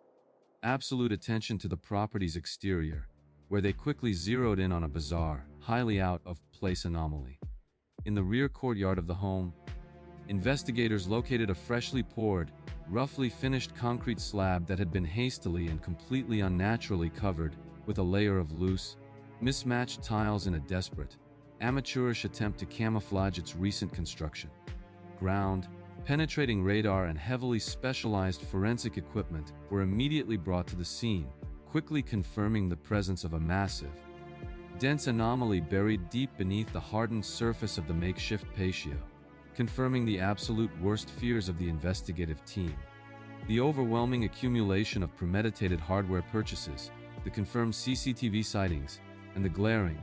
absolute attention to the property's exterior, where they quickly zeroed in on a bizarre, highly out-of-place anomaly. In the rear courtyard of the home, investigators located a freshly poured, roughly finished concrete slab that had been hastily and completely unnaturally covered with a layer of loose, mismatched tiles in a desperate, amateurish attempt to camouflage its recent construction. Ground, penetrating radar and heavily specialized forensic equipment were immediately brought to the scene, quickly confirming the presence of a massive, dense anomaly buried deep beneath the hardened surface of the makeshift patio, confirming the absolute worst fears of the investigative team. The overwhelming accumulation of premeditated hardware purchases, the confirmed CCTV sightings, and the glaring,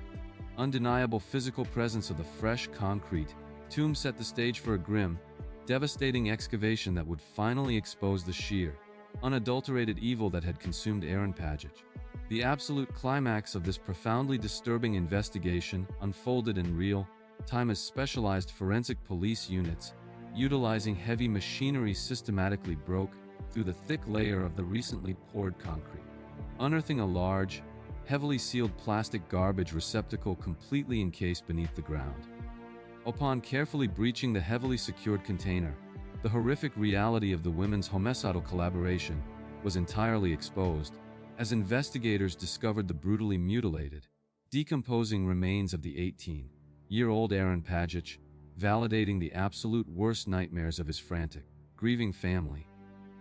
undeniable physical presence of the fresh concrete tomb set the stage for a grim, devastating excavation that would finally expose the sheer, unadulterated evil that had consumed Aaron Pagich. The absolute climax of this profoundly disturbing investigation unfolded in real time as specialized forensic police units, utilizing heavy machinery, systematically broke through the thick layer of the recently poured concrete, unearthing a large, heavily sealed plastic garbage receptacle completely encased beneath the ground. Upon carefully breaching the heavily secured container, the horrific reality of the women's homicidal collaboration was entirely exposed, as investigators discovered the brutally mutilated, decomposing remains of the 18-year-old Aaron Pagich, validating the absolute worst nightmares of his frantic, grieving family.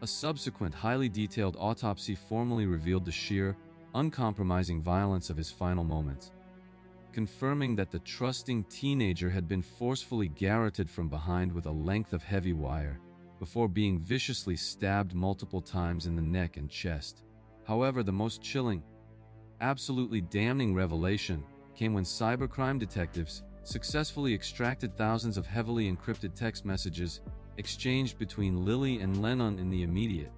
A subsequent highly detailed autopsy formally revealed the sheer, uncompromising violence of his final moments, confirming that the trusting teenager had been forcefully garroted from behind with a length of heavy wire, before being viciously stabbed multiple times in the neck and chest. However, the most chilling, absolutely damning revelation came when cybercrime detectives successfully extracted thousands of heavily encrypted text messages exchanged between Lily and Lennon in the immediate,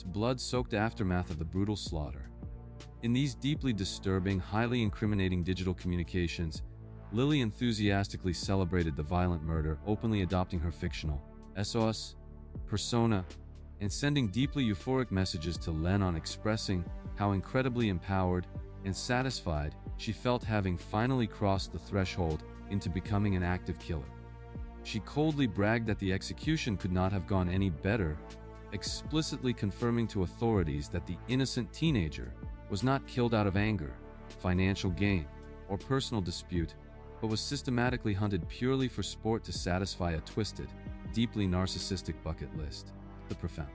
blood-soaked aftermath of the brutal slaughter. In these deeply disturbing, highly incriminating digital communications, Lily enthusiastically celebrated the violent murder, openly adopting her fictional SOS persona and sending deeply euphoric messages to Lennon expressing how incredibly empowered and satisfied she felt having finally crossed the threshold into becoming an active killer. She coldly bragged that the execution could not have gone any better, explicitly confirming to authorities that the innocent teenager was not killed out of anger, financial gain, or personal dispute, but was systematically hunted purely for sport to satisfy a twisted, deeply narcissistic bucket list. The profound,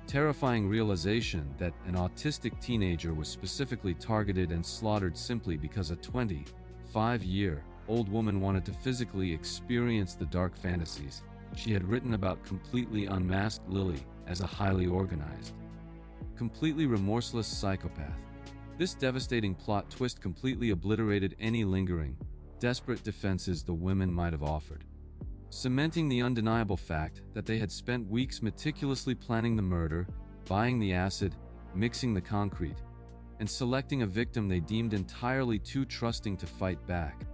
terrifying realization that an autistic teenager was specifically targeted and slaughtered simply because a 25-year-old woman wanted to physically experience the dark fantasies she had written about completely unmasked Lily as a highly organized, completely remorseless psychopath. This devastating plot twist completely obliterated any lingering, desperate defenses the women might have offered, cementing the undeniable fact that they had spent weeks meticulously planning the murder, buying the acid, mixing the concrete, and selecting a victim they deemed entirely too trusting to fight back.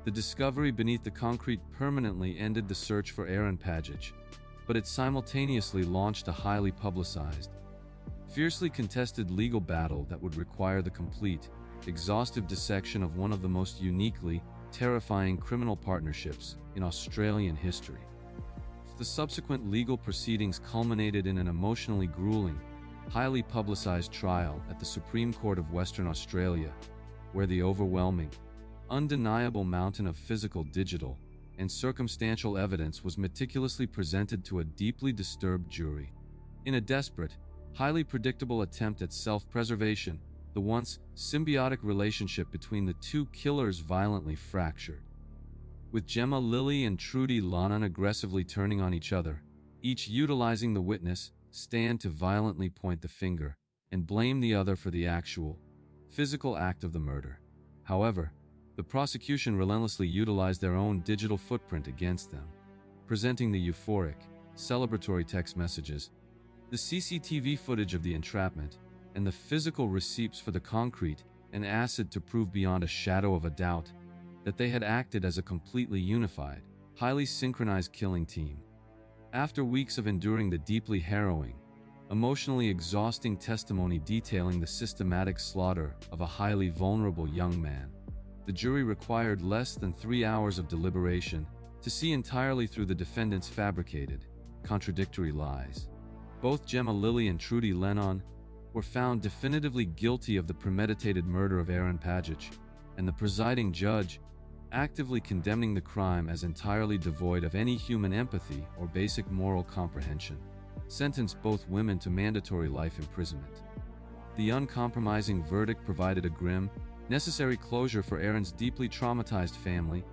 The discovery beneath the concrete permanently ended the search for Aaron Pagich, but it simultaneously launched a highly publicized, fiercely contested legal battle that would require the complete, exhaustive dissection of one of the most uniquely terrifying criminal partnerships in Australian history. The subsequent legal proceedings culminated in an emotionally grueling, highly publicized trial at the Supreme Court of Western Australia, where the overwhelming, undeniable mountain of physical, digital, and circumstantial evidence was meticulously presented to a deeply disturbed jury. In a desperate, highly predictable attempt at self-preservation, the once symbiotic relationship between the two killers violently fractured. With Gemma Lily and Trudy Lannon aggressively turning on each other, each utilizing the witness stand to violently point the finger and blame the other for the actual, physical act of the murder. However, the prosecution relentlessly utilized their own digital footprint against them, presenting the euphoric, celebratory text messages, the CCTV footage of the entrapment, and the physical receipts for the concrete and acid to prove beyond a shadow of a doubt that they had acted as a completely unified, highly synchronized killing team. After weeks of enduring the deeply harrowing, emotionally exhausting testimony detailing the systematic slaughter of a highly vulnerable young man. The jury required less than 3 hours of deliberation to see entirely through the defendant's fabricated, contradictory lies. Both Gemma Lilly and Trudy Lennon were found definitively guilty of the premeditated murder of Aaron Pagic, and the presiding judge, actively condemning the crime as entirely devoid of any human empathy or basic moral comprehension, sentenced both women to mandatory life imprisonment. The uncompromising verdict provided a grim, necessary closure for Aaron's deeply traumatized family,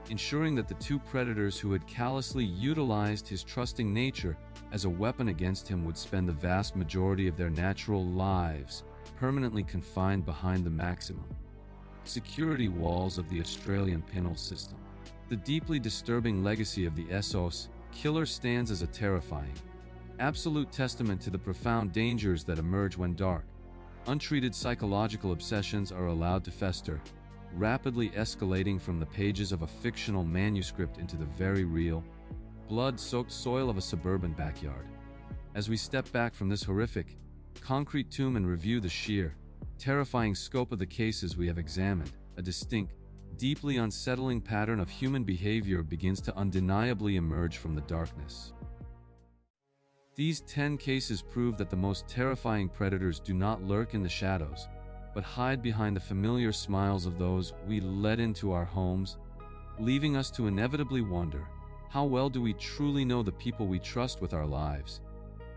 ensuring that the two predators who had callously utilized his trusting nature as a weapon against him would spend the vast majority of their natural lives permanently confined behind the maximum security walls of the Australian penal system. The deeply disturbing legacy of the SOS killer stands as a terrifying, absolute testament to the profound dangers that emerge when dark, untreated psychological obsessions are allowed to fester, rapidly escalating from the pages of a fictional manuscript into the very real, blood-soaked soil of a suburban backyard. As we step back from this horrific, concrete tomb and review the sheer, terrifying scope of the cases we have examined, a distinct, deeply unsettling pattern of human behavior begins to undeniably emerge from the darkness. These 10 cases prove that the most terrifying predators do not lurk in the shadows, but hide behind the familiar smiles of those we let into our homes, leaving us to inevitably wonder, how well do we truly know the people we trust with our lives?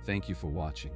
Thank you for watching.